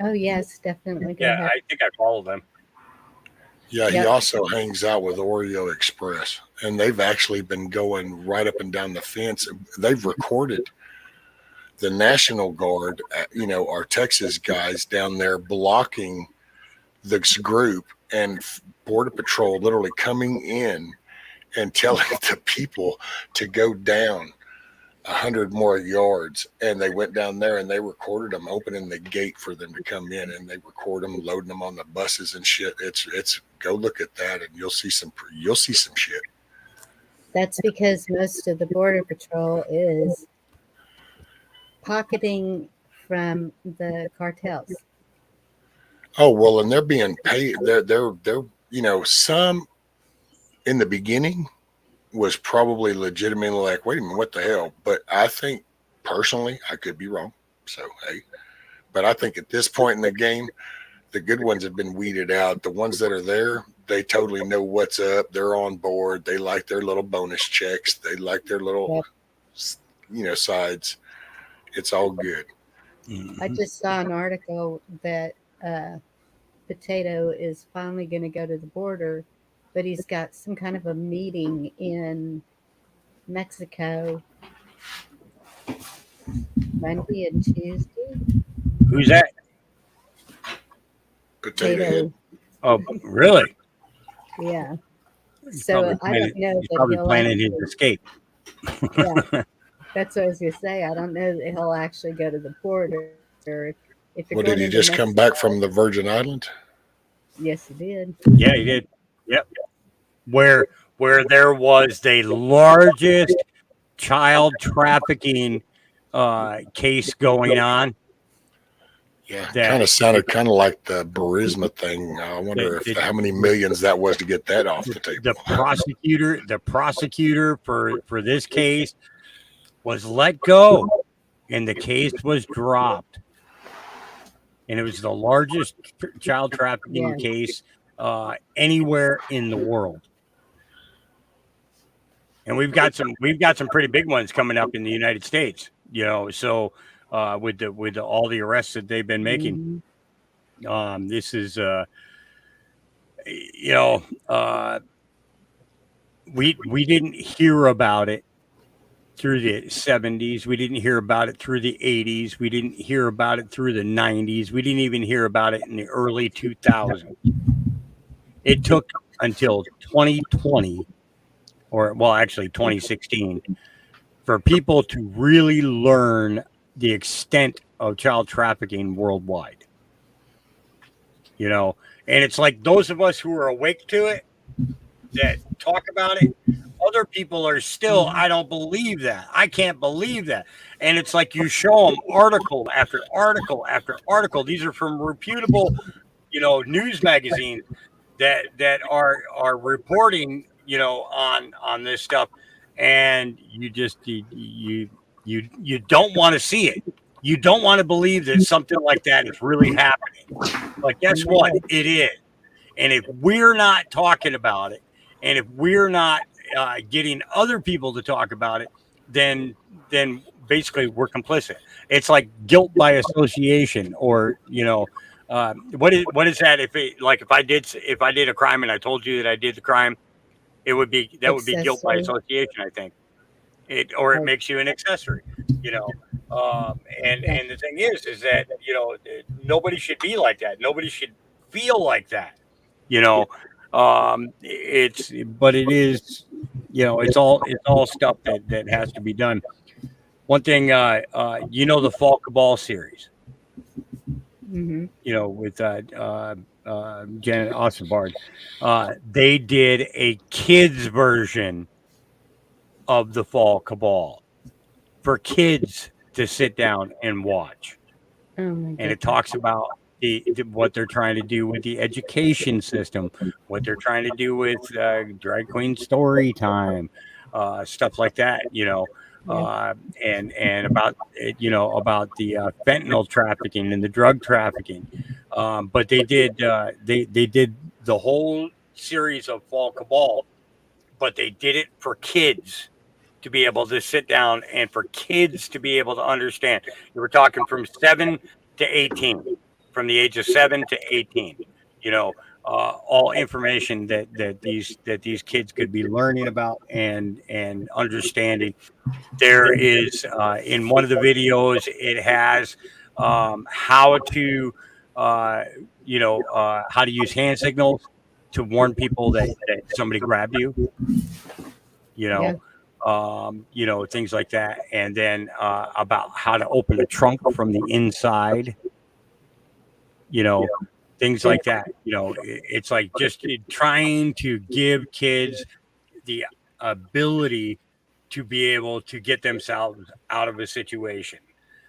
Oh yes, definitely go Yeah, ahead. I think I follow them. Yeah, he Yep. also hangs out with Oreo Express, and they've actually been going right up and down the fence. They've recorded the National Guard, our Texas guys down there blocking this group and Border Patrol literally coming in and telling the people to go down 100 more yards, and they went down there and they recorded them opening the gate for them to come in, and they record them loading them on the buses and shit. It's go look at that and you'll see some shit. That's because most of the Border Patrol is pocketing from the cartels. Oh well, and they're being paid. They're some in the beginning was probably legitimately like, wait a minute, what the hell? But I think personally, I could be wrong. So hey, but I think at this point in the game, the good ones have been weeded out. The ones that are there, they totally know what's up. They're on board. They like their little bonus checks. They like their little, sides. It's all good. I just saw an article that Potato is finally going to go to the border, but he's got some kind of a meeting in Mexico Monday and Tuesday. Who's that? Potato Head. Oh, really? Yeah. He's So probably I don't know he's that probably he'll planning his actually, escape. yeah, that's what I was going to say. I don't know that he'll actually go to the border. If you're Well, going did he into just come Mexico, back from the Virgin Islands? yes, he did. Yeah, he did. Yep. Where there was the largest child trafficking case going on. Yeah, That kind of sounded kind of like the Burisma thing. I wonder how many millions that was to get that off the table. the prosecutor for this case was let go, and the case was dropped, and it was the largest child trafficking Yeah. case anywhere in the world. And we've got some pretty big ones coming up in the United States, so with all the arrests that they've been making. Mhm. This is we didn't hear about it through the 70s. We didn't hear about it through the 80s. We didn't hear about it through the 90s. We didn't even hear about it in the early 2000s. It took until 2020, or well, actually 2016, for people to really learn the extent of child trafficking worldwide. And it's like those of us who are awake to it, that talk about it, other people are still, I don't believe that. I can't believe that. And it's like you show them article after article after article. These are from reputable, news magazines that are reporting, on this stuff, and you just you don't want to see it. You don't want to believe that something like that is really happening. But guess what? It is. And if we're not talking about it, and if we're not getting other people to talk about it, then basically we're complicit. It's like guilt by association, or what is that? If I did a crime and I told you that I did the crime, would be guilt by Accessory. association. I think it Right. makes you an accessory. You know, and Yeah. the thing is that nobody should be like that. Nobody should feel like that. You know, it is, it's all stuff that has to be done. One thing, the Fall Cabal series, Hmm. with Janet Ostenbard, they did a kids version of the Fall Cabal for kids to sit down and watch. Oh my And it goodness. talks about what they're trying to do with the education system, what they're trying to do with drag queen story time, stuff like that. Yeah. And about about the fentanyl trafficking and the drug trafficking. But they did they did the whole series of Fall Cabal, but they did it for kids to be able to sit down and for kids to be able to understand. You were talking from 7 to 18, from the age of 7 to 18. All information that these kids could be learning about and understanding. There is in one of the videos, it has how to how to use hand signals to warn people that somebody grabbed you. You know, Yeah. things like that. And then about how to open a trunk from the inside, things like that. It's like just trying to give kids the ability to be able to get themselves out of a situation.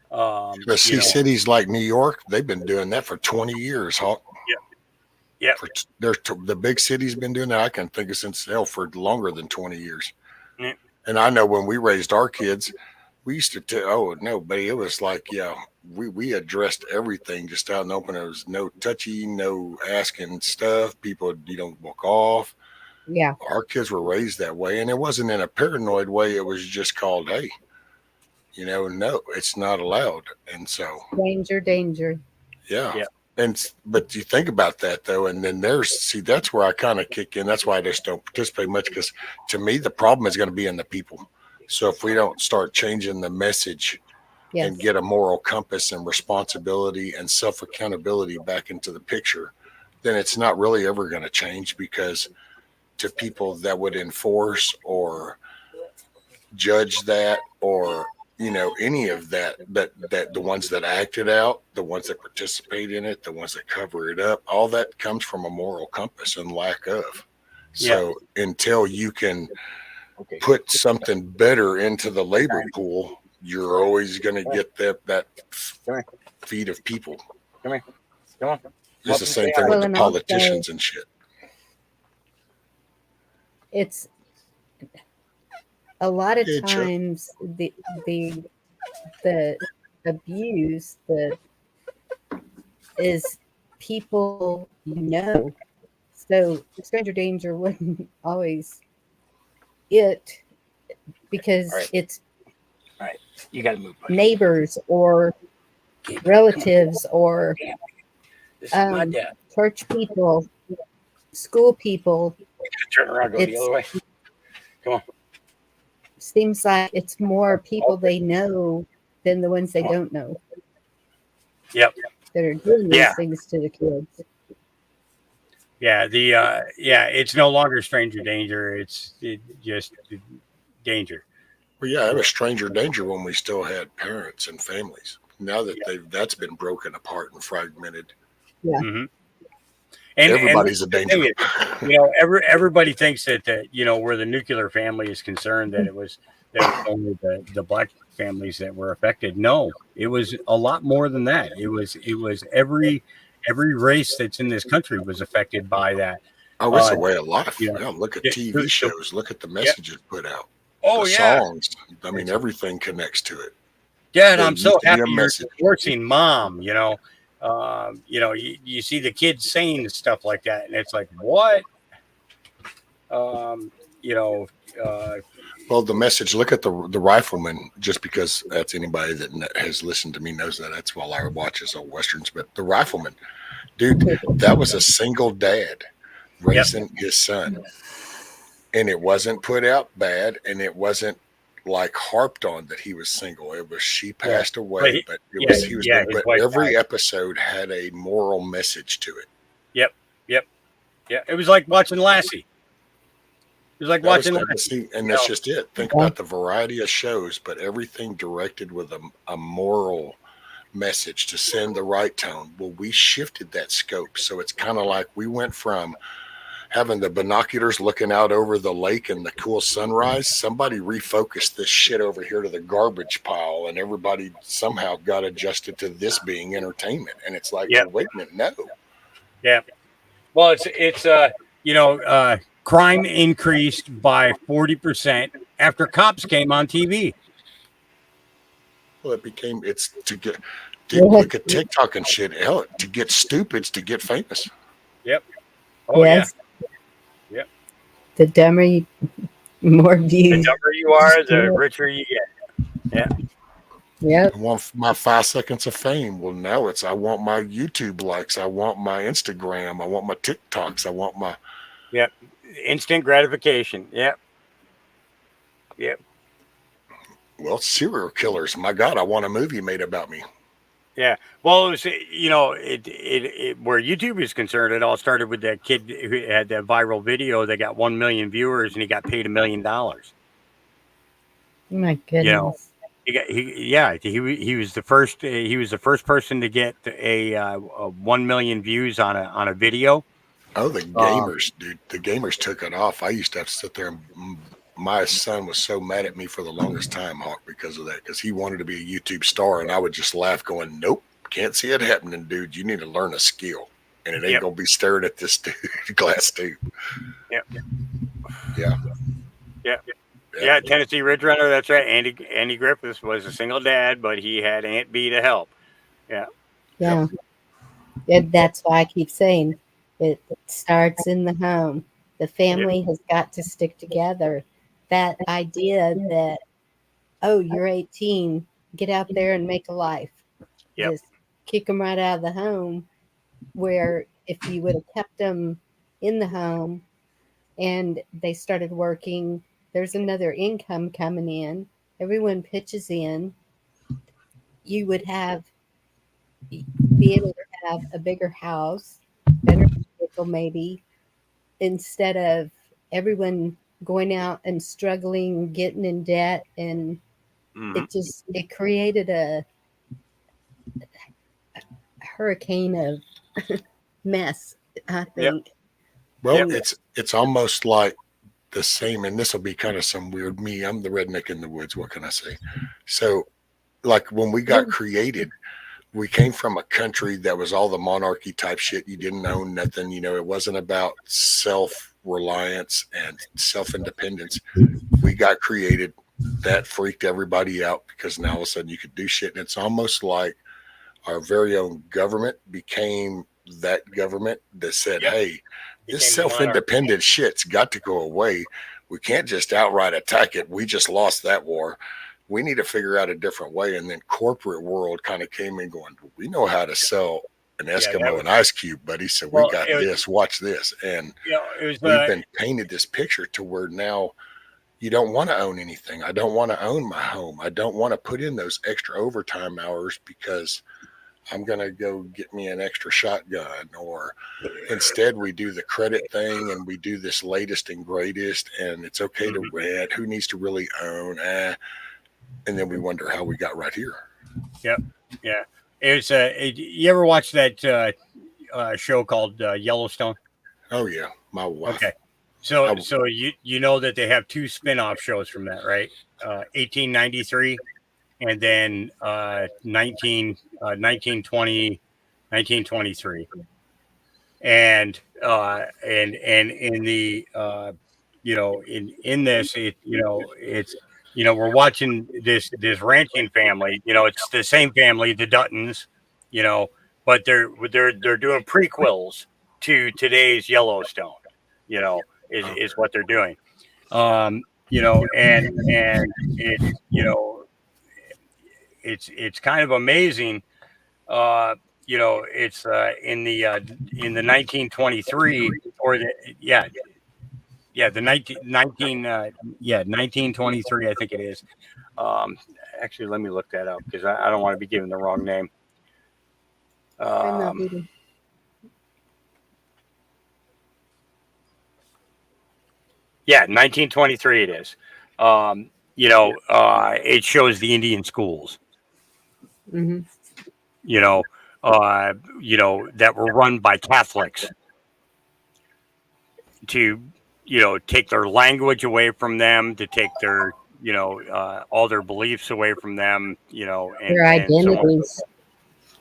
But see, cities like New York, they've been doing that for 20 years, Hawk. Yeah. The big city's been doing that. I can think of since hell for longer than 20 years. Yeah. And I know when we raised our kids, we used to tell, oh, no, but it was like, yeah, we addressed everything just out in the open. There was no touchy, no asking stuff. People, you don't walk off. Yeah. Our kids were raised that way. And it wasn't in a paranoid way. It was just called, hey, no, it's not allowed. And so. Danger. Yeah. But you think about that though, and then that's where I kind of kick in. That's why I just don't participate much, because to me the problem is going to be in the people. So if we don't start changing the message and get a moral compass and responsibility and self-accountability back into the picture, then it's not really ever going to change, because to people that would enforce or judge that or any of that the ones that act it out, the ones that participate in it, the ones that cover it up, all that comes from a moral compass and lack of. So until you can put something better into the labor pool, you're always going to get that feed of people. Come on. It's the same thing with the politicians and shit. It's a lot of times the abuse that is people so stranger danger wouldn't always because it's you gotta move, neighbors or relatives or church people, school people. Turn around, go the other way. Come on. Seems like it's more people they know than the ones they don't know. Yep. That are doing these things to the kids. Yeah, it's no longer stranger danger. It's just danger. Well, yeah, it was stranger danger when we still had parents and families. Now that that's been broken apart and fragmented. Yeah. Mm-hmm. And everybody's a danger. Everybody thinks that where the nuclear family is concerned, that it was only the black families that were affected. No, it was a lot more than that. It was every race that's in this country was affected by that. Oh, it's a way of life. Look at TV shows. Look at the messages put out. Oh, the songs. I mean, everything connects to it. Dad, I'm so happy you're divorcing Mom. You see the kids saying stuff like that, and it's like, what? Well, the message. Look at the Rifleman. Just because that's anybody that has listened to me knows that's while I watches old westerns. But the Rifleman, dude, that was a single dad raising his son, and it wasn't put out bad, and it wasn't like harped on that he was single. It was she passed away, but he was. But every episode had a moral message to it. Yep. It was like watching Lassie. It was like watching Lassie, and that's just it. Think about the variety of shows, but everything directed with a moral message to send the right tone. Well, we shifted that scope, so it's kind of like we went from having the binoculars looking out over the lake and the cool sunrise. Somebody refocused this shit over here to the garbage pile, and everybody somehow got adjusted to this being entertainment. And it's like, wait a minute, no. Yeah. Well, it's crime increased by 40% after cops came on TV. Well, it's to get look at TikTok and shit. Hell, to get stupids to get famous. Yep. Oh yes. Yep. The dumber, more views. The dumber you are, the richer you get. Yeah. Yep. I want my 5 seconds of fame. Well, now I want my YouTube likes. I want my Instagram. I want my TikToks. I want my. Yep. Instant gratification. Yep. Well, serial killers. My God, I want a movie made about me. Yeah. Well, it was, where YouTube is concerned, it all started with that kid who had that viral video that got 1 million viewers and he got paid $1 million. My You know, goodness. he was the first person to get a 1 million views on a video. Oh, the Um, gamers, dude. The gamers took it off. I used to have to sit there and my son was so mad at me for the longest time, Hawk, because of that, because he wanted to be a YouTube star, and I would just laugh, going, "Nope, can't see it happening, dude. You need to learn a skill, and it ain't yep, gonna be staring at this dude, glass tube." yep, Yeah, yep. yeah. Yeah, Tennessee Ridge Runner. That's right. Andy Griffiths was a single dad, but he had Aunt B to help. Yeah, Yep. Yeah. And that's why I keep saying it starts in the home. The yep, family has got to stick together. That idea that, oh, you're 18, get out there and make a life. yep. Just kick them right out of the home. Where if you would have kept them in the home and they started working, there's another income coming in. Everyone pitches in. You would be able to have a bigger house, better vehicle, maybe, instead of everyone going out and struggling, getting in debt, and Hmm. it created a hurricane of mess, I Yep, think. Well, yep. And it's almost like the same, and this will be kind of some weird me. I'm the redneck in the woods. What can I say? So, like when we got created, we came from a country that was all the monarchy type shit. You didn't own nothing. It wasn't about self reliance and self independence. We got created. That freaked everybody out because now all of a sudden you could do shit. And it's almost like our very own government became that government that said, Yep. hey, this Became the self monarch. independent shit's got to go away. We can't just outright attack it. We just lost that war. We need to figure out a different way. And then corporate world kind of came in going, we know how to sell an Yeah, that Eskimo was an ice cube, buddy. So we well. got It was this, watch this. And it was we've been painted this picture to where now you don't want to own anything. I don't want to own my home. I don't want to put in those extra overtime hours because I'm going to go get me an extra shotgun. Or instead, we do the credit thing and we do this latest and greatest, and it's okay to mhm. rent. Who needs to really own? And then we wonder how we got right here. Yep, yeah. It was. You ever watch that show called Yellowstone? Oh, yeah. My Okay. wife. So I, so you know that they have two spin-off shows from that, right? 1893 and then 1920 1923. And in the in this it's we're watching this ranching family. It's the same family, the Duttons, you know but they're doing prequels to today's Yellowstone, is what they're doing. And it's kind of amazing. It's in the 1923 or the yeah the 1923, I think it is. Um, Actually, let me look that up because I don't want to be giving the wrong name. I'm not Um, even. yeah, 1923 it is. It shows the Indian schools. Hmm. You know, that were run by Catholics to take their language away from them, to take their all their beliefs away from them, Their and so on. identities.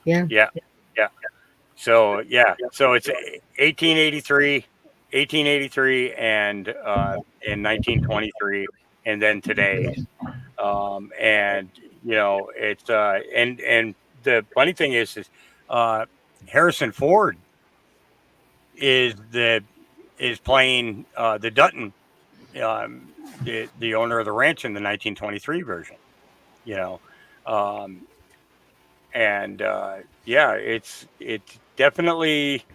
Yeah. Yeah, yeah. So it's 1883, 1883, and 1923, and then today. And it's and the funny thing is uh, Harrison Ford is the is playing the Dutton, the owner of the ranch in the 1923 version. You know, um, and yeah, it's definitely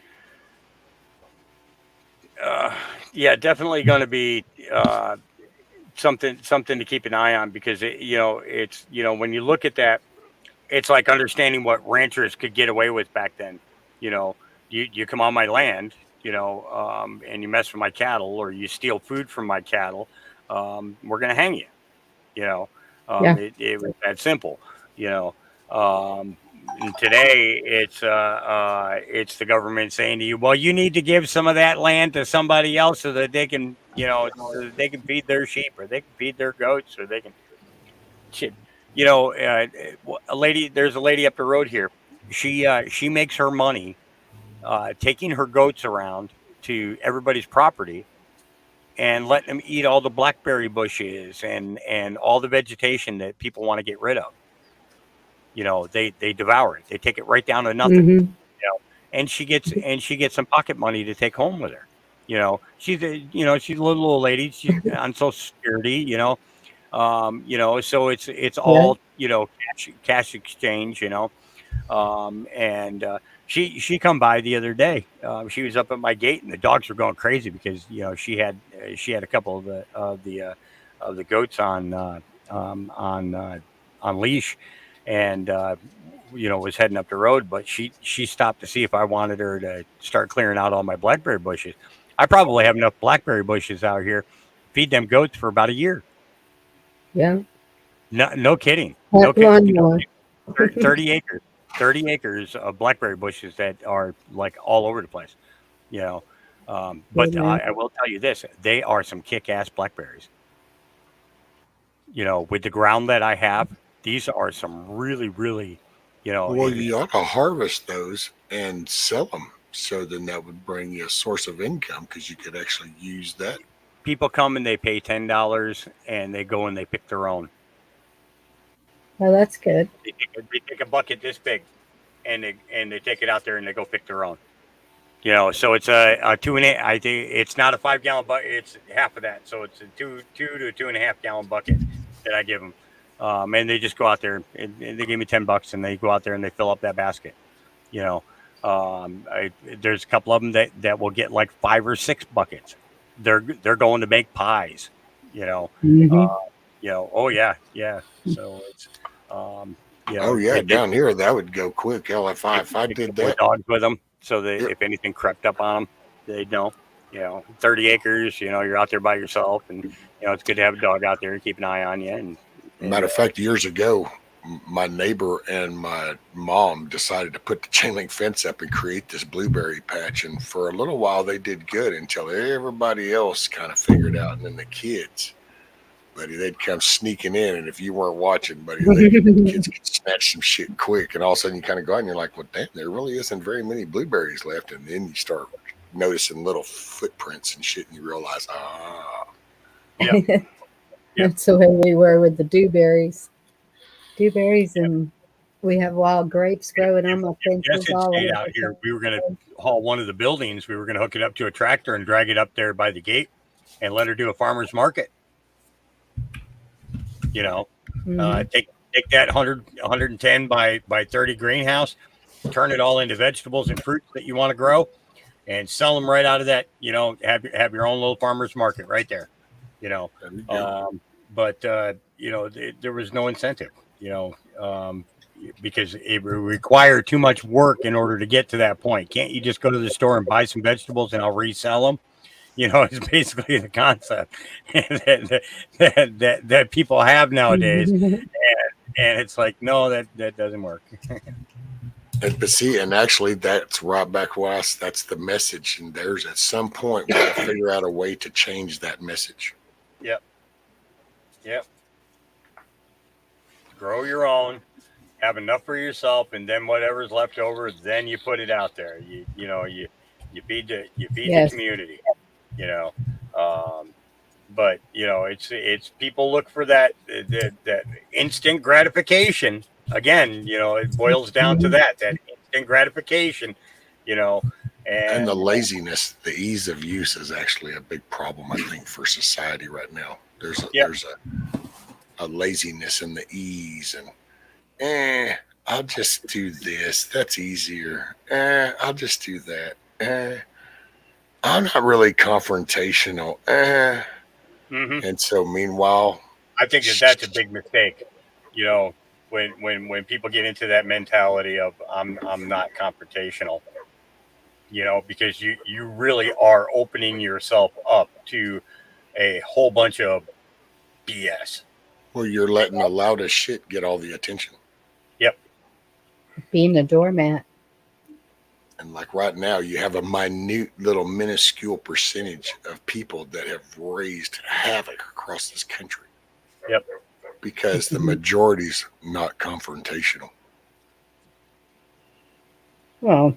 uh, yeah, definitely going to be something to keep an eye on because it's when you look at that, it's like understanding what ranchers could get away with back then. You know, you come on my land, and you mess with my cattle or you steal food from my cattle, we're going to hang you. You know, Yeah. It was that simple, you know. And today it's the government saying to you, well, you need to give some of that land to somebody else so that they can, so that they can feed their sheep or they can feed their goats or they can shit. There's a lady up the road here. She makes her money taking her goats around to everybody's property and letting them eat all the blackberry bushes and all the vegetation that people want to get rid of. They devour it. They take it right down to nothing. Mm-hmm. And she gets some pocket money to take home with her. She's a little old lady. She's on Social Security. So it's Yeah. all cash exchange. And she come by the other day. She was up at my gate, and the dogs were going crazy because she had a couple of the goats on leash, and was heading up the road. But she stopped to see if I wanted her to start clearing out all my blackberry bushes. I probably have enough blackberry bushes out here to feed them goats for about a year. Yeah. No kidding. That No, lawnmower. 30 acres, 30 acres of blackberry bushes that are like all over the place, you know. But Yeah. I will tell you this, they are some kick-ass blackberries. With the ground that I have, these are some really, really, you know, Well, it, you ought to harvest those and sell them. So then that would bring you a source of income because you could actually use that. people come and they pay $10 and they go and they pick their own. Well, that's good. They take a bucket this big and they take it out there and they go pick their own. So it's a 2.5. I think it's not a 5 gallon bucket. It's half of that. So it's a two to 2.5 gallon bucket that I give them. And they just go out there and they give me $10 and they go out there and they fill up that basket. You know, there's a couple of them that will get like 5 or 6 buckets. They're going to make pies. You know, Mm-hmm. uh, Oh yeah, yeah. So it's, um, Oh yeah, they down here that would go quick. Hell, if I take a did couple of that, dogs with them so that yeah, if anything crept up on them, they'd know. 30 acres. You're out there by yourself, and it's good to have a dog out there and keep an eye on you. And matter of fact, years ago, my neighbor and my mom decided to put the chain link fence up and create this blueberry patch. And for a little while, they did good until everybody else kind of figured out, and then the kids. Buddy, they'd come sneaking in, and if you weren't watching, buddy, kids could snatch some shit quick, and all of a sudden you kind of go out and you're like, "Well, damn, there really isn't very many blueberries left." And then you start noticing little footprints and shit, and you realize, yep, yep, That's the way we were with the dewberries. Dewberries, yep. and we have wild grapes growing on my Jess fences had all stayed over out the here, we were going to place. haul one of the buildings. We were going to hook it up to a tractor and drag it up there by the gate and let her do a farmer's market. You know, Mm-hmm. take that 110 by 30 greenhouse, turn it all into vegetables and fruits that you want to grow, and sell them right out of that. Have your own little farmer's market right there. You know, there you go. but there was no incentive. Because it would require too much work in order to get to that point. Can't you just go to the store and buy some vegetables and I'll resell them? It's basically the concept that people have nowadays, and it's like, no, that doesn't work. But see, and actually, that's right back west. That's the message, and there's at some point we got to figure out a way to change that message. Yep, yep. Grow your own, have enough for yourself, and then whatever's left over, then you put it out there. You feed the Yes. community. You know, um, but it's people look for that instant gratification. Again, it boils down to Mhm. that instant gratification. You know, And the and laziness, the ease of use is actually a big problem, I think, for society right now. There's a yeah, there's a laziness in the ease, and I'll just do this. That's easier. I'll just do that. I'm not really confrontational. hmm And so, meanwhile, I think that's a big mistake. You know, when people get into that mentality of I'm not confrontational. Because you really are opening yourself up to a whole bunch of BS. Well, you're letting the loudest shit get all the attention. Yep. Being a doormat. And like right now, you have a minute little minuscule percentage of people that have raised havoc across this country. Yep. Because the majority's not confrontational. Well,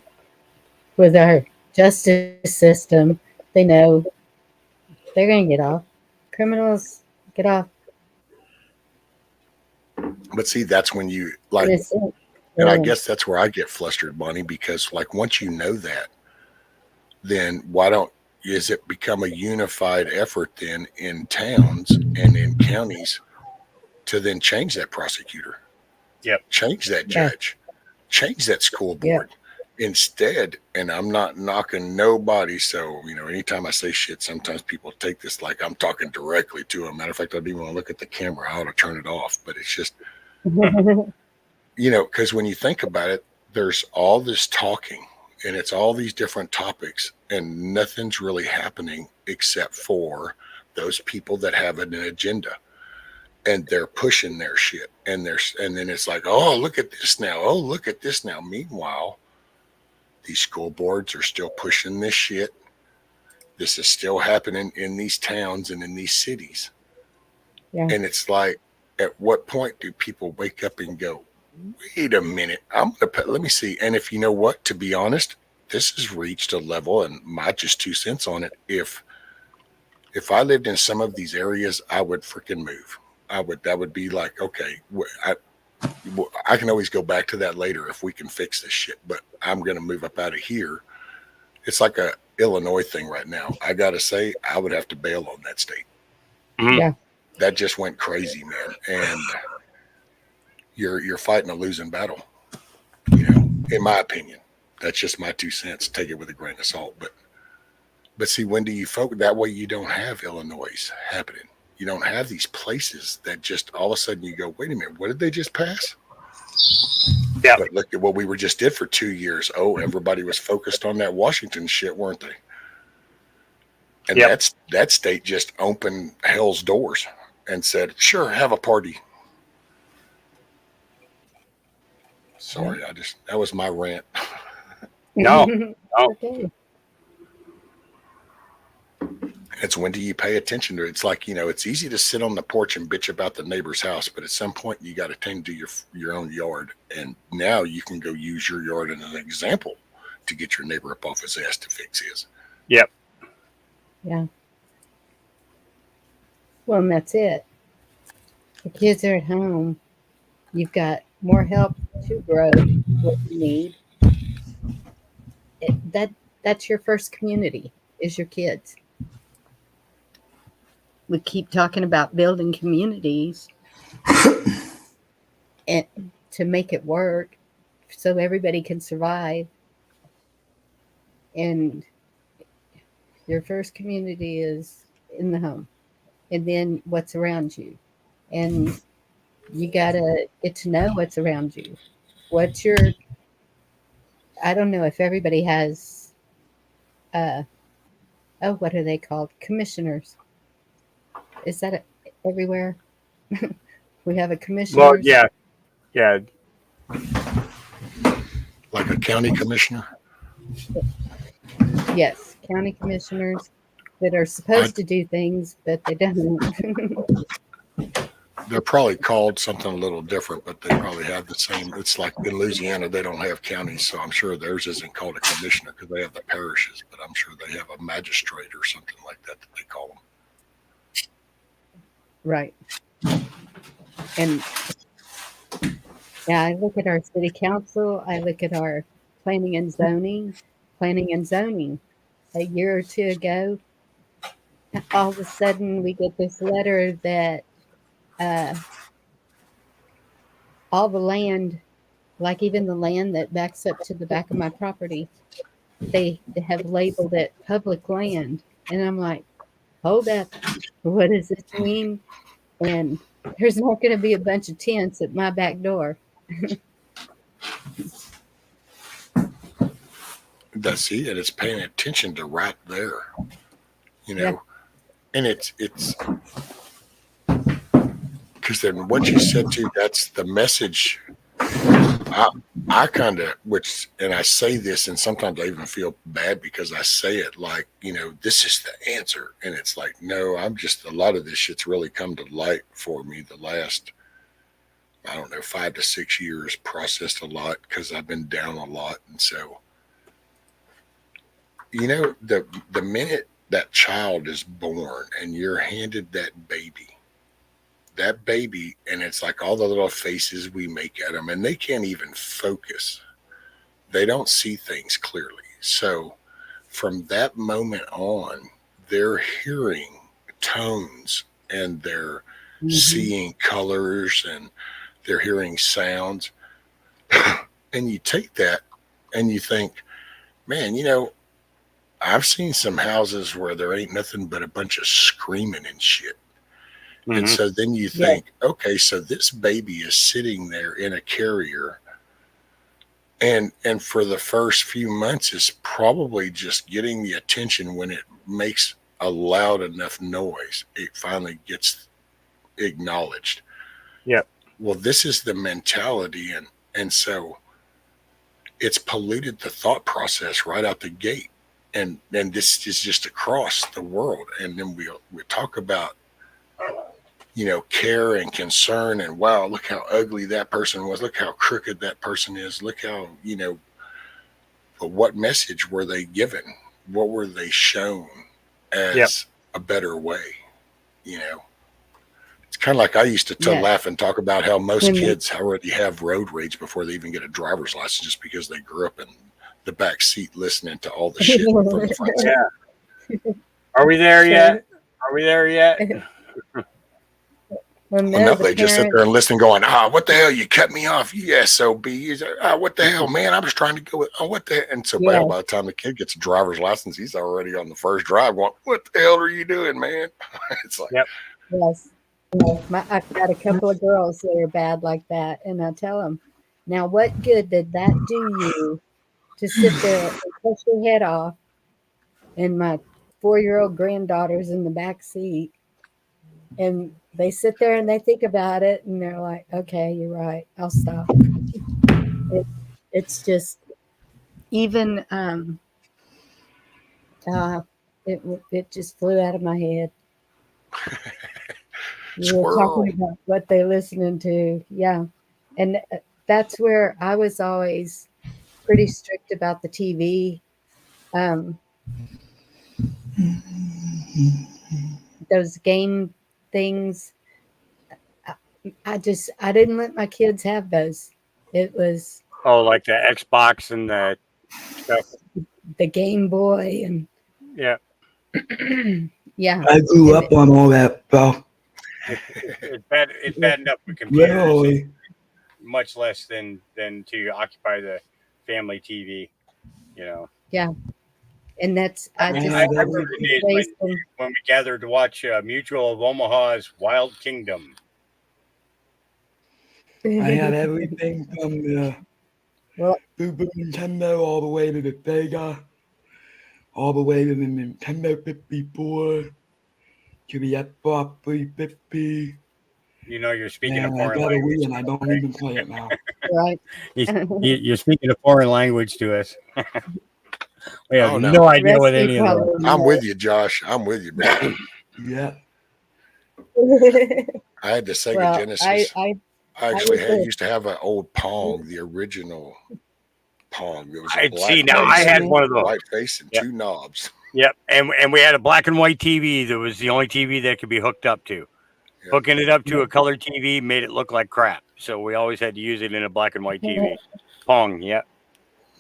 with our justice system, they know they're going to get off. Criminals get off. But see, that's when you like, Innocent. and I Yeah. guess that's where I get flustered, Bonnie, because like once you know that, then why don't is it become a unified effort then in towns and in counties to then change that prosecutor? Yep. Change that Yeah. judge, change that school Yeah. board. Instead, and I'm not knocking nobody, so anytime I say shit, sometimes people take this like I'm talking directly to them. Matter of fact, I don't even want to look at the camera. I ought to turn it off. But it's just, because when you think about it, there's all this talking and it's all these different topics and nothing's really happening except for those people that have an agenda and they're pushing their shit and then it's like, oh, look at this now. Oh, look at this now. Meanwhile, these school boards are still pushing this shit. This is still happening in these towns and in these cities. Yeah. And it's like, at what point do people wake up and go, wait a minute, let me see. And if you know what, to be honest, this has reached a level, and my just 2 cents on it. If I lived in some of these areas, I would freaking move. That would be like, okay, I can always go back to that later if we can fix this shit, but I'm going to move up out of here. It's like a Illinois thing right now. I got to say, I would have to bail on that state. Mhm. Yeah. That just went crazy, man. And you're fighting a losing battle, in my opinion. That's just my 2 cents. Take it with a grain of salt. But see, when do you focus that way? You don't have Illinois happening. You don't have these places that just all of a sudden you go, wait a minute, what did they just pass? Yeah. But look at what we were just did for 2 years. Oh, everybody was focused on that Washington shit, weren't they? And Yep. that state just opened hell's doors and said, sure, have a party. Sorry, that was my rant. No. No. Okay. It's when do you pay attention to it? It's like, it's easy to sit on the porch and bitch about the neighbor's house, but at some point you got to tend to your own yard. And now you can go use your yard as an example to get your neighbor up off his ass to fix his. Yep. Yeah. Well, and that's it. The kids are at home. You've got more help to grow what you need. That's your first community, is your kids. We keep talking about building communities and to make it work so everybody can survive. And your first community is in the home, and then what's around you. And you got to get to know what's around you. I don't know if everybody has, what are they called? Commissioners. Is that everywhere? We have a commissioner. Well, yeah. Yeah. Like a county commissioner? Yes, county commissioners that are supposed to do things, but they don't. They're probably called something a little different, but they probably have the same. It's like in Louisiana, they don't have counties, so I'm sure theirs isn't called a commissioner because they have the parishes, but I'm sure they have a magistrate or something like that they call them. Right. And yeah, I look at our city council, I look at our planning and zoning. A year or two ago, all of a sudden we get this letter that all the land, like even the land that backs up to the back of my property, they have labeled it public land. And I'm like, hold up, what does this mean? And there's not going to be a bunch of tents at my back door. That's it. And it's paying attention to right there, Yeah. and it's because then what you said too, that's the message. I kind of, and I say this, and sometimes I even feel bad because I say it like, this is the answer. And it's like, no, a lot of this shit's really come to light for me the last, I don't know, 5 to 6 years, processed a lot because I've been down a lot. And so, the minute that child is born and you're handed that baby, and it's like all the little faces we make at them, and they can't even focus. They don't see things clearly. So from that moment on, they're hearing tones and they're seeing colors and they're hearing sounds. And you take that and you think, man, I've seen some houses where there ain't nothing but a bunch of screaming and shit. Mm-hmm. And so then you think, okay, so this baby is sitting there in a carrier, and for the first few months is probably just getting the attention. When it makes a loud enough noise, it finally gets acknowledged. Yep. Well, this is the mentality, and so it's polluted the thought process right out the gate. And this is just across the world. And then we talk about, care and concern, and wow, look how ugly that person was. Look how crooked that person is. Look how, but what message were they given? What were they shown as a better way? It's kind of like I used to laugh and talk about how most kids already have road rage before they even get a driver's license, just because they grew up in the back seat listening to all the shit from the front seat. Yeah. Are we there yet? Are we there yet? Well, no, they just sit there and listen, going, what the hell? You cut me off, you SOB. What the hell, man? I was trying to go with, what the hell? And so by the time the kid gets a driver's license, he's already on the first drive going, what the hell are you doing, man? It's like, yes. I've got a couple of girls that are bad like that, and I tell them, now what good did that do you to sit there and push your head off, and my 4-year-old granddaughter's in the back seat, and they sit there and they think about it, and they're like, okay, you're right, I'll stop. It's just, even it just flew out of my head. You were talking about what they're listening to. Yeah. And that's where I was always pretty strict about the TV. Those game things, I didn't let my kids have those. It was like the Xbox and the stuff, the Game Boy, and yeah. I grew up on all that, bro. It's bad enough with computers. Really? Much less than to occupy the family TV, Yeah. And that's, I remember the days when we gathered to watch Mutual of Omaha's Wild Kingdom. I had everything from the Super Nintendo all the way to the Sega, all the way to the Nintendo 54, to the Xbox 350. You're speaking a foreign language. And I don't even play it now. Right. You're speaking a foreign language to us. We have no idea what any of them. I'm with you, Josh. I'm with you, man. Yeah. I had the Sega Genesis. I used to have an old Pong, the original Pong. It was a black face. I had one of those. White face and 2 knobs. Yep, and we had a black and white TV that was the only TV that could be hooked up to. Yep. Hooking it up to a color TV made it look like crap. So we always had to use it in a black and white TV. Pong, yep.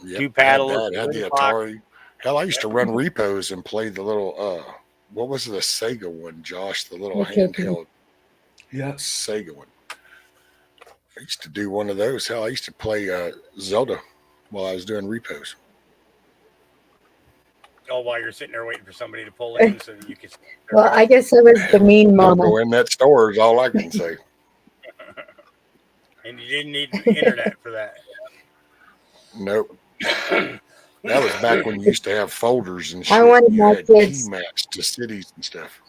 2 paddles. I had the Atari. Hell, I used to run repos and play the little, what was the Sega one, Josh? The little handheld Sega one. I used to do one of those. Hell, I used to play Zelda while I was doing repos. Oh, while you're sitting there waiting for somebody to pull in so that you can. Well, I guess I was the mean mama. Go in that store is all I can say. And you didn't need the internet for that. Nope. That was back when you used to have folders and shit. I wanted my kids key maps to cities and stuff.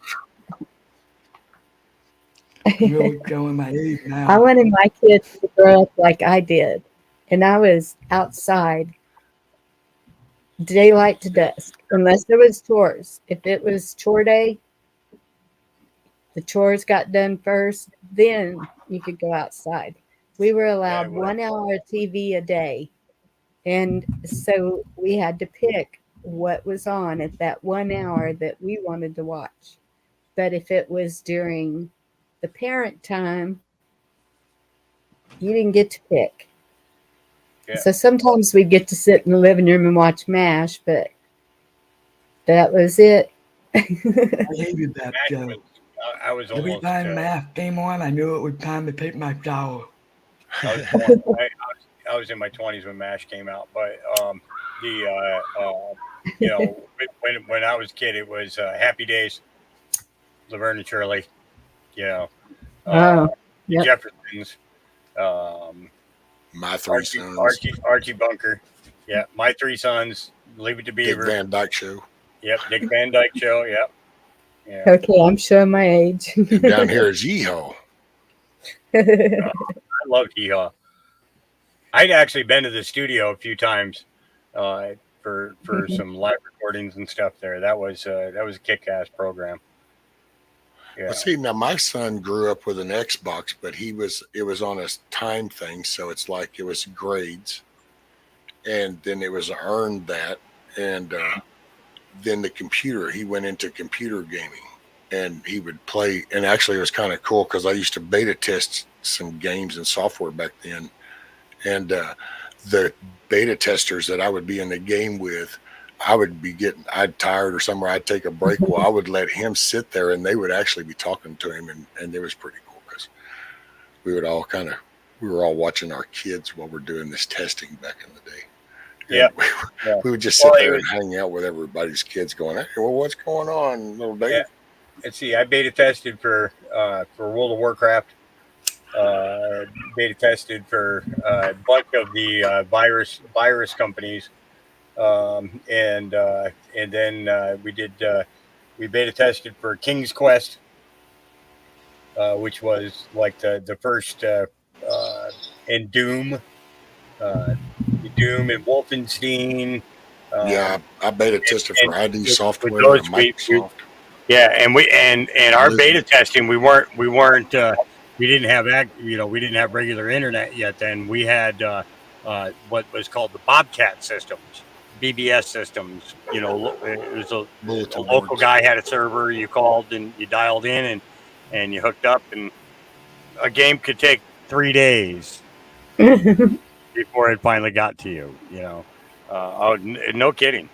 I'm really showing my age I now. wanted my kids to grow up like I did. And I was outside daylight to dusk, unless there was chores. If it was chore day, the chores got done first, then you could go outside. We were allowed 1 hour of TV a day. And so we had to pick what was on at that 1 hour that we wanted to watch. But if it was during the parent time, you didn't get to pick. Yeah. So sometimes we'd get to sit in the living room and watch MASH, but that was it. I hated that Mash show. was, I was Every almost. time math came on, I knew it was time to take my shower. I was born. I was in my 20s when MASH came out, but the you know, when I was a kid, it was Happy Days, Laverne and Shirley, you know, uh, Oh, the yep. Jeffersons, um, My Three Archie, Sons, Archie, Archie Bunker, yeah, My Three Sons, Leave It to Dick Beaver, Van Dyke Show. yep, Dick Van Dyke Show, yep, yeah. Okay, I'm showing my age. And down here is Yeehaw. I loved Hee Haw. I'd actually been to the studio a few times uh, for some live recordings and stuff there. That was a kick-ass program. Yeah. Well, see, now my son grew up with an Xbox, but it was on a time thing, so it's like it was grades, and then it was earned that, and then the computer. He went into computer gaming, and he would play. And actually, it was kind of cool because I used to beta test some games and software back then, and the beta testers that I would be in the game with, I'd tired or somewhere, I'd take a break. Well, I would let him sit there and they would actually be talking to him. And it was pretty cool because we were all watching our kids while we're doing this testing back in the day. Yeah. We would just sit there and hang out with everybody's kids going, hey, well, what's going on, little Dave? Yeah. Let's see, I beta tested for World of Warcraft. Beta tested for a bunch of the virus companies, and then we beta tested for King's Quest, which was like the first and Doom, Doom and Wolfenstein. Yeah, I beta tested for ID Software and those, Microsoft. Yeah, and our beta testing, we didn't have regular internet yet. Then we had what was called the Bobcat systems, BBS systems. You know, it was a local guy had a server. You called and you dialed in and you hooked up, and a game could take 3 days before it finally got to you. You know, no kidding.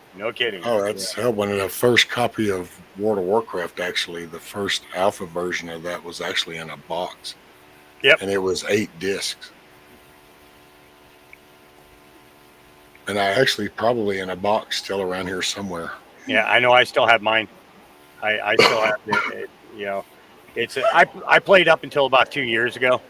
Oh, that's hell. When the first copy of World of Warcraft, actually, the first alpha version of that was actually in a box. Yep. And it was 8 discs. And I actually probably in a box still around here somewhere. Yeah, I know. I still have mine. I still have it. You know, I played up until about 3 years ago.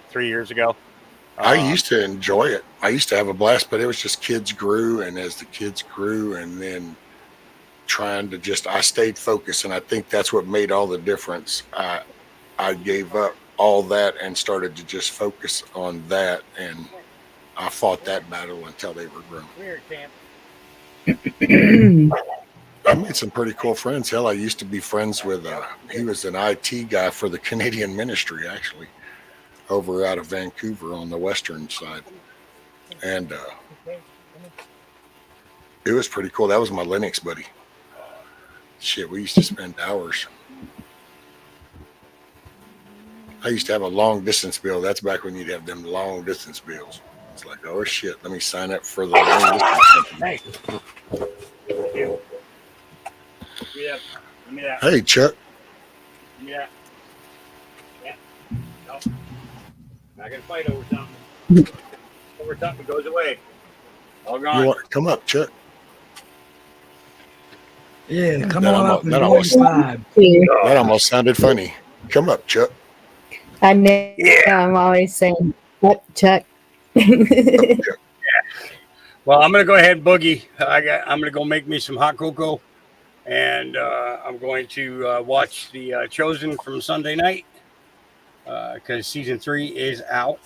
I used to enjoy it. I used to have a blast, but it was just kids grew, and as the kids grew, and then I stayed focused, and I think that's what made all the difference. I gave up all that and started to just focus on that, and I fought that battle until they were grown. I made some pretty cool friends. Hell, I used to be friends with he was an IT guy for the Canadian ministry, actually, over out of Vancouver on the western side. And it was pretty cool. That was my Linux buddy. Shit, we used to spend hours. I used to have a long distance bill. That's back when you'd have them long distance bills. It's like, oh shit, let me sign up for the long distance company. Hey, Chuck. Yeah. No. Not gonna fight over something. Over something goes away. All gone. Come up, Chuck. Yeah, come That on almost- up and that join almost- the vibe. That almost sounded funny. Come up, Chuck. I know. I'm always saying, "What, Chuck?" Well, I'm gonna go ahead and boogie. I'm gonna go make me some hot cocoa, and I'm going to watch the Chosen from Sunday night. because season 3 is out.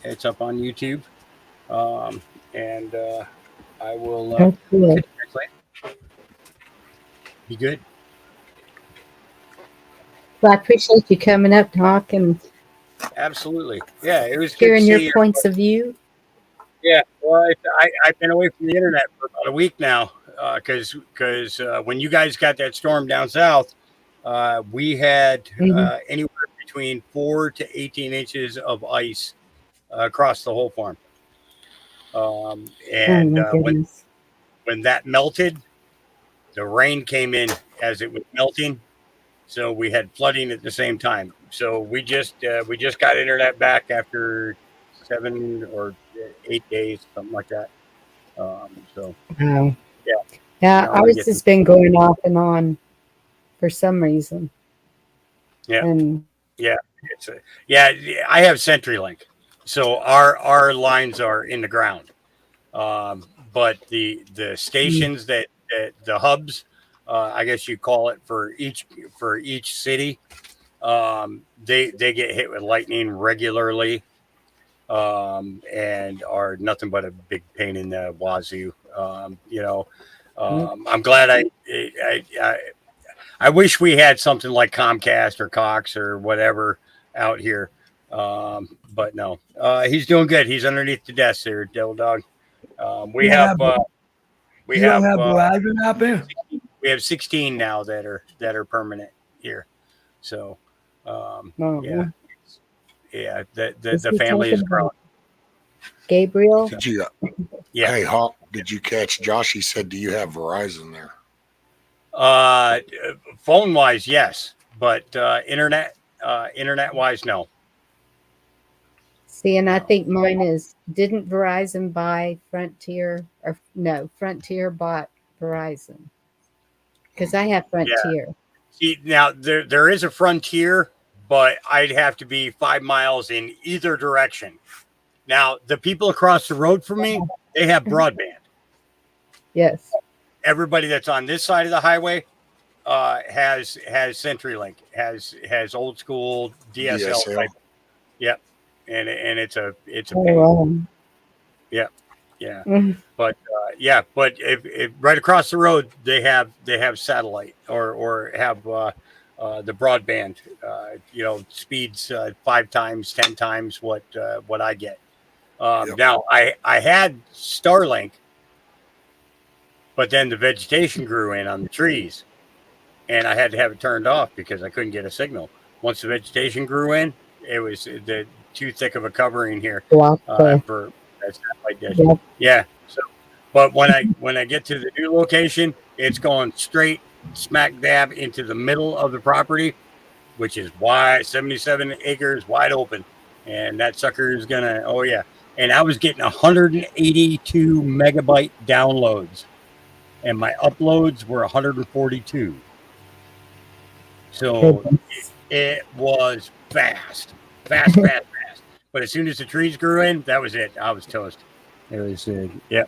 It's up on YouTube, and I will Oh, cool. catch you guys later. Be good. Well, I appreciate you coming up, Doc, and Absolutely. Yeah, it was good to hearing your see you. points of view. Yeah, well, I've been away from the internet for about a week now because when you guys got that storm down south, we had Mhm. anywhere between 4 to 18 inches of ice across the whole farm. Oh And my goodness. when that melted, the rain came in as it was melting, so we had flooding at the same time. So we just got internet back after 7 or 8 days, something like that. So Wow. yeah, Yeah, now we ours get to has been going off and on for some reason. yeah And yeah it's yeah I have CenturyLink, so our lines are in the ground. But the mm, stations that the hubs, I guess you call it for each city, they get hit with lightning regularly, and are nothing but a big pain in the wazoo. yep. I'm glad I I wish we had something like Comcast or Cox or whatever out here. But no, he's doing good. He's underneath the desk there, Devil Dog. We Yeah, have but we you don't have have Verizon out there? we have 16 now that are permanent here. So yeah, Oh, yeah. is The he family talking is growing. about Gabriel? Did you? Yeah. Hey, Hawk, did you catch Josh? He said, "Do you have Verizon there?" Uh, phone wise, yes, but internet wise, no. See, and I No. think mine is, didn't Verizon buy Frontier? Or no, Frontier bought Verizon. Because I have Yeah. Frontier. See, now there is a Frontier, but I'd have to be 5 miles in either direction. Now the people across the road from me, they have broadband. Yes. Everybody that's on this side of the highway has CenturyLink, has old school DSL DSL. type. Yep, and it's a Oh, pain. wow. Yep, yeah, Mm, but if right across the road they have satellite or have the broadband, speeds 5 times, 10 times what I get. Yep. Now I had Starlink, but then the vegetation grew in on the trees, and I had to have it turned off because I couldn't get a signal. Once the vegetation grew in, it was too thick of a covering here block the, for that satellite dish. yep. Yeah. So, but when I get to the new location, it's going straight smack dab into the middle of the property, which is wide 77 acres wide open, and that sucker is gonna oh yeah. And I was getting 182 megabyte downloads, and my uploads were 142. So Goodness. it was fast. But as soon as the trees grew in, that was it. I was toast. It was, yeah,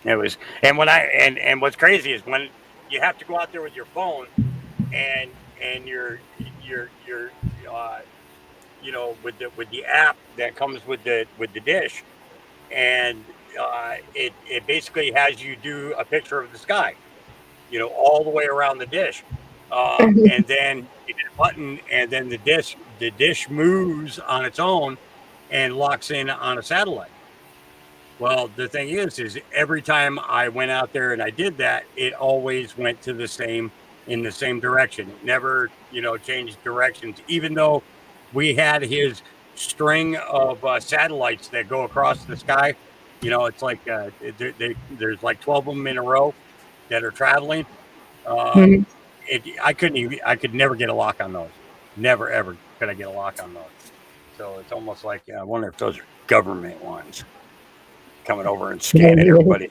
it was. And when and what's crazy is when you have to go out there with your phone and your uh, with the app that comes with the dish, and it basically has you do a picture of the sky, all the way around the dish. And then you hit a button, and then the dish moves on its own and locks in on a satellite. Well, the thing is every time I went out there and I did that, it always went to the same in the same direction. It never, changed directions, even though we had his string of satellites that go across the sky. It's like there's like 12 of them in a row that are traveling. Um, Mhm. I could never get a lock on those. Never ever could I get a lock on those. So it's almost like I wonder if those are government ones coming over and scanning everybody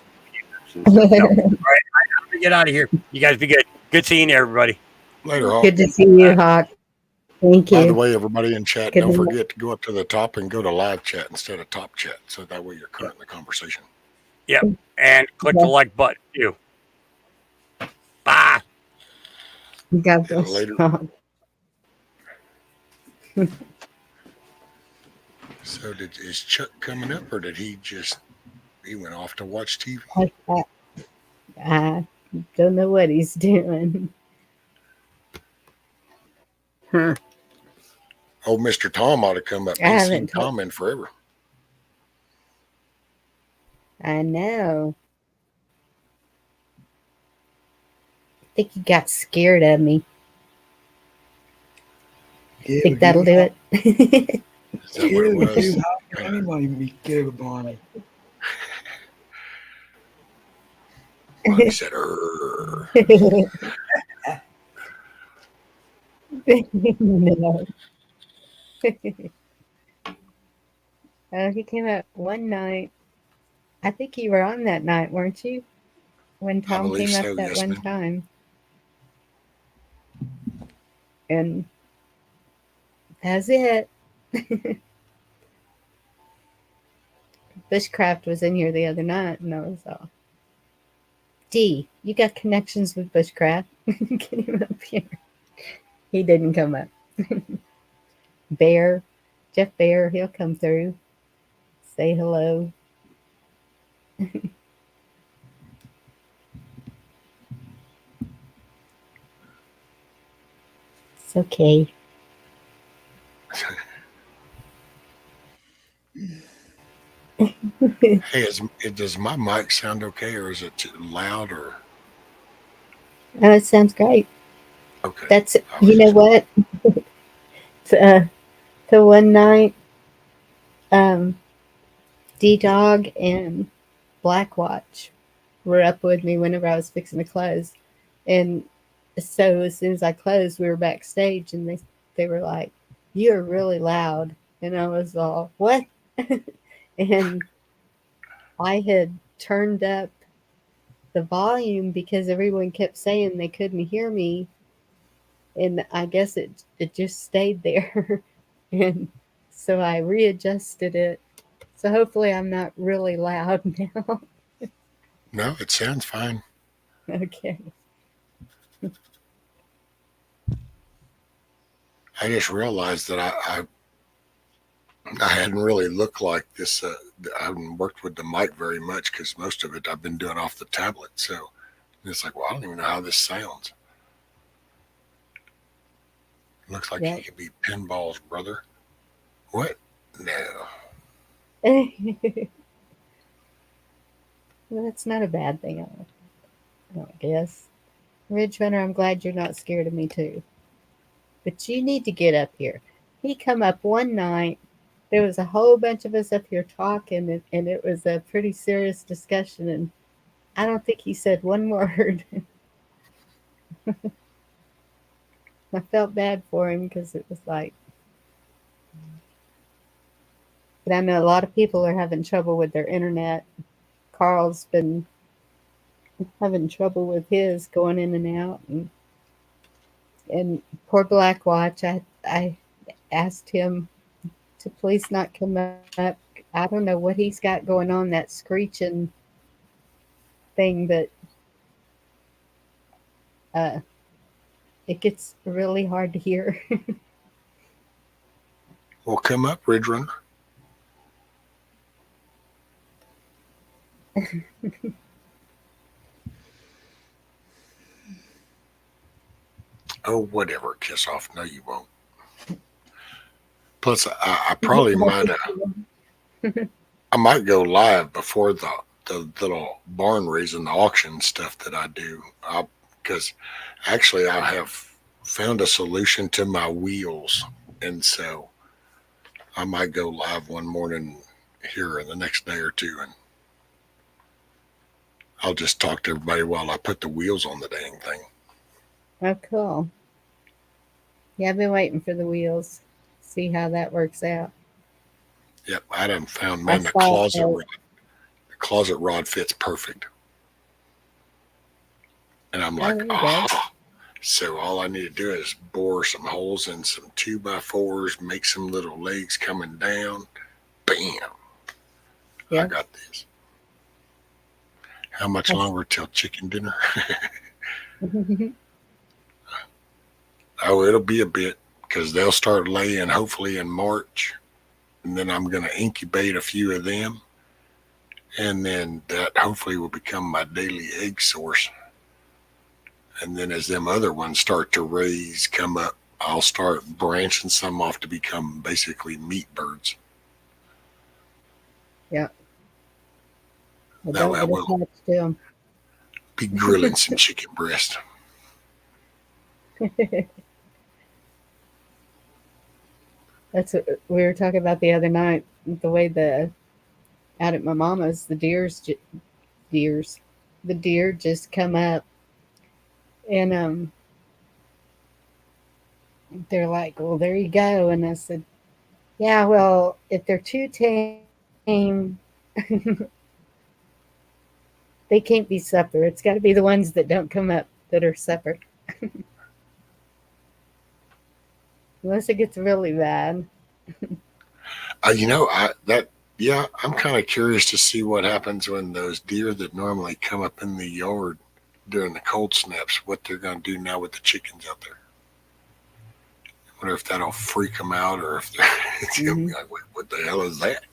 and stuff. No. All right, I'm gonna get out of here. You guys be good. Good seeing everybody. Later, Hawk. Good to see you, Hawk. Thank By the you. way, everybody in chat, Good don't to forget to go up to the top and go to live chat instead of top chat, so that way you're current in the conversation. Yep. And click the like button too. Bye. God And bless later. you, Hawk. So is Chuck coming up, or did he went off to watch TV? I don't know what he's doing. Huh. Old Mr. Tom ought to come up. I Ain't seen haven't told. Tom in forever. I know. I think he got scared of me. Yeah, Think that'll do it. Is that what it was? How can anybody be scared of Bonnie? Bonnie said, "Err." No. He came up one night. I think you were on that night, weren't you? When I Tom believe came up so. that Yes, one ma'am. time. And that's it. Bushcraft was in here the other night, and I was all, D, you got connections with Bushcraft? Get him up here. He didn't come up. Bear, Jeff Bear, he'll come through. Say hello. It's okay. Hey, does my mic sound okay, or is it too loud? Or Oh, it sounds great. okay, That's, I was you know just what? The one night, D-Dog and Blackwatch were up with me whenever I was fixing to close. And so as soon as I closed, we were backstage, and they were like, "You're really loud," and I was all, "What?" And I had turned up the volume because everyone kept saying they couldn't hear me, and I guess it just stayed there. And so I readjusted it. So hopefully I'm not really loud now. no. It sounds fine. Okay. I just realized that I hadn't really looked like this. I haven't worked with the mic very much because most of it I've been doing off the tablet. So it's like, well, I don't even know how this sounds. Looks like Yeah. he could be Pinball's brother. What? No. Well, that's not a bad thing, I don't guess. Ridge Runner, I'm glad you're not scared of me too. But you need to get up here. He come up one night. There was a whole bunch of us up here talking, and it was a pretty serious discussion. And I don't think he said one word. I felt bad for him because it was like, but I know a lot of people are having trouble with their internet. Carl's been having trouble with his going in and out, and poor Blackwatch. I asked him to please not come up. I don't know what he's got going on, that screeching thing, but uh, it gets really hard to hear. Well, come up, Ridge Runner. Oh, whatever. Kiss off. No, you won't. Plus, I probably might. I might go live before the little barn raising, the auction stuff that I do. Because actually, I have found a solution to my wheels, and so I might go live one morning here in the next day or two, and I'll just talk to everybody while I put the wheels on the dang thing. Oh, cool. Yeah, I've been waiting for the wheels. See how that works out. Yep, I done found, I man, the saw closet rod fits perfect. And I'm like, there you go. So all I need to do is bore some holes in some 2x4s, make some little legs coming down. Bam. Yeah. I got this. How much longer till chicken dinner? Oh, it'll be a bit because they'll start laying hopefully in March. and then I'm going to incubate a few of them, and then that hopefully will become my daily egg source. And then as them other ones start to raise, come up, I'll start branching some off to become basically meat birds. Yeah. Well, That don't way I get will attached to them. be grilling some chicken breast. That's what we were talking about the other night. The way out at my mama's, deers, the deer just come up and they're like, "Well, there you go." And I said, "Yeah, well, if they're too tame, they can't be supper. It's got to be the ones that don't come up that are supper, unless it gets really bad." I that yeah, I'm kind of curious to see what happens when those deer that normally come up in the yard during the cold snaps, what they're going to do now with the chickens out there. I wonder if that'll freak them out, or if they're it's going to Hmm. be like, what the hell is that?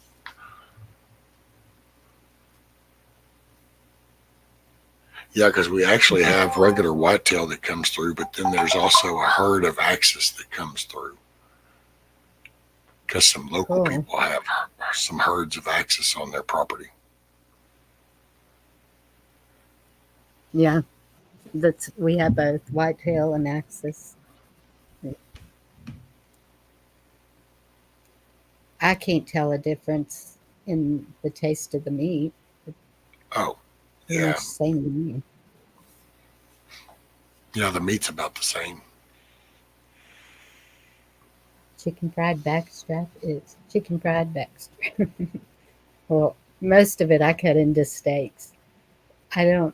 Yeah, because we actually have regular whitetail that comes through, but then there's also a herd of axis that comes through. Because some local Cool. people have some herds of axis on their property. Yeah, that's we have both whitetail and axis. I can't tell a difference in the taste of the meat. Oh, Pretty yeah. much the same to me. The meat's about the same. Chicken fried backstrap is chicken fried backstrap. Well, most of it I cut into steaks. I don't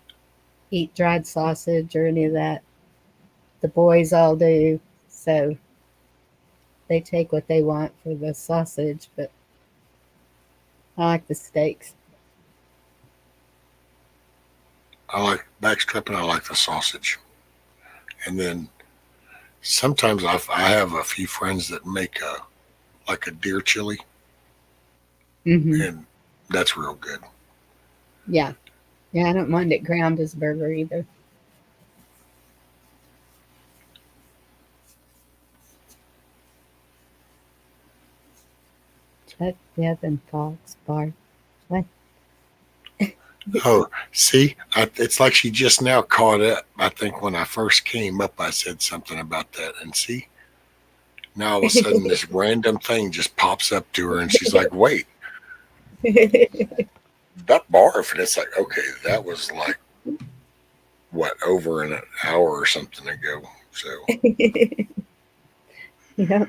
eat dried sausage or any of that. The boys all do, so they take what they want for the sausage, but I like the steaks. I like backstrap and I like the sausage. And then sometimes I have a few friends that make like a deer chili, Hmm. and that's real good. Yeah, yeah, I don't mind it ground as burger either. Chuck, Devin, Fox, Bart. What? Oh, see, it's like she just now caught up. I think when I first came up, I said something about that. And see, now all of a sudden this random thing just pops up to her, and she's like, wait, that barf. And it's like, okay, that was like, what, over an hour or something ago. So, Yeah,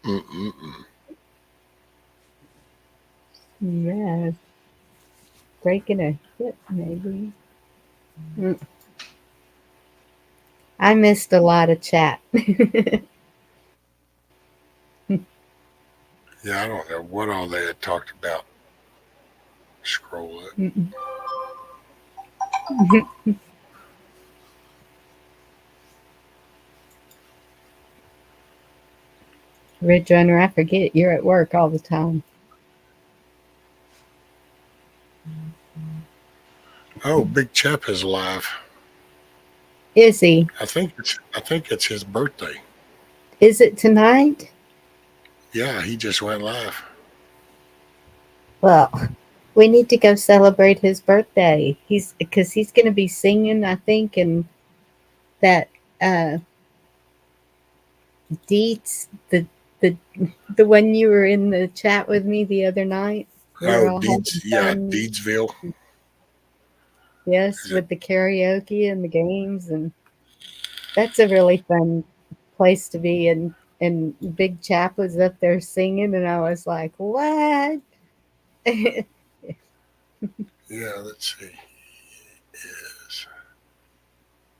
mm-mm-mm. yeah, breaking a hip maybe. Mm. I missed a lot of chat. Yeah, I don't know what all they had talked about. Scroll up. Mm-mm. Ridge Runner, I forget you're at work all the time. Oh, Big Chap is live. Is he? I think it's his birthday. Is it tonight? Yeah, he just went live. Well, we need to go celebrate his birthday. He's going to be singing, I think, and that uh Deets the the one you were in the chat with me the other night. We were Oh, all having fun. Deedsville. Yes, Is it? with the karaoke and the games, and that's a really fun place to be. And Big Chap was up there singing, and I was like, "What?" Yeah, let's see. Is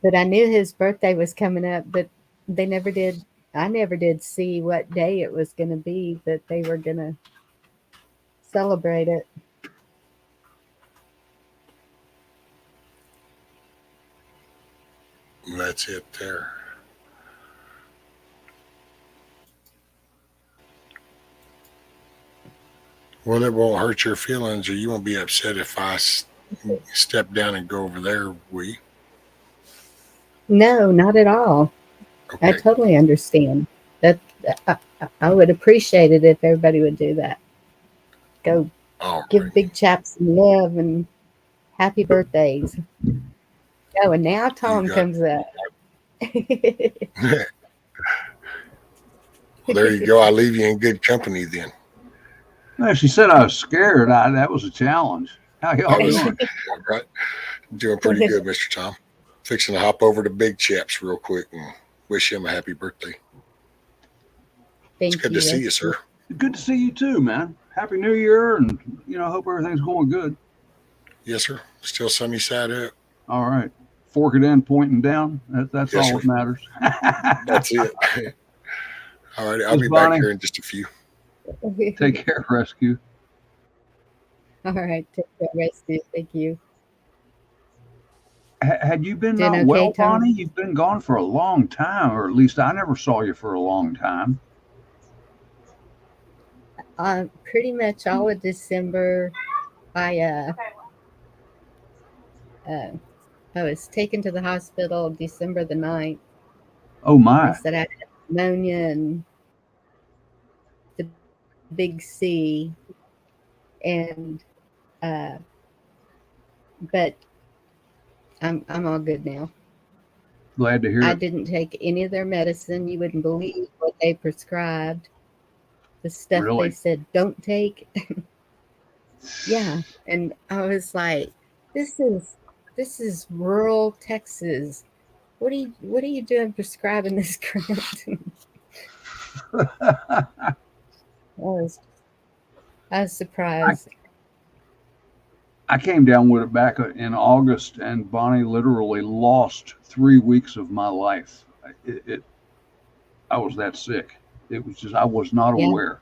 But I knew his birthday was coming up, but they never did. I never did see what day it was going to be that they were going to celebrate it. that's it there. Well, it won't hurt your feelings, or you won't be upset if I step down and go over there. Will you? No, not at all. I Okay. totally understand. That I would appreciate it if everybody would do that. Go All give big chaps some love and happy birthdays. Oh, and now right. You Tom got comes up. it. Well, there you go. I'll leave you in good company then. Well, she said I was scared. That was a challenge. How That y'all was doing? all right. Doing pretty good, Mr. Tom. Fixing to hop over to Big Chaps real quick and wish him a happy birthday. It's Thank good to you. see you, sir. Good to see you too, man. Happy New Year, and hope everything's going good. Yes, sir. Still sunny side up. All right, fork it in, pointing down. That's Yes, all sir. that matters. That's it. All right. I'll Miss be back Bonnie, here in just a few. take care, rescue. All right, take care, Rescue. Thank you. Had you been Doing not okay, well, Tom? Bonnie? You've been gone for a long time, or at least I never saw you for a long time. Pretty much all of December. I uh, I was taken to the hospital December the 9th. Oh They my, said I had pneumonia and the big C, and uh, but I'm all good now. glad to hear I it. didn't take any of their medicine. You wouldn't believe what they prescribed. The stuff they Really. said don't take. Yeah, and I was like, this is this is rural Texas. What are you doing prescribing this crap to me? was I was I, surprised. I came down with it back in August, and Bonnie literally lost 3 weeks of my life. I was that sick. It was just I was not Yeah, aware.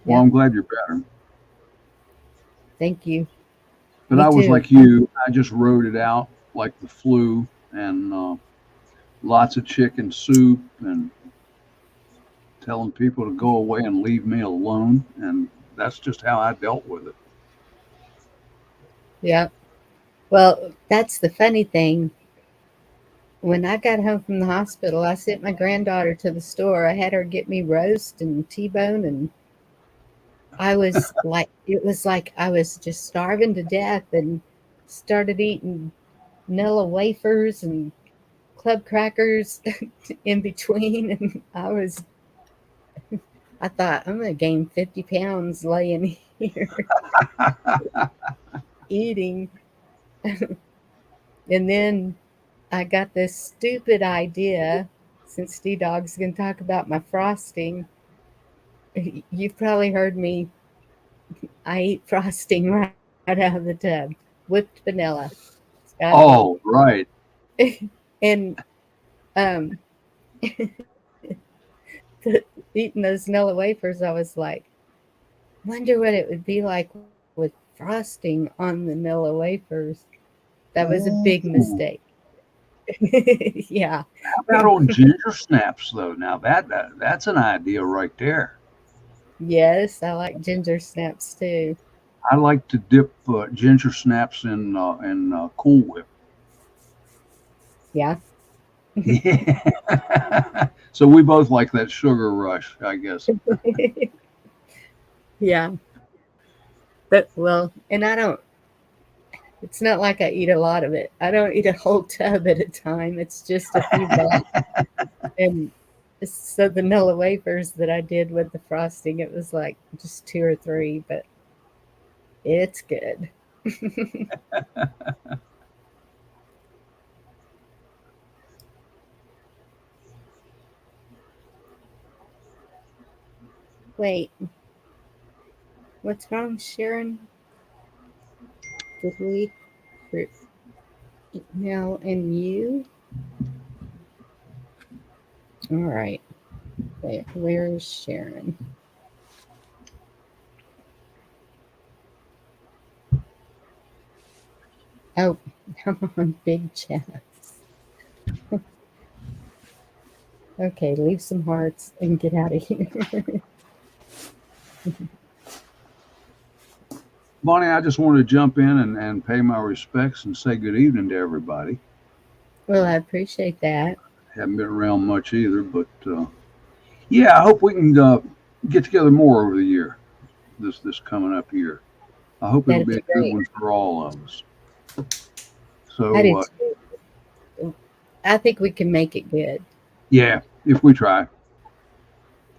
Well, yep. I'm glad you're better. Thank you. But Me I was too. like you. I just rode it out like the flu, and lots of chicken soup, and telling people to go away and leave me alone. And that's just how I dealt with it. Yep. Well, that's the funny thing. When I got home from the hospital, I sent my granddaughter to the store. I had her get me roast and T-bone, and it was like I was just starving to death, and started eating Nilla wafers and club crackers in between. And I thought, I'm going to gain 50 pounds laying here eating. And then I got this stupid idea, since D Dog's going to talk about my frosting. You've probably heard me. I eat frosting right out of the tub, whipped vanilla. It's got to be. Oh, right. And um, eating those Nilla wafers, I was like, wonder what it would be like with frosting on the Nilla wafers. That was a big Ooh. mistake. Yeah. How about old ginger snaps though? Now that's an idea right there. Yes, I like ginger snaps too. I like to dip ginger snaps in Cool Whip. Yeah. Yeah. So we both like that sugar rush, I guess. Yeah. But well, and I don't it's not like I eat a lot of it. I don't eat a whole tub at a time. It's just a few bites. And so the Nilla wafers that I did with the frosting, it was like just two or three, but it's good. Wait, what's wrong, Sharon? Did we Mel and you? All right. Wait, where's Sharon? Oh, come on, big chats. Okay, leave some hearts and get out of here. Bonnie, I just wanted to jump in and pay my respects and say good evening to everybody. Well, I appreciate that. Haven't been around much either, but yeah, I hope we can get together more over the year. This coming up year, I hope it'll That'd be be a good great. one for all of us. I do So too. I think we can make it good. yeah, if we try.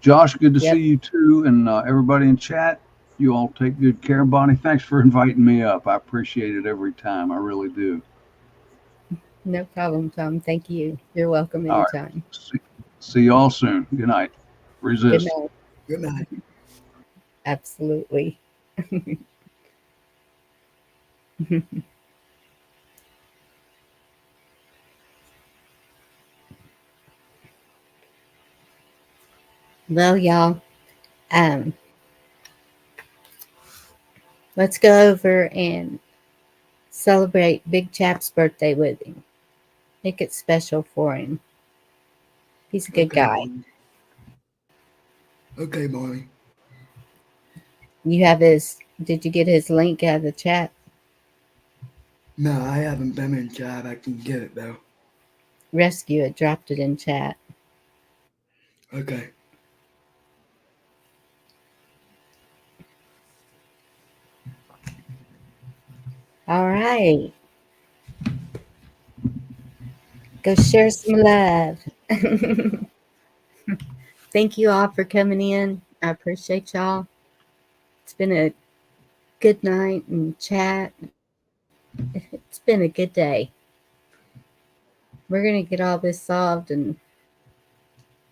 Josh, good to see Yep. you too, and everybody in chat. You all take good care. Bonnie, thanks for inviting me up. I appreciate it every time. I really do. No problem, Tom. Thank you. You're welcome All right. anytime. See you all soon. Good night. Good Resist. night. Good night. Absolutely. Well, y'all, um, let's go over and celebrate Big Chap's birthday with him. Make it special for him. He's a good Okay, guy. Bonnie. Okay, Bonnie. You have his, did you get his link out of the chat? No, I haven't been in chat. I can get it though. Rescue it, dropped it in chat. Okay. All right. Go share some love. Thank you all for coming in. I appreciate y'all. It's been a good night and chat. It's been a good day. We're going to get all this solved, and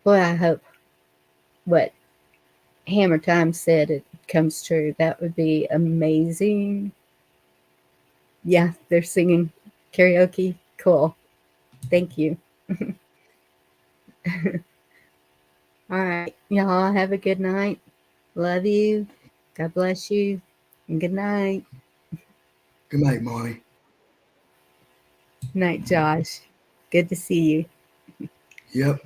boy, I hope what Hammer Time said it comes true. That would be amazing. Yeah, they're singing karaoke. Cool. Thank you. All right. Y'all have a good night. Love you. God bless you. And good night. Good night, Bonnie. Night, Josh. Good to see you. Yep.